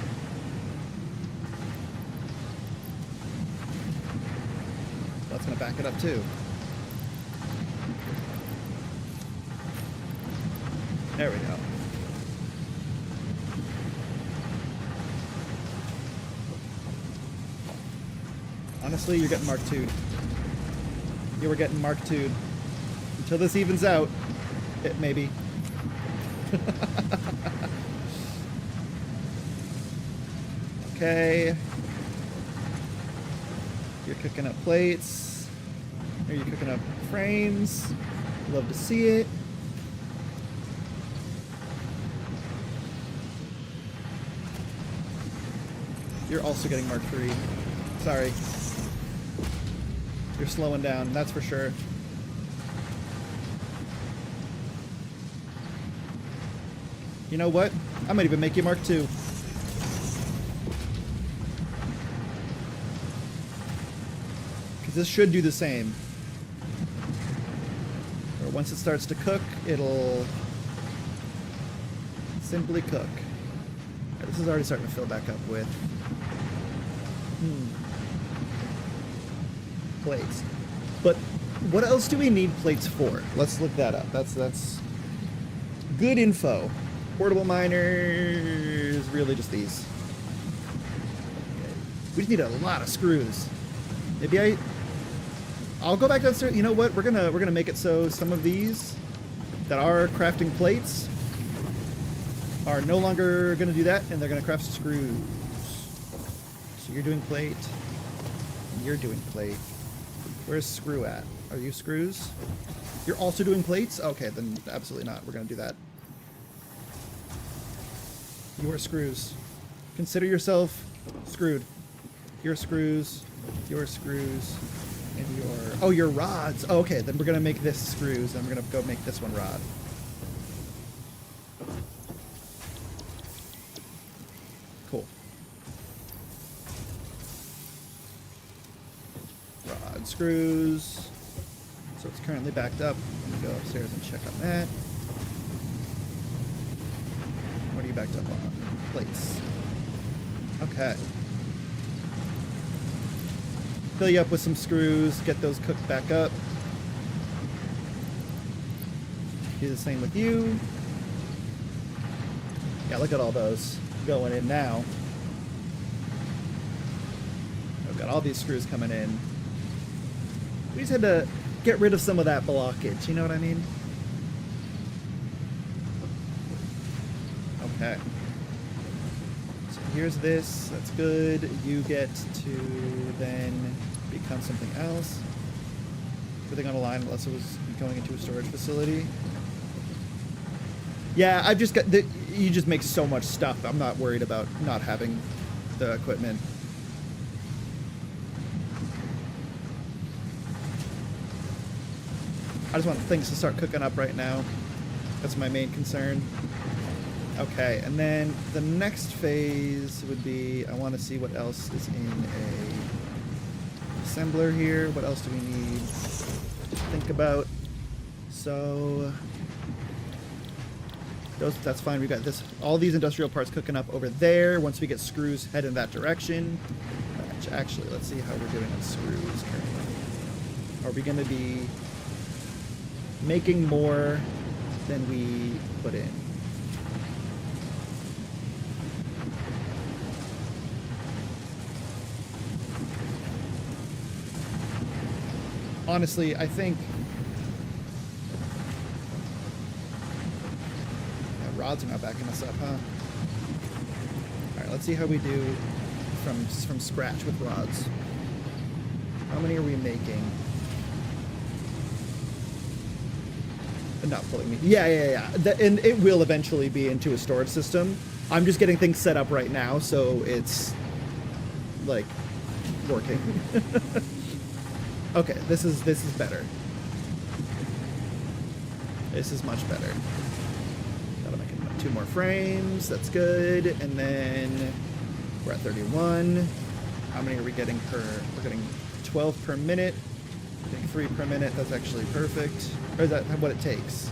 That's gonna back it up, too. There we go. Honestly, you're getting Mark II'd. You were getting Mark II'd. Until this evens out, it maybe. Okay. You're cooking up plates. Are you cooking up frames? Love to see it. You're also getting Mark III. Sorry. You're slowing down, that's for sure. You know what? I might even make you Mark II. Because this should do the same. Or once it starts to cook, it'll simply cook. Right, this is already starting to fill back up with plates. But what else do we need plates for? Let's look that up. That's good info. Portable miners, really just these. Okay. We just need a lot of screws. Maybe I'll go back downstairs. You know what? We're gonna make it so some of these that are crafting plates are no longer gonna do that, and they're gonna craft screws. So you're doing plate. You're doing plate. Where's screw at? Are you screws? You're also doing plates? Okay, then absolutely not. We're gonna do that. You are screws. Consider yourself screwed. You're screws. You're screws. And you're... Oh, you're rods. Oh, okay, then we're gonna make this screws, and we're gonna go make this one rod. Cool. Rod screws. So it's currently backed up. Let me go upstairs and check on that. What are you backed up on? Plates. Okay. Fill you up with some screws, get those cooked back up. Do the same with you. Yeah, look at all those going in now. I've got all these screws coming in. We just had to get rid of some of that blockage, you know what I mean? Okay. So here's this, that's good. You get to then become something else. Everything on a line unless it was going into a storage facility. Yeah, I've just got the, you just make so much stuff. I'm not worried about not having the equipment. I just want things to start cooking up right now. That's my main concern. Okay, and then the next phase would be, I want to see what else is in a assembler here. What else do we need to think about? So that's fine. We've got this, all these industrial parts cooking up over there. Once we get screws, head in that direction. Actually, let's see how we're doing on screws currently. Are we going to be making more than we put in? Honestly, I think rods are not backing us up, huh? All right, let's see how we do from scratch with rods. How many are we making? Not pulling me. Yeah. And it will eventually be into a storage system. I'm just getting things set up right now, so it's like working. Okay, this is better. This is much better. Gotta make 2 more frames. That's good. And then we're at 31. How many are we getting per? We're getting 12 per minute. We're getting 3 per minute. That's actually perfect. Or is that what it takes?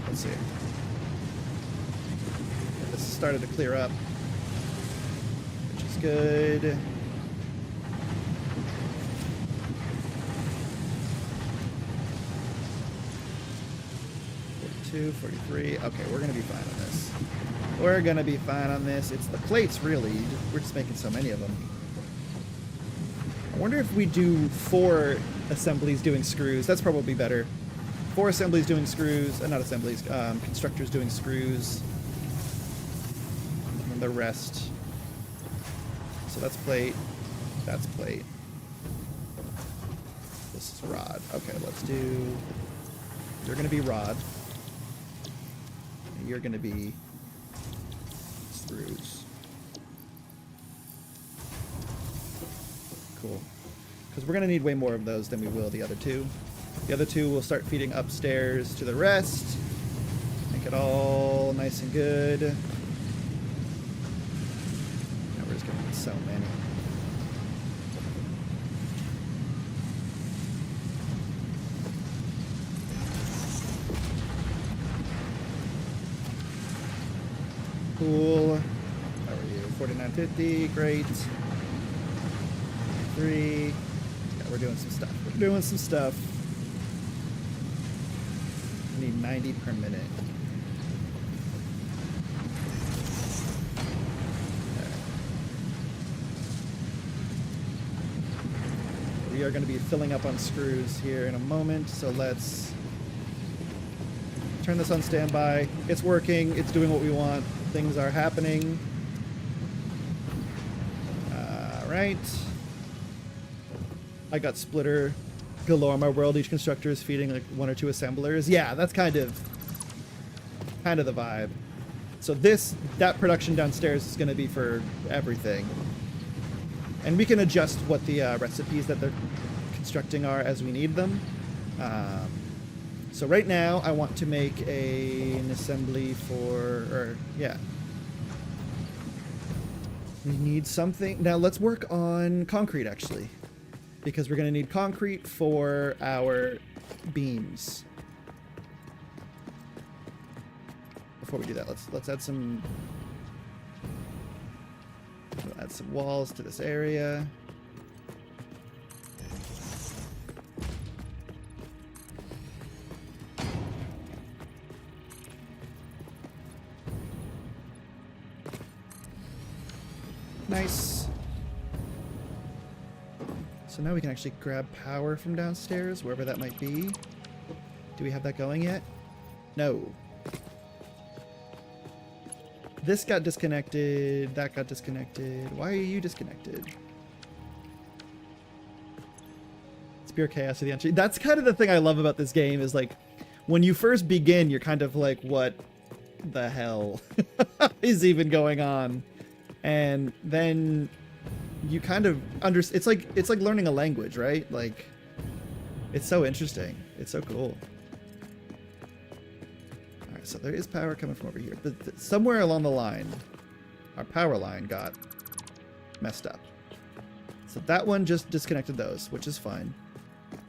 Let's see. This has started to clear up, which is good. 43. Okay, we're gonna be fine on this. We're gonna be fine on this. It's the plates, really. We're just making so many of them. I wonder if we do 4 assemblies doing screws. That's probably better. 4 assemblies doing screws, not assemblies, constructors doing screws. And then the rest. So that's plate. That's plate. This is rod. Okay, let's do... You're gonna be rod. And you're gonna be screws. Cool. Because we're going to need way more of those than we will the other 2. The other 2 will start feeding upstairs to the rest. Make it all nice and good. Now we're just going to need so many. Cool. How are you? 4950. Great. 3. Yeah, we're doing some stuff. We're doing some stuff. We need 90 per minute. Okay. We are going to be filling up on screws here in a moment, so let's turn this on standby. It's working. It's doing what we want. Things are happening. All right. I got splitter galore in my world. Each constructor is feeding like 1 or 2 assemblers. Yeah, that's kind of the vibe. So that production downstairs is going to be for everything. And we can adjust what the recipes that they're constructing are as we need them. So right now I want to make an assembly for, we need something. Now let's work on concrete actually, because we're going to need concrete for our beams. Before we do that, let's add some. We'll add some walls to this area. Nice. So now we can actually grab power from downstairs, wherever that might be. Do we have that going yet? No. This got disconnected, that got disconnected. Why are you disconnected? It's pure chaos of the entry. That's kind of the thing I love about this game is like, when you first begin, you're kind of like, what the hell is even going on? And then you kind of understand. It's like learning a language, right? Like, it's so interesting. It's so cool. All right, so there is power coming from over here. Somewhere along the line, our power line got messed up. So that one just disconnected those, which is fine.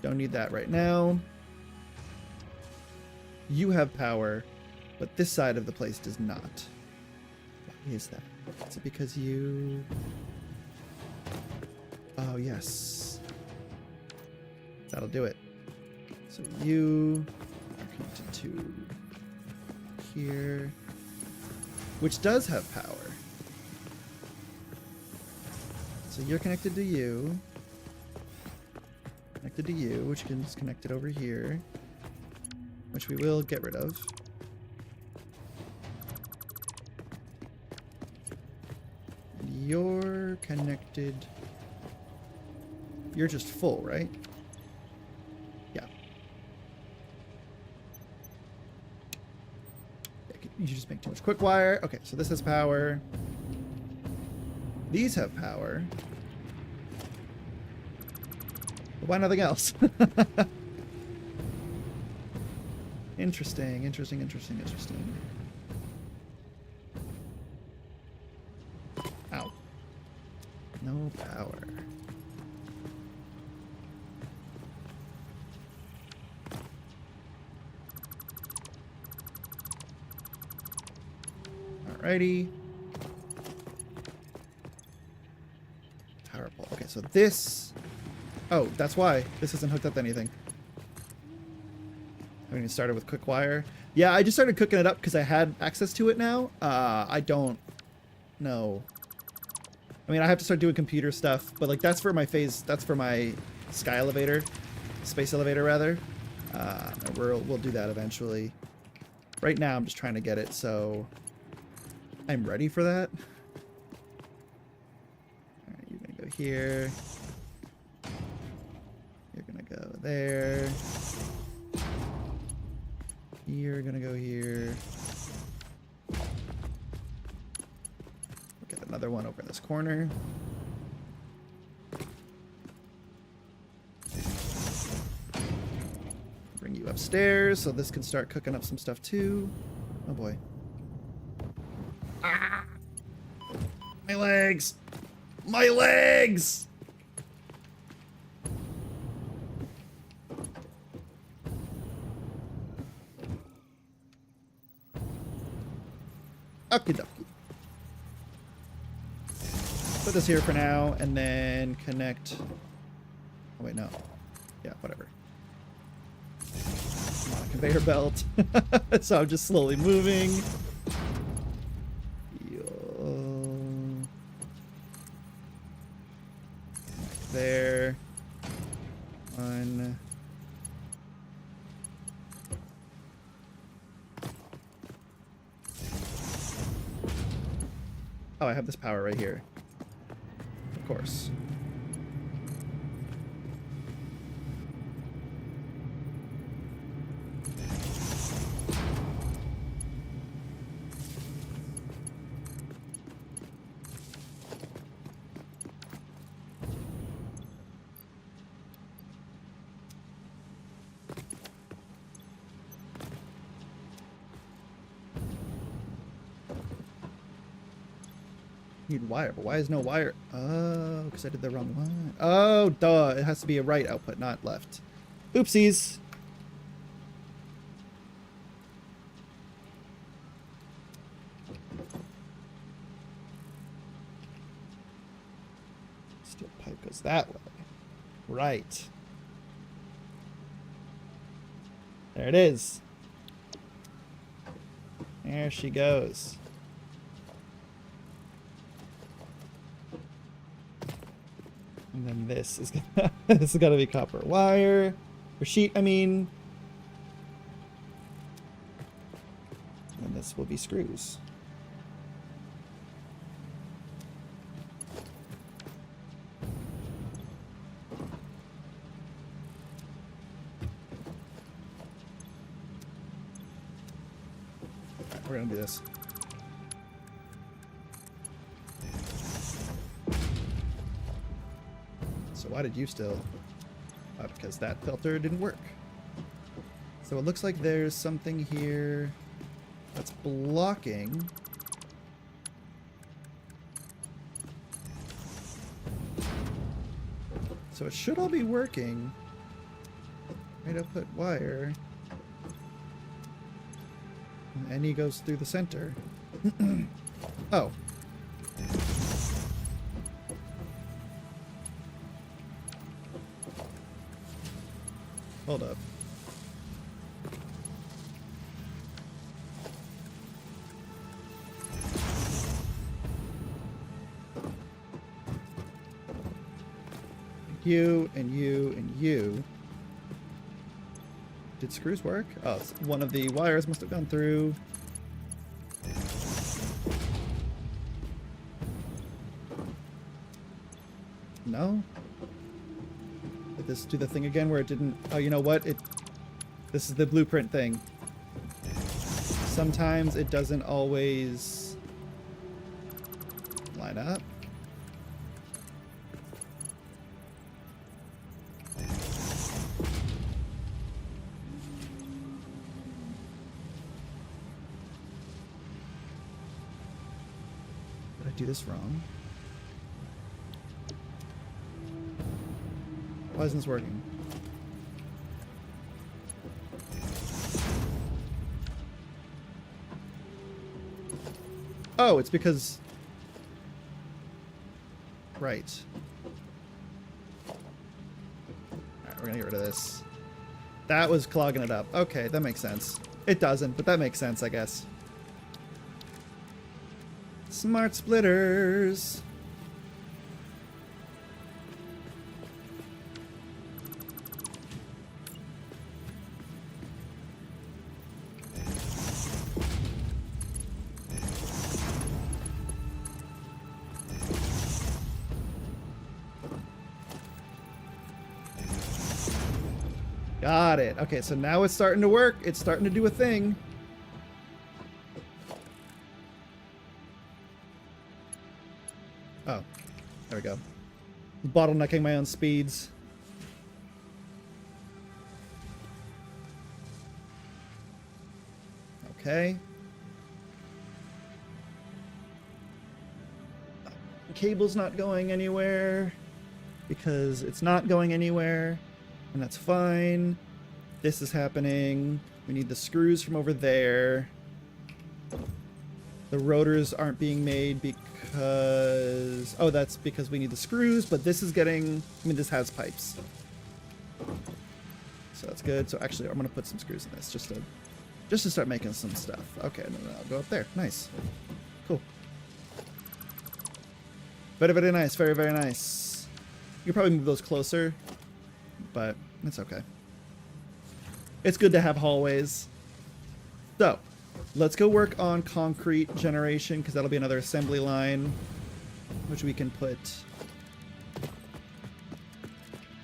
Don't need that right now. You have power, but this side of the place does not. Why is that? Is it because you... Oh, yes. That'll do it. So you are connected to here, which does have power. So you're connected to you. Connected to you, which is connected over here, which we will get rid of. You're connected. You're just full, right? Yeah. You just make too much quick wire. Okay, so this has power. These have power. But why nothing else? Interesting, interesting, interesting, interesting. Ow. No power. Alrighty. Power pole. Okay, so this... Oh, that's why. This isn't hooked up to anything. I mean, it started with quick wire. Yeah, I just started cooking it up because I had access to it now. I don't know. I mean, I have to start doing computer stuff, but like that's for my that's for my sky elevator, space elevator rather. And we'll do that eventually. Right now, I'm just trying to get it so I'm ready for that. All right, you're gonna go here. You're gonna go there. You're gonna go here. We'll get another one over in this corner. Bring you upstairs so this can start cooking up some stuff too. Oh boy. Ah! My legs! My legs! Okie dokie. Put this here for now, and then connect. Oh wait, no. Yeah, whatever. I'm on a conveyor belt, so I'm just slowly moving. There. One. Oh, I have this power right here. course. Need wire, but why is no wire? Oh, because I did the wrong one. Oh, duh. It has to be a right output, not left. Oopsies. Steel pipe goes that way. Right. There it is. There she goes. And then this is gonna, this is gonna be copper wire, or sheet, I mean. And this will be screws. Alright, we're gonna do this. So why did you still? Because that filter didn't work. So it looks like there's something here that's blocking. So it should all be working. Right output wire. And NE goes through the center. Oh. Hold up. You and you and you. Did screws work? Oh, one of the wires must have gone through. No? Did this do the thing again where it didn't? Oh, you know what? This is the blueprint thing. Sometimes it doesn't always line up. Did I do this wrong? Why isn't this working? Oh, it's because... Right. Alright, we're gonna get rid of this. That was clogging it up. Okay, that makes sense. It doesn't, but that makes sense, I guess. Smart splitters! Got it. Okay, so now it's starting to work. It's starting to do a thing. Oh, there we go. Bottlenecking my own speeds. Okay. The cable's not going anywhere because it's not going anywhere. And that's fine. This is happening. We need the screws from over there. The rotors aren't being made because... Oh, that's because we need the screws, but this is getting... I mean, this has pipes. So that's good. So actually, I'm going to put some screws in this just to start making some stuff. Okay, no, I'll go up there. Nice. Cool. Very, very nice. Very, very nice. You can probably move those closer, but it's okay. It's good to have hallways. So, let's go work on concrete generation, because that'll be another assembly line, which we can put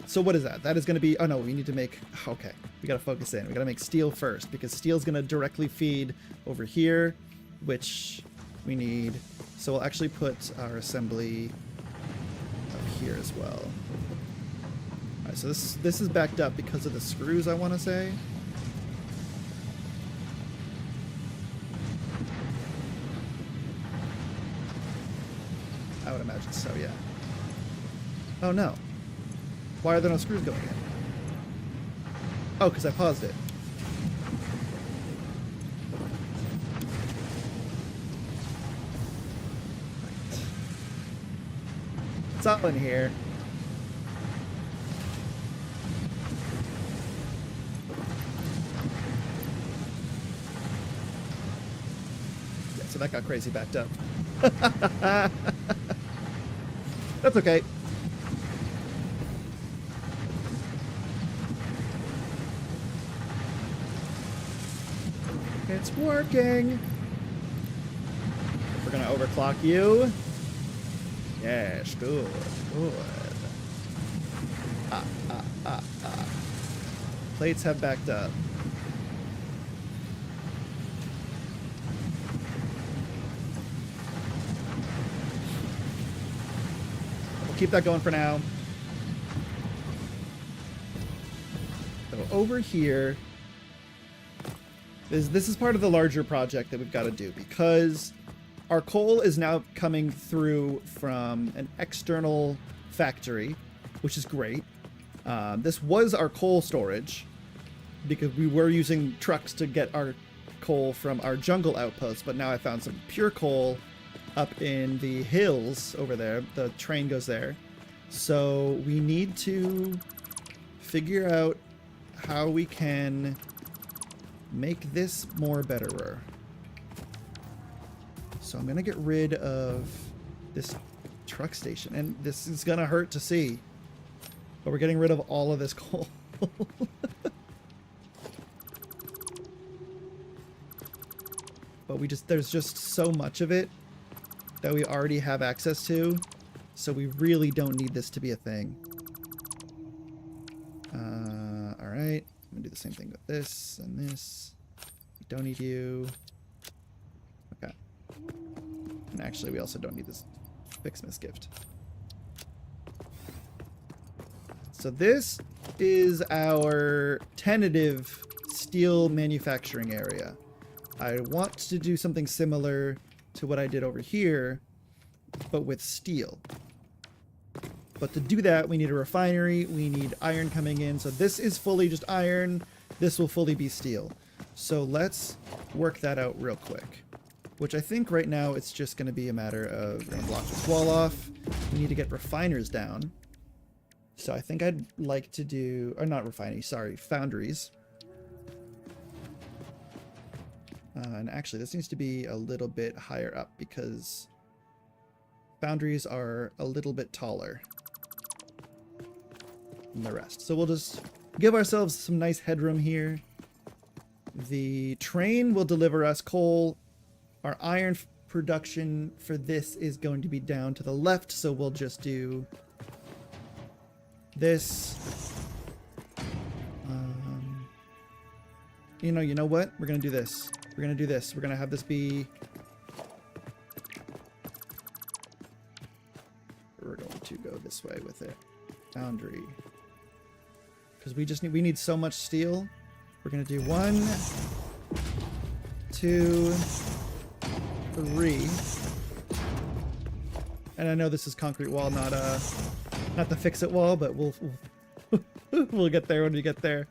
So what is that? That is going to be, oh no, we need to make, okay, we got to focus in. We got to make steel first because steel is going to directly feed over here, which we need. So we'll actually put our assembly up here as well. All right, so this is backed up because of the screws, I want to say. I would imagine so, yeah. Oh no. Why are there no screws going in? Oh, because I paused it. Right. It's all in here. Yeah, so that got crazy backed up. That's okay. It's working. We're gonna overclock you. Yes, good, good. Ah. Plates have backed up. We'll keep that going for now. So over here, this is part of the larger project that we've got to do because our coal is now coming through from an external factory, which is great. This was our coal storage because we were using trucks to get our coal from our jungle outpost, but now I found some pure coal up in the hills over there. The train goes there. So we need to figure out how we can make this more betterer. So I'm gonna get rid of this truck station, and this is gonna hurt to see, but we're getting rid of all of this coal. But there's just so much of it that we already have access to, so we really don't need this to be a thing. All right. I'm gonna do the same thing with this and this. We don't need you. Okay. And actually, we also don't need this Fixmas gift. So this is our tentative steel manufacturing area. I want to do something similar to what I did over here, but with steel. But to do that, we need a refinery, we need iron coming in. So this is fully just iron, this will fully be steel. So let's work that out real quick. Which I think right now it's just going to be a matter of, we're going to block this wall off. We need to get refiners down. So I think I'd like to do, or not refineries, sorry, foundries. And actually this needs to be a little bit higher up because foundries are a little bit taller than the rest. So we'll just give ourselves some nice headroom here. The train will deliver us coal. Our iron production for this is going to be down to the left, so we'll just do this. You know what? We're gonna do this. We're gonna do this. We're gonna have this be. We're going to go this way with it. Foundry. Because we need so much steel. We're gonna do 1, 2, 3. And I know this is concrete wall, not the fix-it wall, but we'll we'll get there when we get there.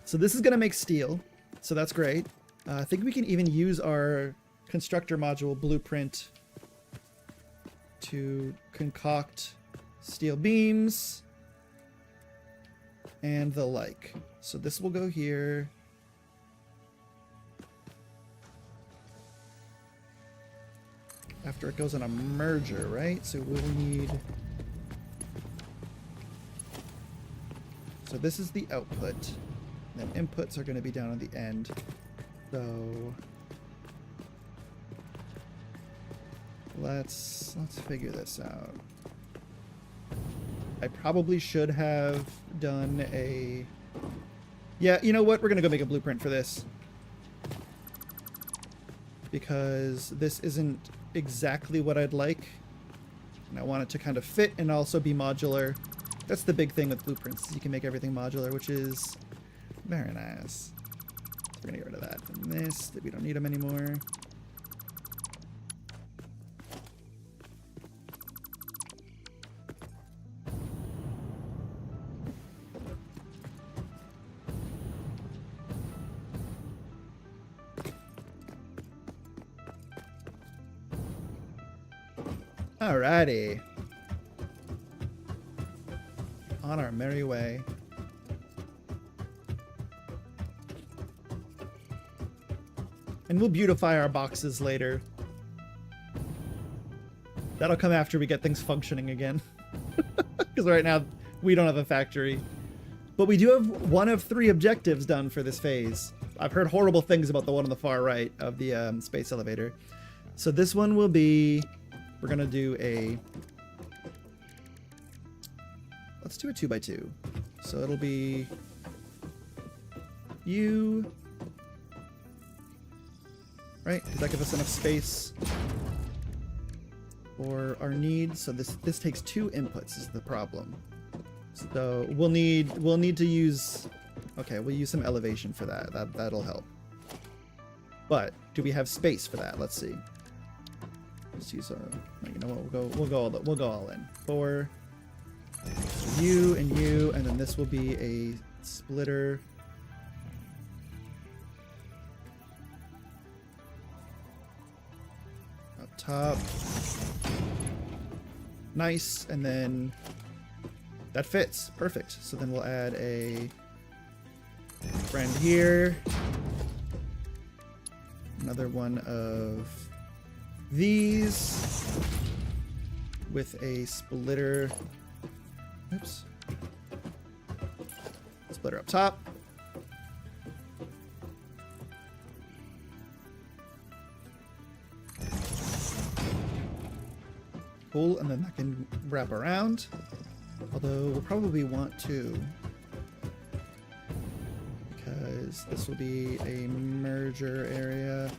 So this is gonna make steel, so that's great. I think we can even use our constructor module blueprint to concoct steel beams and the like. So this will go here. After it goes on a merger, right? So we'll need... So this is the output. Then inputs are going to be down on the end. So let's figure this out. I probably should have done a... Yeah, you know what? We're going to go make a blueprint for this. Because this isn't exactly what I'd like. And I want it to kind of fit and also be modular. That's the big thing with blueprints. You can make everything modular, which is very nice. So we're going to get rid of that and this. We don't need them anymore. Alrighty. On our merry way. And we'll beautify our boxes later. That'll come after we get things functioning again. Because right now, we don't have a factory. But we do have one of 3 objectives done for this phase. I've heard horrible things about the one on the far right of the space elevator. So this one will be... We're going to do a... Let's do a 2x2. So it'll be... You... Right? Does that give us enough space for our needs? So this takes 2 inputs is the problem. So we'll need to use... Okay, we'll use some elevation for that. That'll help. But do we have space for that? Let's see. Let's use you know what? We'll go all in. 4. So you, and then this will be a splitter. Up top. Nice, and then that fits. Perfect. So then we'll add a friend here. Another one of these with a splitter. Oops. Splitter up top. Cool, and then that can wrap around. Although we'll probably want to, because this will be a merger area.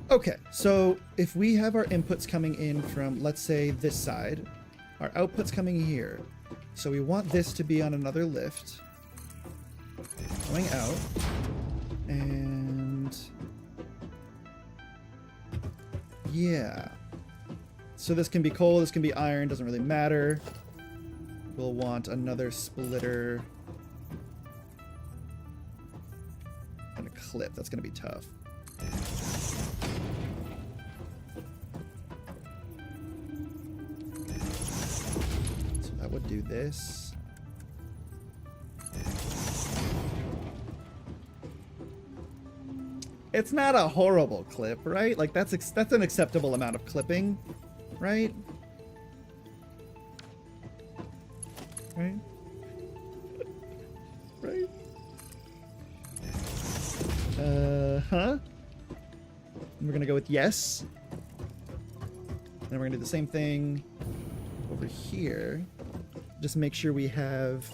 Okay, so if we have our inputs coming in from, let's say, this side, our outputs coming here. So we want this to be on another lift, going out, and yeah. So this can be coal, this can be iron, doesn't really matter. We'll want another splitter and a clip. That's going to be tough. Would do this. It's not a horrible clip, right? Like that's an acceptable amount of clipping, right? Right? Right? Huh? And we're gonna go with yes. And we're gonna do the same thing over here. Just make sure we have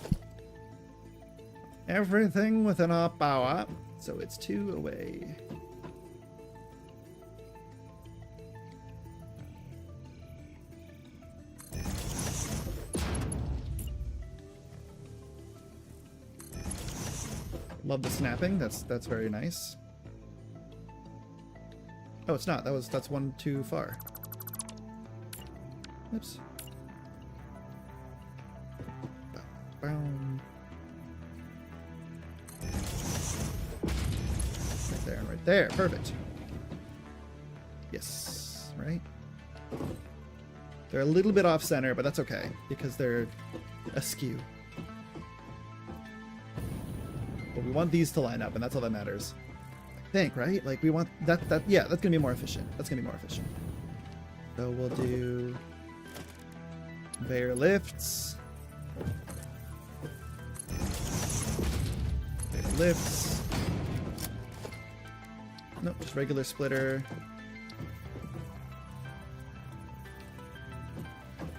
everything within our power. So it's 2 away. Love the snapping. That's very nice. Oh, it's not. That's one too far. Oops. Boom. Right there, right there. Perfect. Yes, right? They're a little bit off center, but that's okay because they're askew. But we want these to line up, and that's all that matters. I think, right? Like we want that yeah, that's gonna be more efficient. That's gonna be more efficient. So we'll do conveyor lifts. Lifts. Nope, just regular splitter.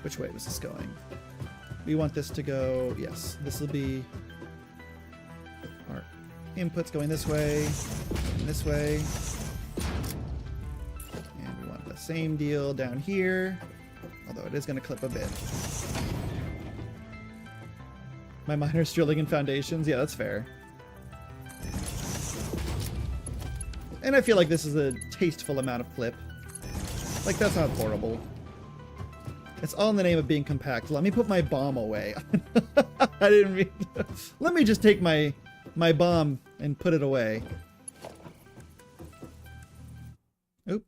Which way was this going? We want this to go, yes, this will be our inputs going this way and this way. And we want the same deal down here, although it is going to clip a bit. My miner's drilling in foundations? Yeah, that's fair. And I feel like this is a tasteful amount of clip. Like, that's not horrible. It's all in the name of being compact. Let me put my bomb away. I didn't mean to. Let me just take my bomb and put it away. Oop.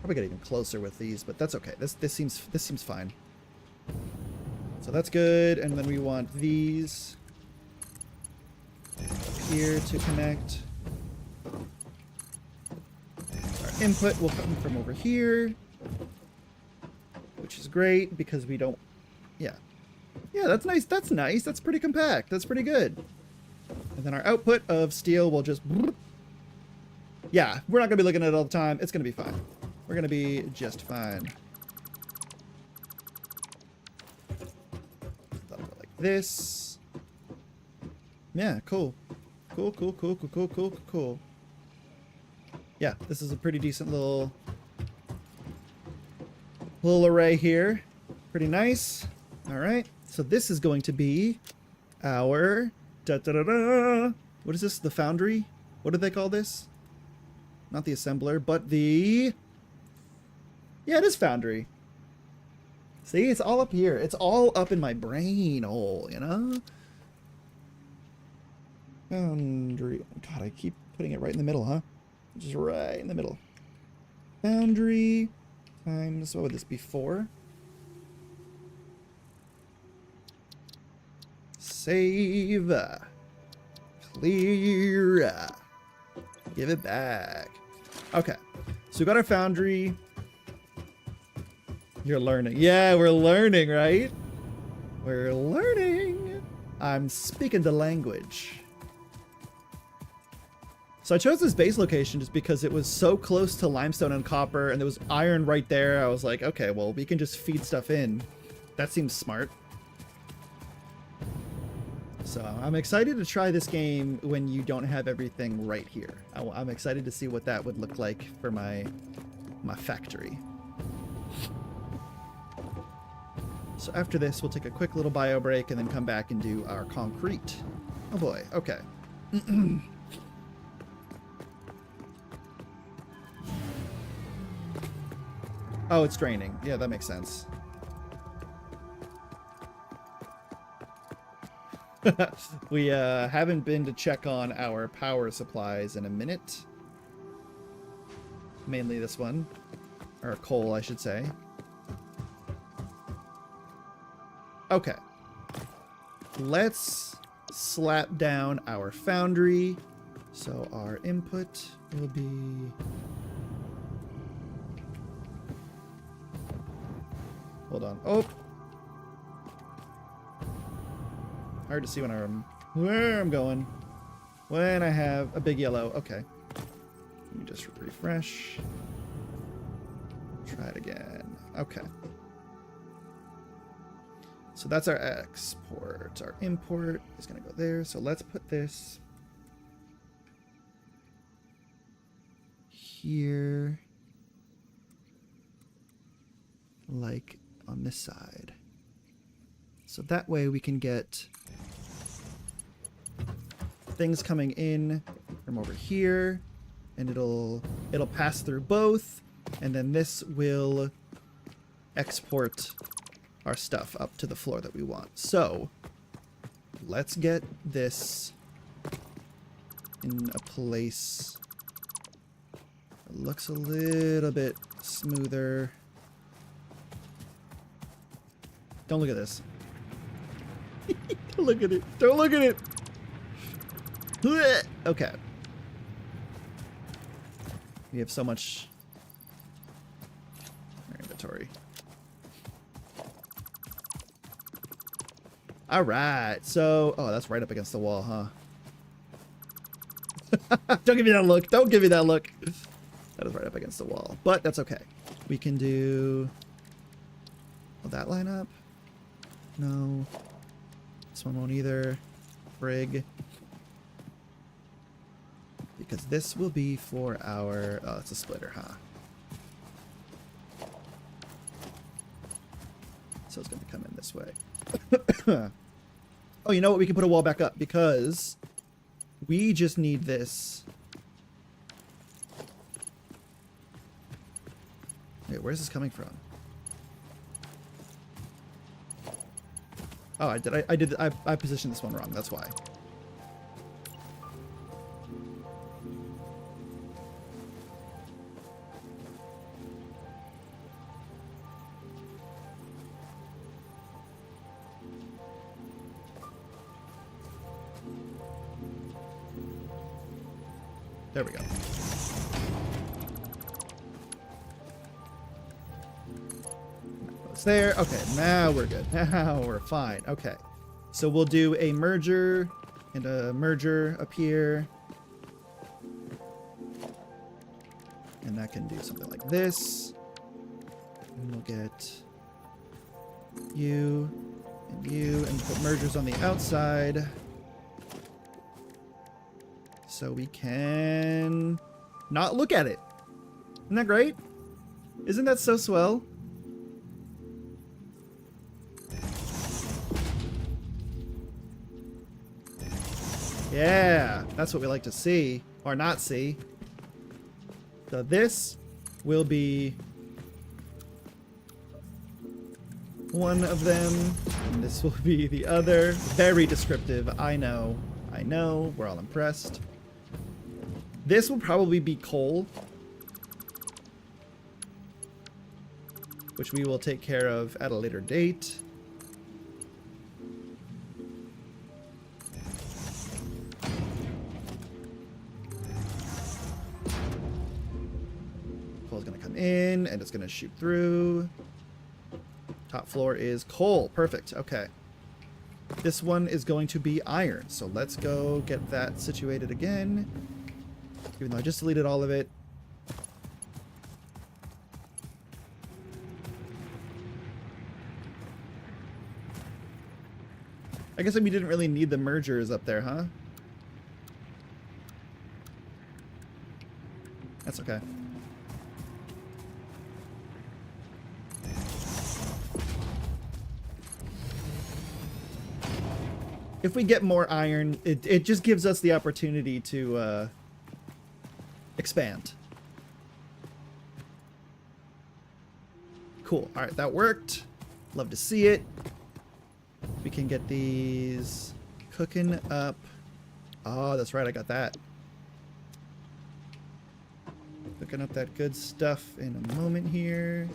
Probably get even closer with these, but that's okay. This seems fine. So that's good, and then we want these up here to connect. Our input will come from over here, which is great because we don't, yeah, that's nice. That's nice. That's pretty compact. That's pretty good. And then our output of steel will just, yeah, we're not gonna be looking at it all the time. It's gonna be fine. We're gonna be just fine. This. Yeah, cool. Cool. Yeah, this is a pretty decent little array here. Pretty nice. All right. So this is going to be our what is this? The foundry? What do they call this? Not the assembler, but the, yeah, it is foundry. See, it's all up here. It's all up in my brain hole, you know? Foundry. God, I keep putting it right in the middle, huh? Just right in the middle. Foundry times, what would this be, 4? Save. Clear. Give it back. Okay, so we got our foundry. You're learning. Yeah, we're learning, right? We're learning. I'm speaking the language. So I chose this base location just because it was so close to limestone and copper, and there was iron right there. I was like, okay, well, we can just feed stuff in. That seems smart. So I'm excited to try this game when you don't have everything right here. I'm excited to see what that would look like for my factory. So after this, we'll take a quick little bio break and then come back and do our concrete. Oh boy, okay. Oh, it's draining. Yeah, that makes sense. We haven't been to check on our power supplies in a minute. Mainly this one. Or coal, I should say. Okay. Let's slap down our foundry. So our input will be... Hold on. Oh! Hard to see when where I'm going. When I have a big yellow. Okay. Let me just refresh. Try it again. Okay. So that's our export. Our import is going to go there. So let's put this here, like on this side. So that way we can get things coming in from over here, and it'll pass through both, and then this will export our stuff up to the floor that we want. So let's get this in a place that looks a little bit smoother. Don't look at this. Don't look at it. Don't look at it. Okay. We have so much in our inventory. All right, so oh, that's right up against the wall, huh? Don't give me that look. Don't give me that look. That is right up against the wall, but that's okay. We can do. Will that line up? No. This one won't either. Frig. Because this will be for our... Oh, it's a splitter, huh? So it's going to come in this way. Oh, you know what? We can put a wall back up because we just need this. Wait, where's this coming from? Oh, I positioned this one wrong. That's why. There we go. It's there. Okay, now we're good. Now we're fine. Okay. So we'll do a merger and a merger up here. And that can do something like this. And we'll get you and put mergers on the outside. So we can not look at it. Isn't that great? Isn't that so swell? Yeah, that's what we like to see, or not see. So this will be one of them, and this will be the other. Very descriptive, I know, we're all impressed. This will probably be coal, which we will take care of at a later date. Coal's gonna come in, and it's gonna shoot through. Top floor is coal. Perfect. Okay. This one is going to be iron, so let's go get that situated again. Even though I just deleted all of it. I guess we didn't really need the mergers up there, huh? That's okay. If we get more iron, it just gives us the opportunity to expand. Cool. All right, that worked. Love to see it. We can get these cooking up. Oh, that's right. I got that. Cooking up that good stuff in a moment here.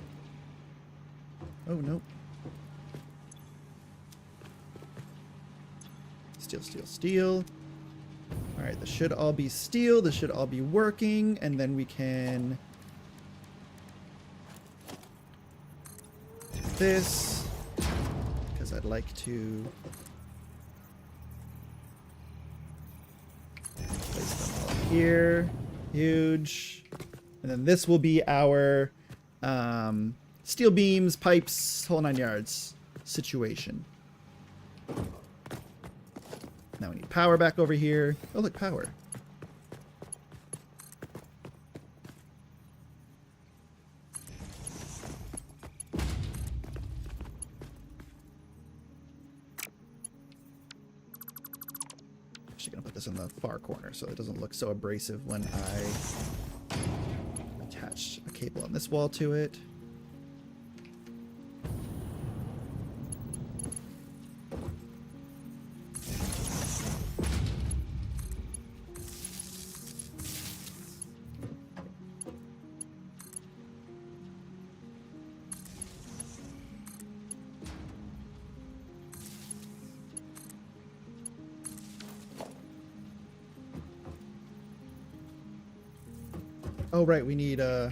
Oh, nope. Steel, steel, steel. All right, this should all be steel. This should all be working. And then we can do this because I'd like to place them all here. Huge. And then this will be our steel beams, pipes, whole 9 yards situation. Now we need power back over here. Oh, look, power. Actually gonna put this in the far corner so it doesn't look so abrasive when I attach a cable on this wall to it. Oh, right, we need, oh,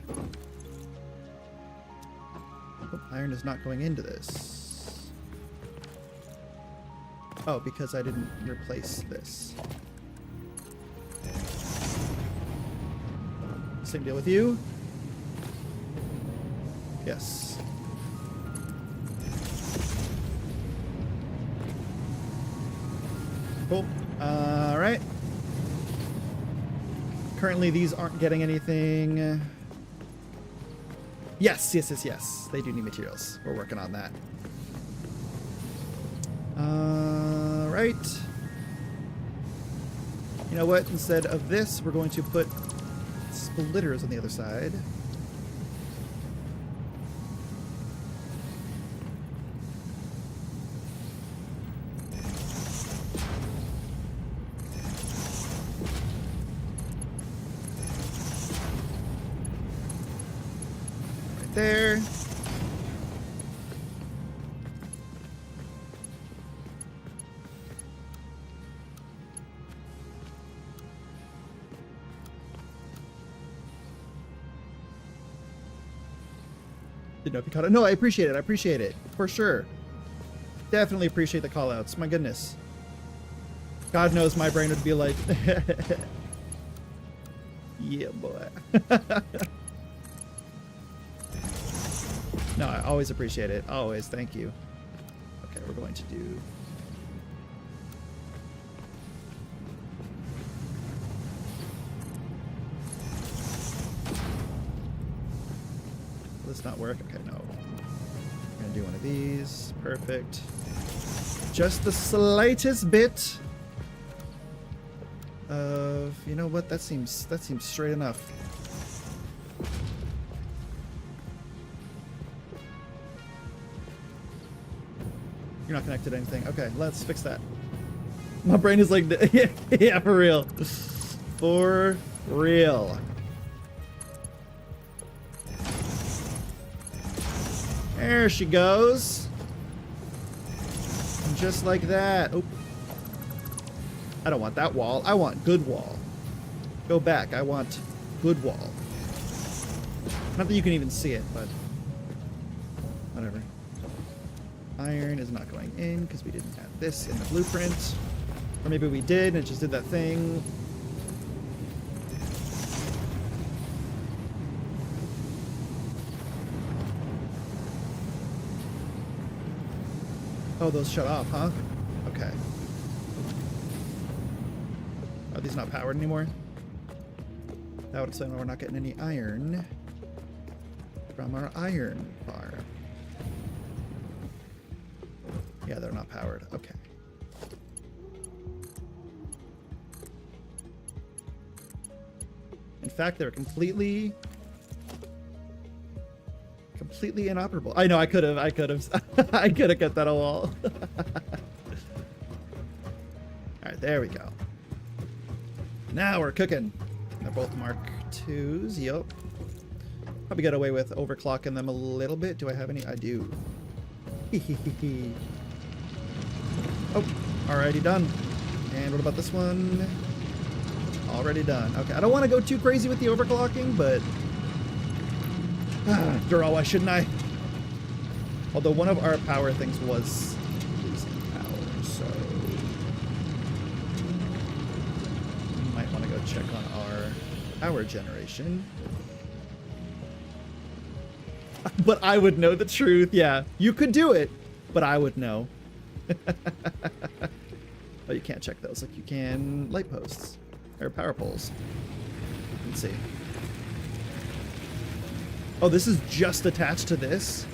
iron is not going into this. Oh, because I didn't replace this. Same deal with you. Yes. Cool. All right. Currently, these aren't getting anything. Yes, yes, yes, yes. They do need materials. We're working on that. All right. You know what? Instead of this, we're going to put splitters on the other side. Right there. Didn't know if you caught it. No, I appreciate it. I appreciate it. For sure. Definitely appreciate the call outs. My goodness. God knows my brain would be like, yeah, boy. No, I always appreciate it. Always. Thank you. Okay, we're going to do... Will this not work? Okay, no. I'm gonna do one of these. Perfect. Just the slightest bit of, you know what? That seems straight enough. You're not connected to anything. Okay, let's fix that. My brain is like, yeah, for real. For real. There she goes. And just like that. Oh. I don't want that wall. I want good wall. Go back. I want good wall. Not that you can even see it, but whatever. Iron is not going in because we didn't have this in the blueprint. Or maybe we did and it just did that thing. Oh, those shut off, huh? Okay. Are these not powered anymore? That would explain why we're not getting any iron from our iron bar. Yeah, they're not powered. Okay. In fact, they're completely inoperable. I know, I could have I could have cut that a wall. Alright, there we go. Now we're cooking. They're both Mark IIs, yup. Probably got away with overclocking them a little bit. Do I have any? I do. Oh, already done. And what about this one? Already done. Okay, I don't want to go too crazy with the overclocking, but after all, why shouldn't I? Although one of our power things was losing power, so we might want to go check on our power generation. But I would know the truth. Yeah, you could do it, but I would know. Oh, you can't check those like you can light posts or power poles. Let's see. Oh, this is just attached to this?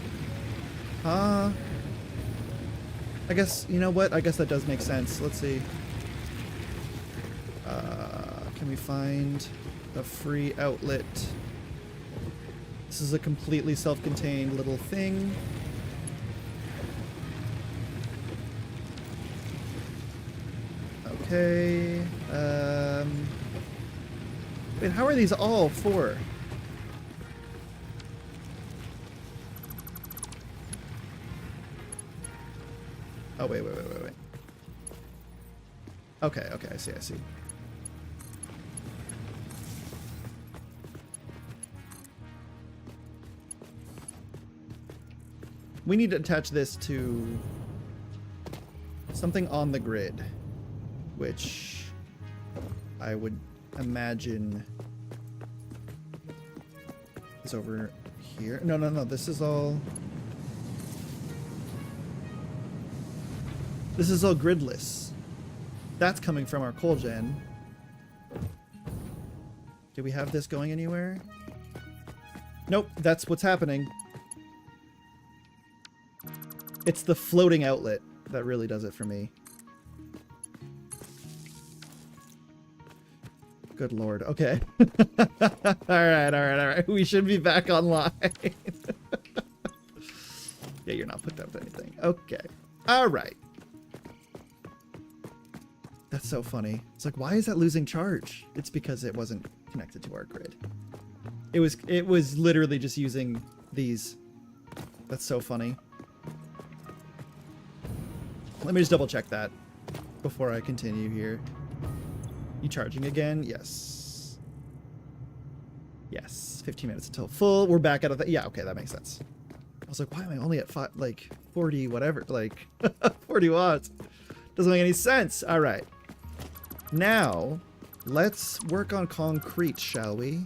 I guess, you know what? I guess that does make sense. Let's see. Can we find a free outlet? This is a completely self-contained little thing. Okay. Wait, how are these all for? Oh, wait. Okay, I see. we need to attach this to something on the grid, which I would imagine is over here. No, no, no. This is all gridless. That's coming from our coal gen. Do we have this going anywhere? Nope, that's what's happening. It's the floating outlet that really does it for me. Good lord. Okay. Alright. We should be back online. Yeah, you're not hooked up to anything. Okay. Alright. That's so funny. It's like, why is that losing charge? It's because it wasn't connected to our grid. It was literally just using these. That's so funny. Let me just double check that before I continue here. You charging again? Yes. Yes. 15 minutes until full. We're back out of that. Yeah, okay, that makes sense. I was like, why am I only at 40 whatever, 40 watts? Doesn't make any sense. All right. Now, let's work on concrete, shall we?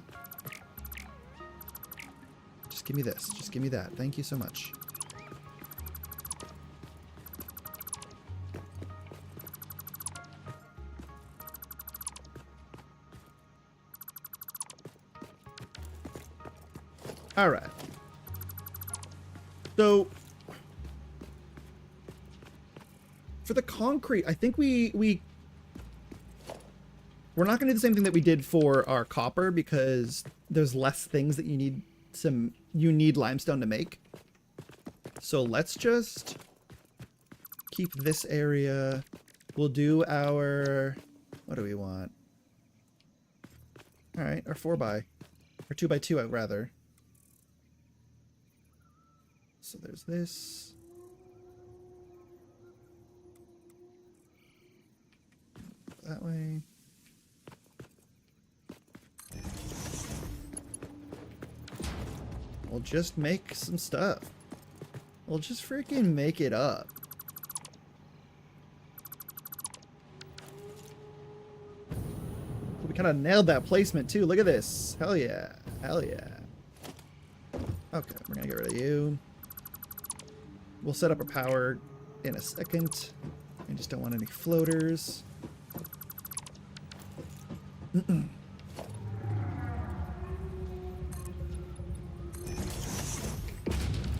Just give me this. Just give me that. Thank you so much. All right. So for the concrete, I think we're not going to do the same thing that we did for our copper because there's less things that you need limestone to make. So let's just keep this area. We'll do our, what do we want? All right, our 4x or 2x2, I'd rather. So there's this. That way. We'll just make some stuff. We'll just freaking make it up. We kind of nailed that placement too. Look at this. Hell yeah. Hell yeah. Okay, we're gonna get rid of you. We'll set up a power in a second. I just don't want any floaters.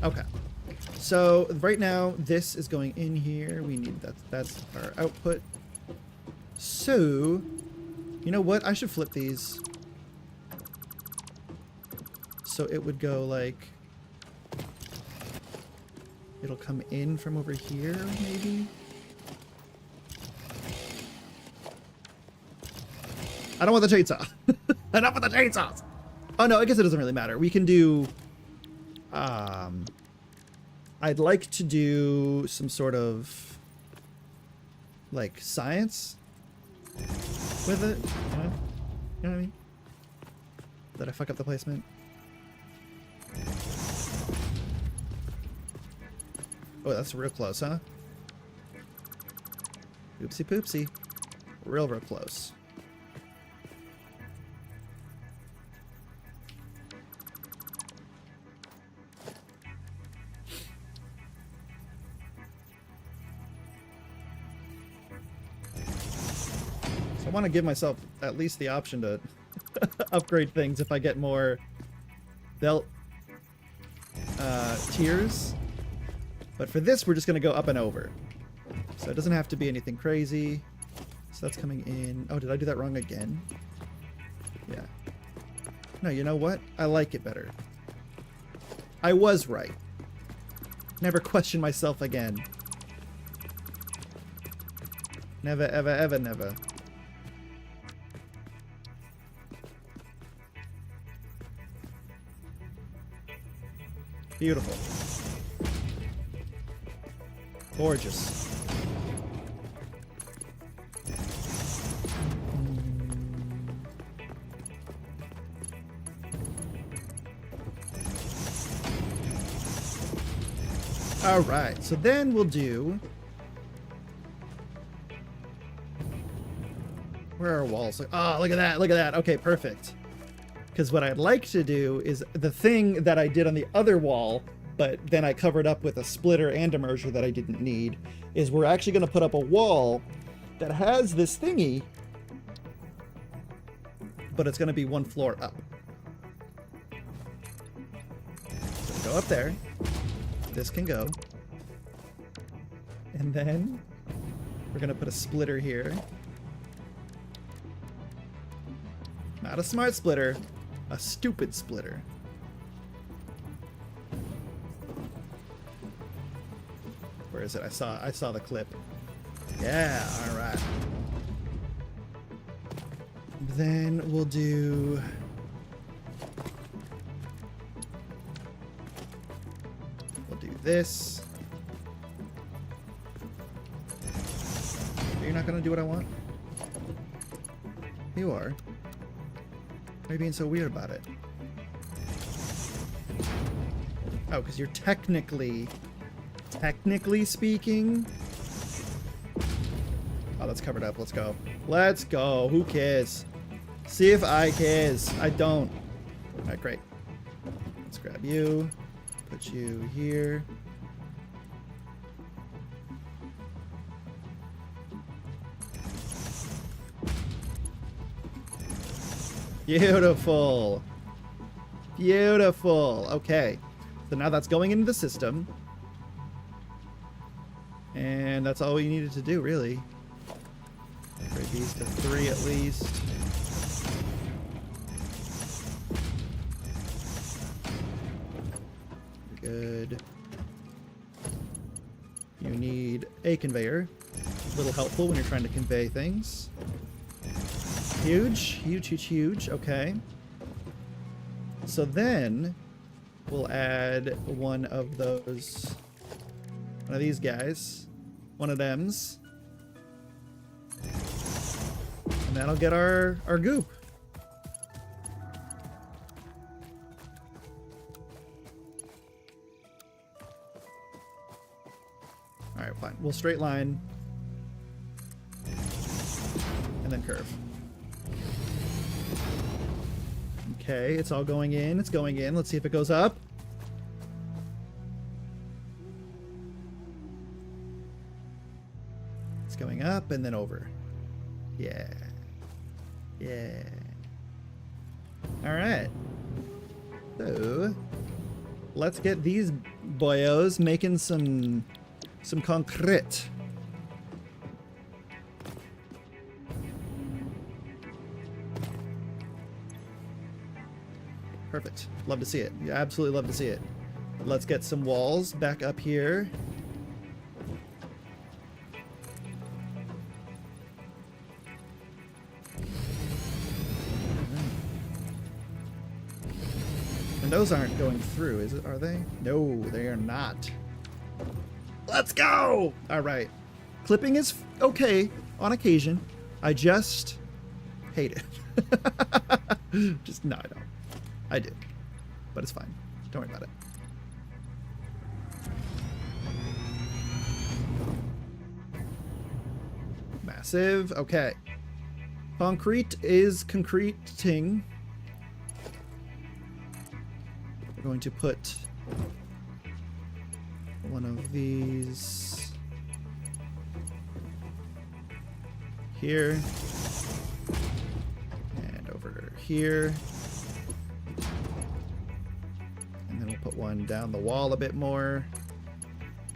Okay. So right now this is going in here. We need that's our output. So, you know what? I should flip these. So it would go like, it'll come in from over here, maybe? I don't want the chainsaw. Enough with the chainsaws! Oh no, I guess it doesn't really matter. We can do... I'd like to do some sort of... like, science with it. You know what I mean? Did I fuck up the placement? Oh, that's real close, huh? Oopsie poopsie. Real close. So I want to give myself at least the option to upgrade things if I get more belt tiers. But for this, we're just going to go up and over. So it doesn't have to be anything crazy. So that's coming in. Oh, did I do that wrong again? Yeah. No, you know what? I like it better. I was right. Never question myself again. Never, ever, ever, never. Beautiful. Gorgeous. All right, so then we'll do... Where are our walls? Oh, look at that, look at that. Okay, perfect. Because what I'd like to do is the thing that I did on the other wall, but then I covered up with a splitter and a merger that I didn't need, is we're actually going to put up a wall that has this thingy, but it's going to be one floor up. So go up there. This can go. And then we're going to put a splitter here. Not a smart splitter, a stupid splitter. Where is it? I saw the clip. Yeah, all right. Then we'll do... We'll do this. You're not gonna do what I want? You are. Why are you being so weird about it? Oh, because you're technically speaking... Oh, that's covered up. Let's go. Let's go. Who cares? See if I cares. I don't. All right, great. Let's grab you. Put you here. Beautiful. Beautiful. Okay. So now that's going into the system. And that's all we needed to do, really. Upgrade these to 3 at least. Good. You need a conveyor. A little helpful when you're trying to convey things. Huge, huge, huge, huge. Okay. So then we'll add one of these guys. One of them's. And that'll get our goop. Alright, fine. We'll straight line. And then curve. Okay, it's all going in. It's going in. Let's see if it goes up. It's going up and then over. Yeah. Yeah. All right. So, let's get these boyos making some concrete. Perfect. Love to see it. You absolutely love to see it. Let's get some walls back up here. And those aren't going through, is it? Are they? No, they are not. Let's go! All right. Clipping is okay on occasion. I just hate it. Just, no, I don't. I do. But it's fine. Don't worry about it. Massive. Okay. Concrete is concreting. We're going to put one of these here and over here. And then we'll put one down the wall a bit more.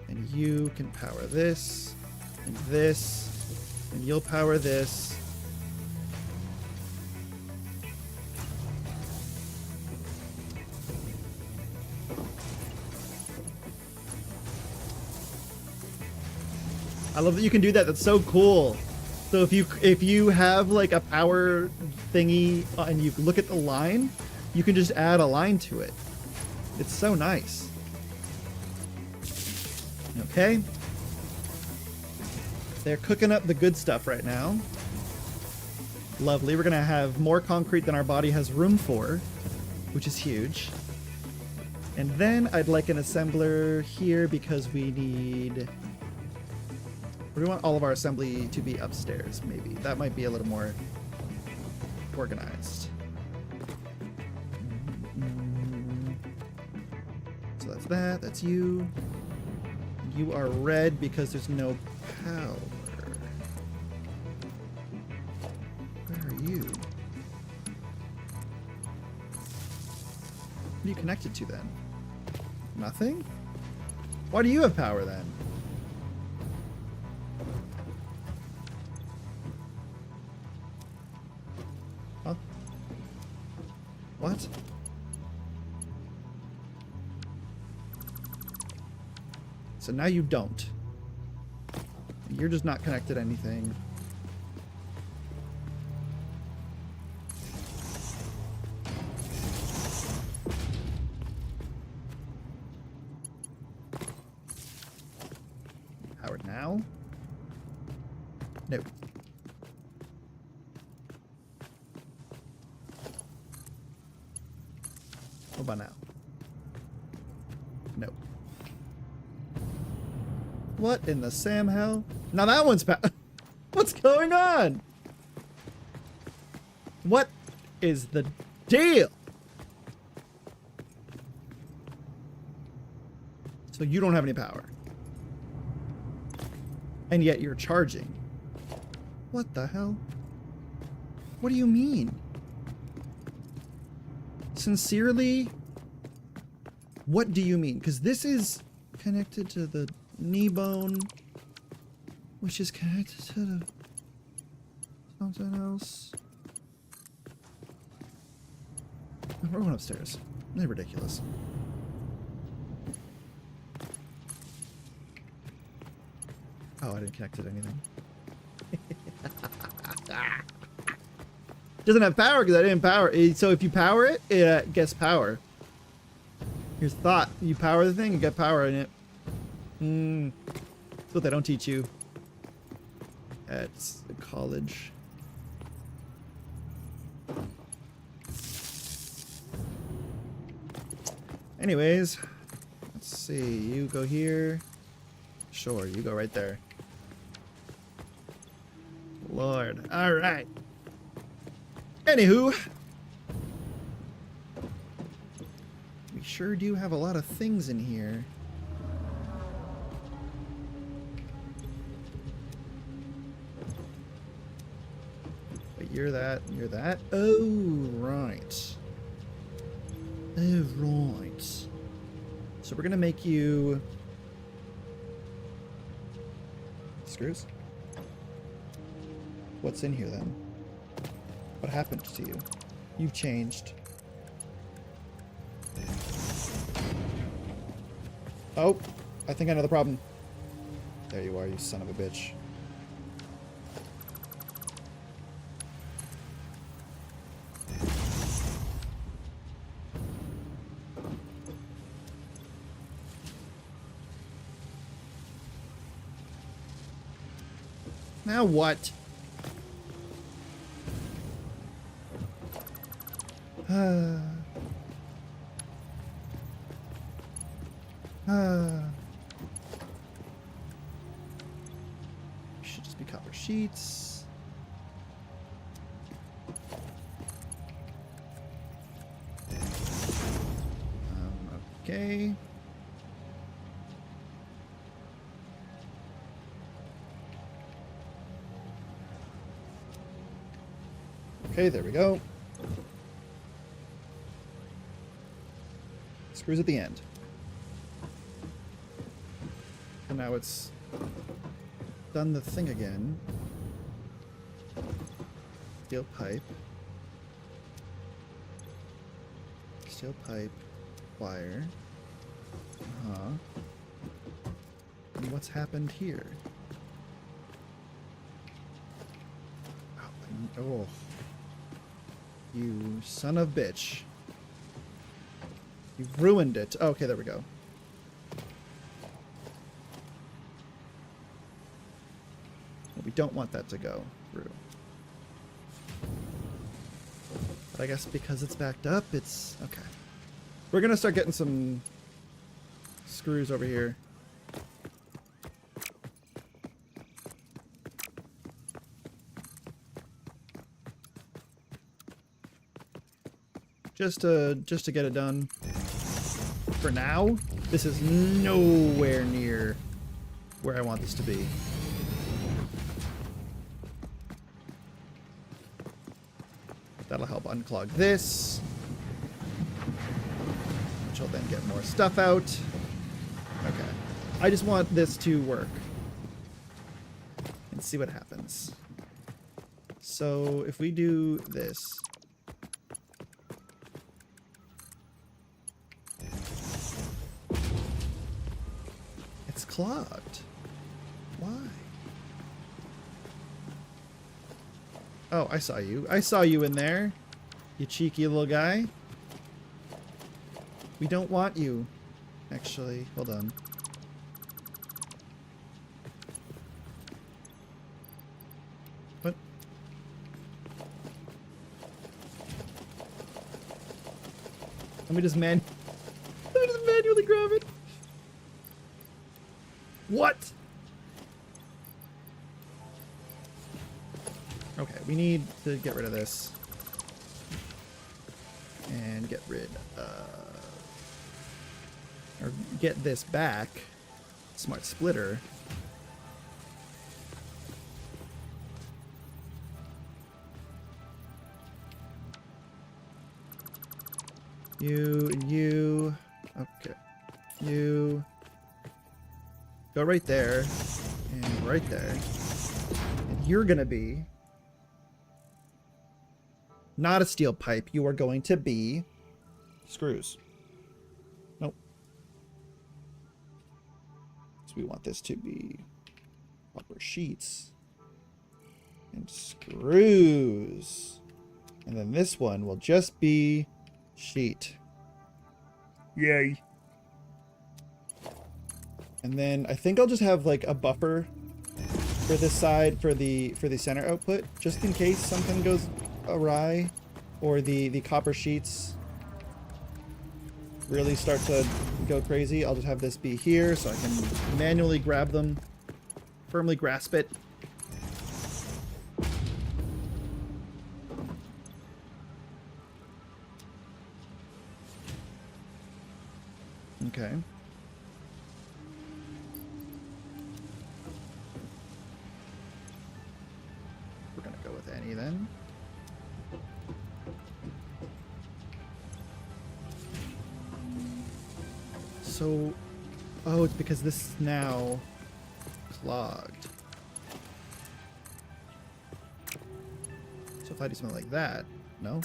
And you can power this and this, and you'll power this. I love that you can do that. That's so cool. So if you have like a power thingy and you look at the line, you can just add a line to it. It's so nice. Okay. They're cooking up the good stuff right now. Lovely. We're gonna have more concrete than our body has room for, which is huge. And then I'd like an assembler here because we need... We want all of our assembly to be upstairs, maybe. That might be a little more organized. So that's that. That's you. You are red because there's no power. Where are you? What are you connected to then? Nothing? Why do you have power then? Huh? What? So now you don't. You're just not connected to anything. Powered now? No. What about now? No. What in the Sam hell? Now that one's What's going on? What is the deal? So you don't have any power. And yet you're charging. What the hell? What do you mean? Sincerely? What do you mean? Because this is connected to the knee bone, which is connected to the something else. We're going upstairs. They're ridiculous. Oh, I didn't connect it to anything. Doesn't have power because I didn't power it. So if you power it, it gets power. Here's the thought. You power the thing, you get power in it. That's what they don't teach you at college. Anyways, let's see. You go here. Sure, you go right there. Lord. All right. Anywho, we sure do have a lot of things in here. But you're that, you're that. Oh, right. Oh, right. So we're gonna make you screws. What's in here then? What happened to you? You've changed. Oh, I think I know the problem. There you are, you son of a bitch. Now what? Should just be copper sheets. Okay. Okay, there we go. Screws at the end. And now it's done the thing again. Steel pipe. Steel pipe. Wire. And what's happened here? Oh. You son of a bitch. You've ruined it. Oh, okay, there we go. Well, we don't want that to go through. But I guess because it's backed up, it's... okay. We're gonna start getting some screws over here. Just to get it done. For now, this is nowhere near where I want this to be. That'll help unclog this, which will then get more stuff out. Okay. I just want this to work. And see what happens. So if we do this. It's clogged. Why? Oh, I saw you. I saw you in there. You cheeky little guy. We don't want you. Actually, hold on. What? Let me just manually grab it. What? Okay, we need to get rid of this. And get rid or get this back. Smart splitter. You and you. Okay. You. Go right there. And right there. And you're gonna be not a steel pipe. You are going to be screws. Nope. So we want this to be copper sheets and screws. And then this one will just be sheet. Yay. And then I think I'll just have like a buffer for this side for the center output, just in case something goes awry or the copper sheets really start to go crazy. I'll just have this be here so I can manually grab them, firmly grasp it. Okay. We're gonna go with any then. So, oh, it's because this is now clogged. So if I do something like that, no?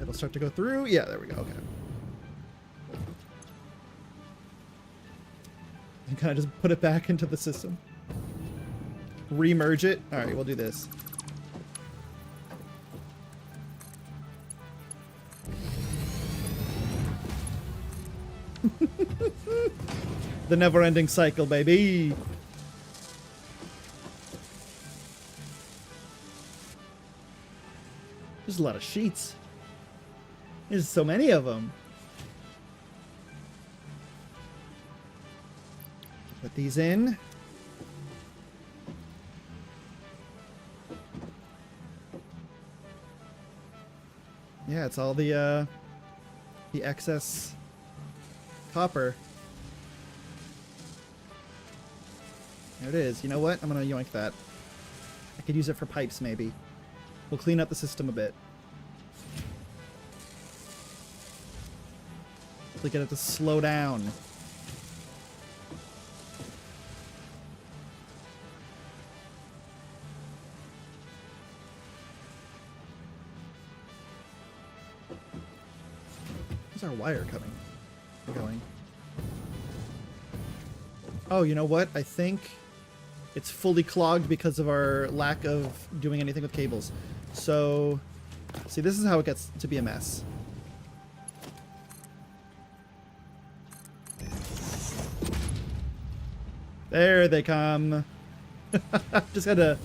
It'll start to go through? Yeah, there we go, okay. And kind of just put it back into the system. Remerge it. All right, we'll do this. The never-ending cycle, baby. There's a lot of sheets. There's so many of them. Put these in. Yeah, it's all the excess copper. There it is. You know what? I'm gonna yoink that. I could use it for pipes, maybe. We'll clean up the system a bit. To get it to slow down. Where's our wire coming? Going. Oh, you know what? I think it's fully clogged because of our lack of doing anything with cables. So, see, this is how it gets to be a mess. There they come. Just had to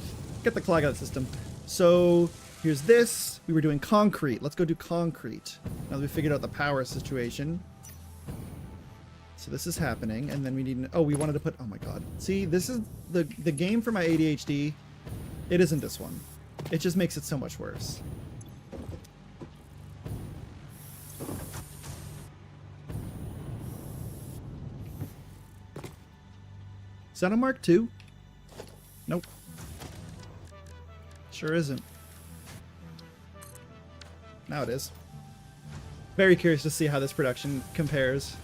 get the clog out of the system. So here's this. We were doing concrete. Let's go do concrete. Now that we figured out the power situation. So this is happening, and then we need... Oh, we wanted to put... Oh my god. See, this is the game for my ADHD. It isn't this one. It just makes it so much worse. Is that a Mark II? Nope. Sure isn't. Now it is. Very curious to see how this production compares.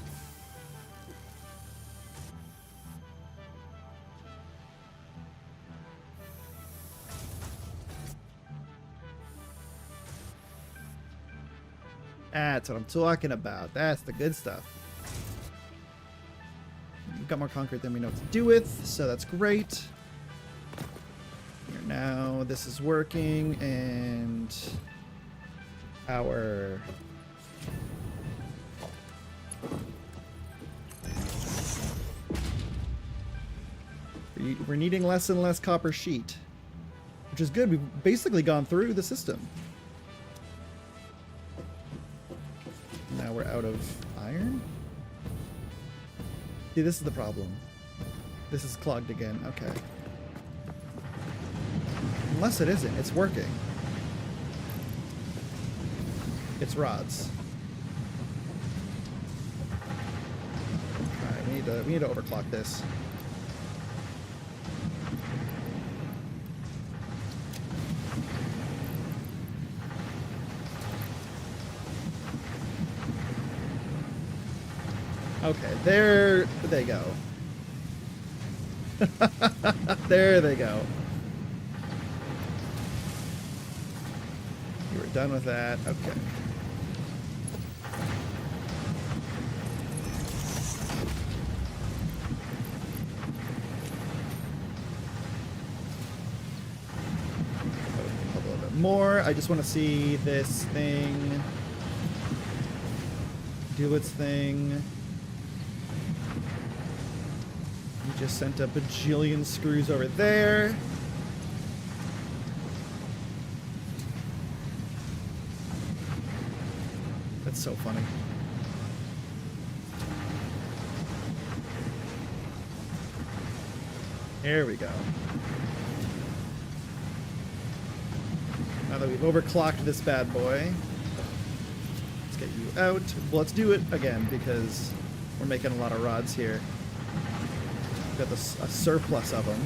That's what I'm talking about. That's the good stuff. We've got more concrete than we know what to do with, so that's great. Here now, this is working, and our we're needing less and less copper sheet, which is good. We've basically gone through the system. Now we're out of iron. See, this is the problem. This is clogged again. Okay. Unless it isn't. It's working. It's rods. Alright, we need to overclock this. Okay, there they go. There they go. You were done with that. Okay. A little bit more. I just want to see this thing do its thing. Just sent a bajillion screws over there. That's so funny. There we go. Now that we've overclocked this bad boy, let's get you out. Well, let's do it again because we're making a lot of rods here. Got a surplus of them.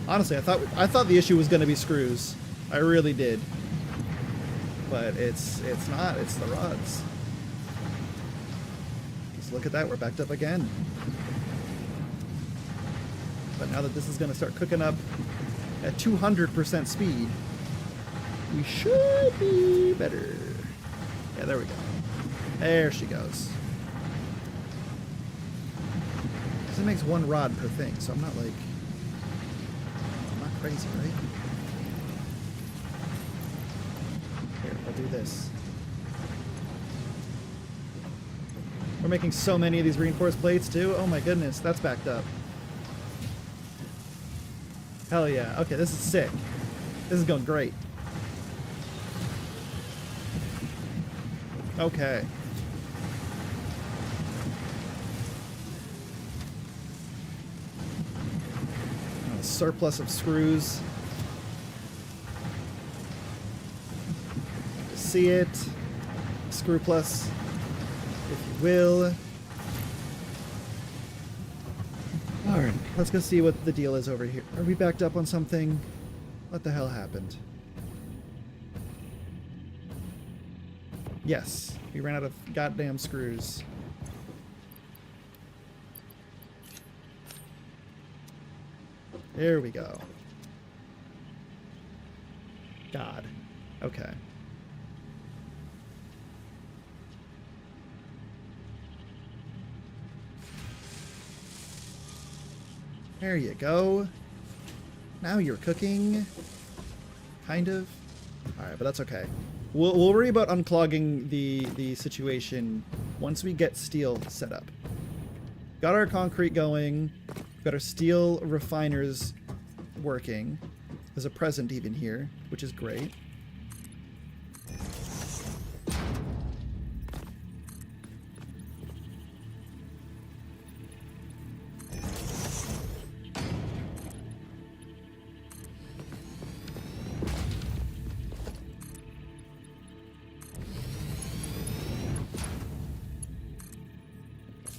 Honestly, I thought the issue was going to be screws. I really did. But it's not. It's the rods. Just look at that. We're backed up again. But now that this is going to start cooking up at 200% speed, we should be better. Yeah, there we go. There she goes. It makes one rod per thing, so I'm not like... I'm not crazy, right? Here, I'll do this. We're making so many of these reinforced plates, too. Oh my goodness, that's backed up. Hell yeah. Okay, this is sick. This is going great. Okay. Surplus of screws. To see it. Screw plus, if you will. Alright, let's go see what the deal is over here. Are we backed up on something? What the hell happened? Yes, we ran out of goddamn screws. There we go. God. Okay. There you go. Now you're cooking. Kind of. Alright, but that's okay. We'll worry about unclogging the situation once we get steel set up. Got our concrete going. Got our steel refiners working. There's a present even here, which is great.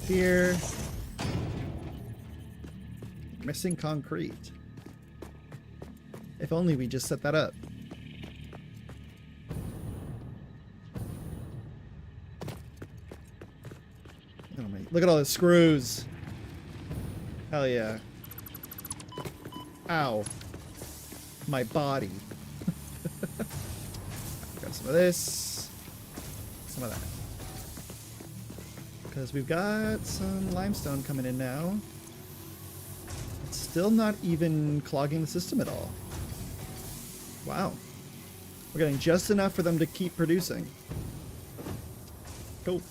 Here. Missing concrete. If only we just set that up. Oh my, look at all the screws. Hell yeah. Ow. My body. Got some of this. Some of that. Because we've got some limestone coming in now. It's still not even clogging the system at all. Wow. We're getting just enough for them to keep producing. Cool.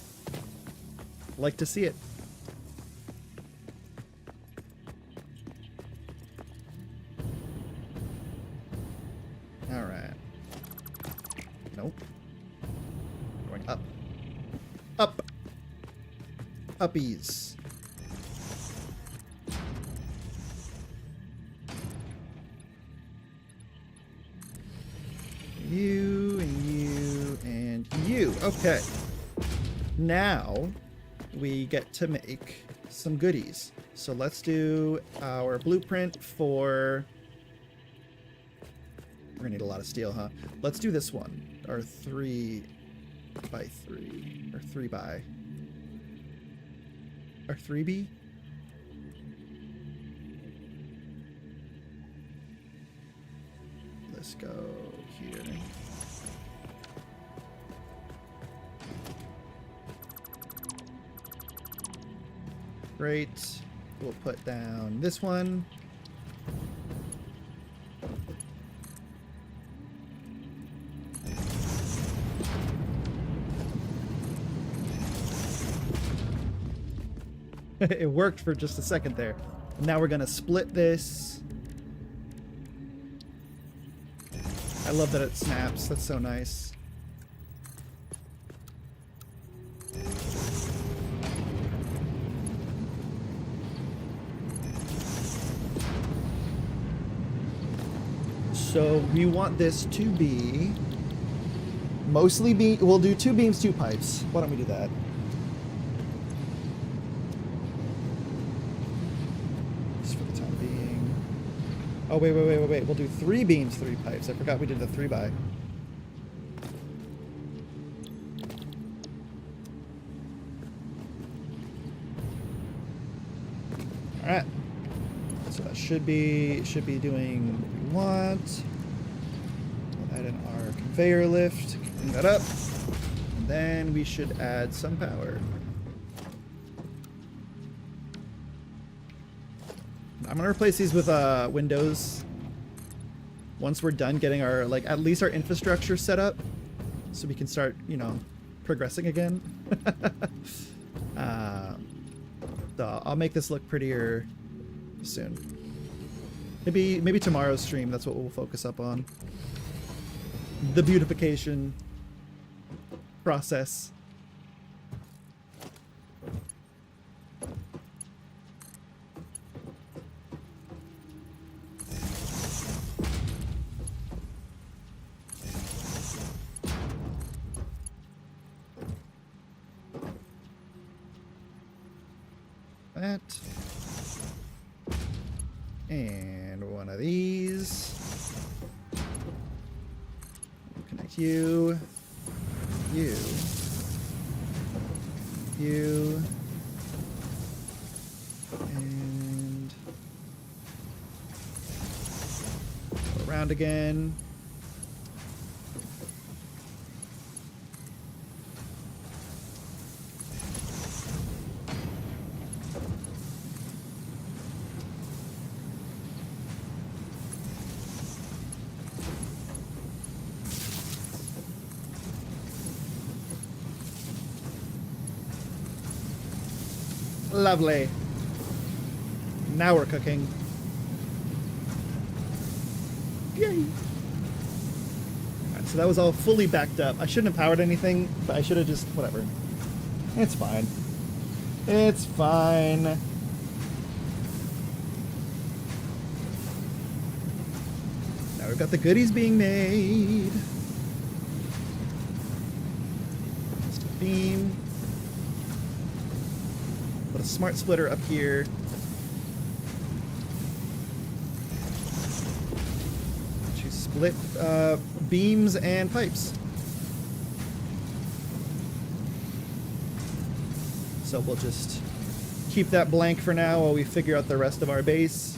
Like to see it. Alright. Nope. Going up. Up! Uppies. You and you and you. Okay. Now we get to make some goodies. So let's do our blueprint for... We're gonna need a lot of steel, huh? Let's do this one. Our 3x3. Or 3x. Our 3B? Let's go here. Great. We'll put down this one. It worked for just a second there. Now we're gonna split this. I love that it snaps. That's so nice. So we want this to be mostly we'll do 2 beams, 2 pipes. Why don't we do that? Oh, wait. We'll do 3 beams, 3 pipes. I forgot we did the 3x. Alright. So that should be doing what we want. We'll add in our conveyor lift, clean that up. And then we should add some power. I'm gonna replace these with windows once we're done getting our, like, at least our infrastructure set up so we can start, you know, progressing again. So I'll make this look prettier soon. Maybe tomorrow's stream, that's what we'll focus up on. The beautification process. That. And one of these. Connect you. You. You. And go around again. Lovely. Now we're cooking. Yay! Alright, so that was all fully backed up. I shouldn't have powered anything, but I should have just... whatever. It's fine. It's fine. Now we've got the goodies being made. Just a beam. Put a smart splitter up here. To split beams and pipes. So we'll just keep that blank for now while we figure out the rest of our base.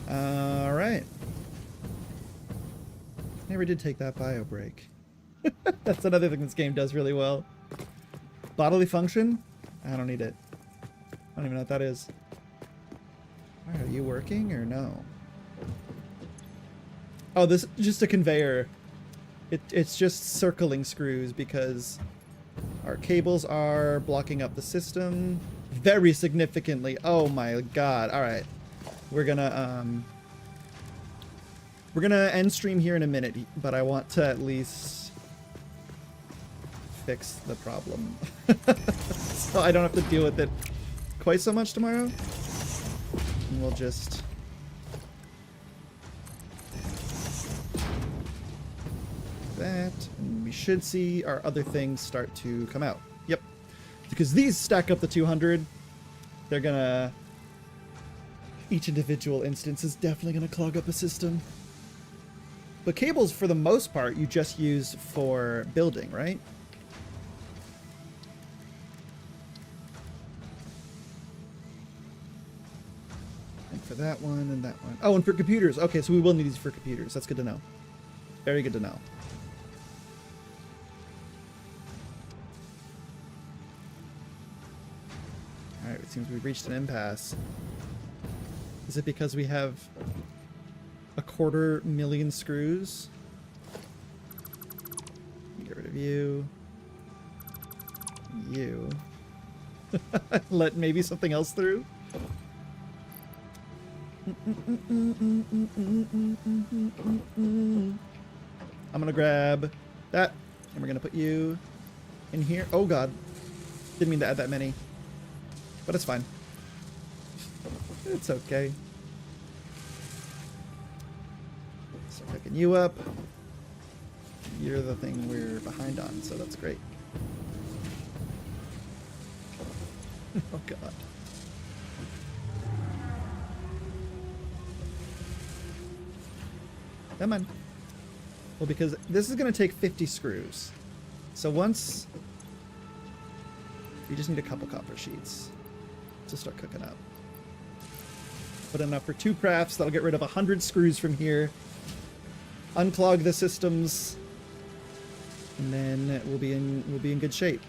Alright. Never did take that bio break. That's another thing this game does really well. Bodily function? I don't need it. I don't even know what that is. Alright, are you working or no? Oh, this is just a conveyor. It's just circling screws because our cables are blocking up the system very significantly. Oh my god. Alright. We're gonna end stream here in a minute, but I want to at least fix the problem. So I don't have to deal with it quite so much tomorrow. And we'll just... that, and we should see our other things start to come out. Yep. Because these stack up to 200. They're gonna... each individual instance is definitely gonna clog up a system. But cables, for the most part, you just use for building, right? And for that one and that one. Oh, and for computers. Okay, so we will need these for computers. That's good to know. Very good to know. Alright, it seems we've reached an impasse. Is it because we have 250,000 screws? Get rid of you. You. Let maybe something else through? I'm gonna grab that, and we're gonna put you in here. Oh god. Didn't mean to add that many. But it's fine. It's okay. So picking you up. You're the thing we're behind on, so that's great. Oh god. Come on. Well, because this is going to take 50 screws. So once... we just need a couple copper sheets to start cooking up. Put enough for 2 crafts. That'll get rid of 100 screws from here. Unclog the systems. And then we'll be in good shape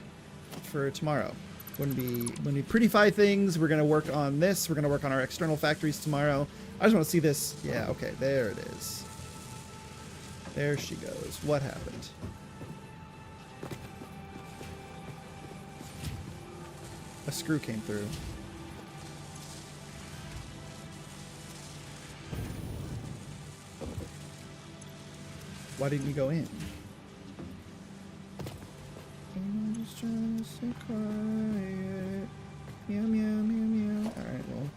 for tomorrow. When we prettify things, we're going to work on this. We're going to work on our external factories tomorrow. I just want to see this. Yeah, okay, there it is. There she goes. What happened? A screw came through. Why didn't you go in? I'm just trying to stay quiet. Meow, meow, meow, meow. Alright, well.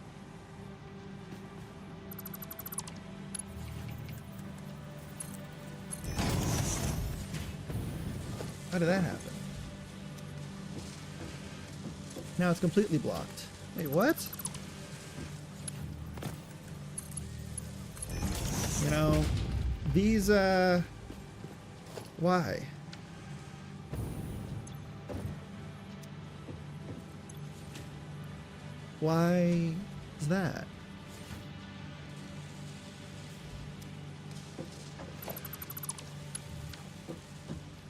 How did that happen? Now it's completely blocked. Wait, what? You know, these, why? Why is that?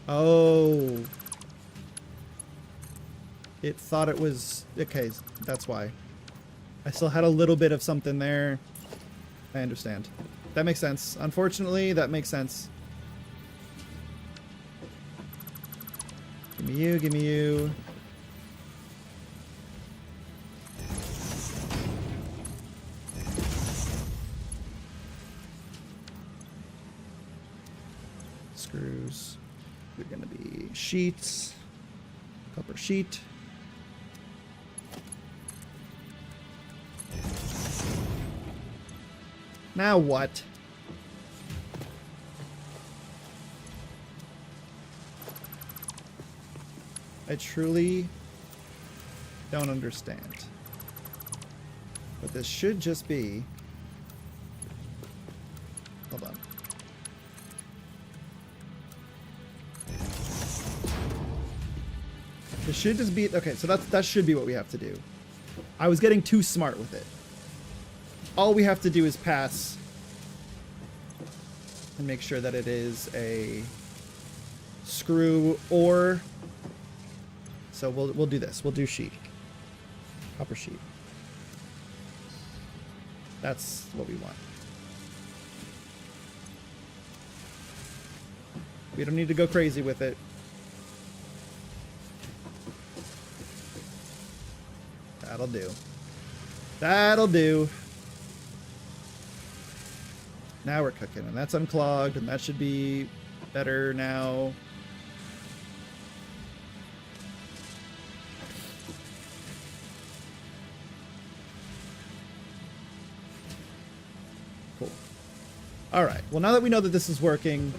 Oh. It thought it was... okay, that's why. I still had a little bit of something there. I understand. That makes sense. Unfortunately, that makes sense. Give me you, give me you. screws. They're going to be sheets. Copper sheet. Now what? I truly don't understand. But this should just be... Hold on. This should just be... Okay, so that should be what we have to do. I was getting too smart with it. All we have to do is pass and make sure that it is a screw or... So we'll do this. We'll do sheet. Copper sheet. That's what we want. We don't need to go crazy with it. That'll do. That'll do. Now we're cooking, and that's unclogged, and that should be better now. Cool. All right. Well, now that we know that this is working,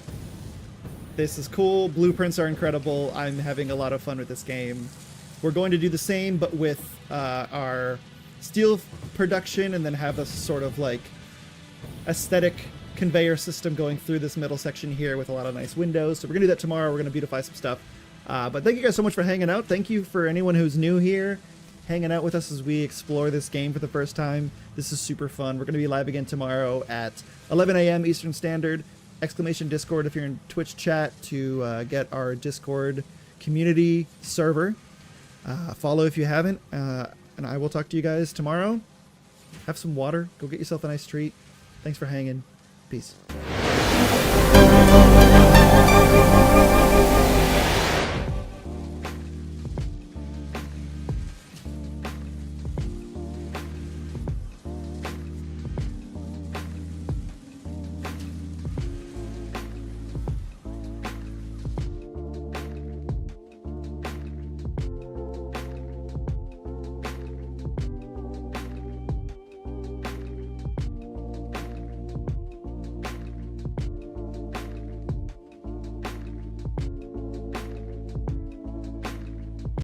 this is cool. Blueprints are incredible. I'm having a lot of fun with this game. We're going to do the same, but with our steel production, and then have a sort of like aesthetic conveyor system going through this middle section here with a lot of nice windows. So we're gonna do that tomorrow. We're gonna beautify some stuff. But thank you guys so much for hanging out. Thank you for anyone who's new here, hanging out with us as we explore this game for the first time. This is super fun. We're gonna be live again tomorrow at 11 a.m. Eastern Standard. !Discord if you're in Twitch chat to get our Discord community server. Follow if you haven't. And I will talk to you guys tomorrow. Have some water. Go get yourself a nice treat. Thanks for hanging. Peace.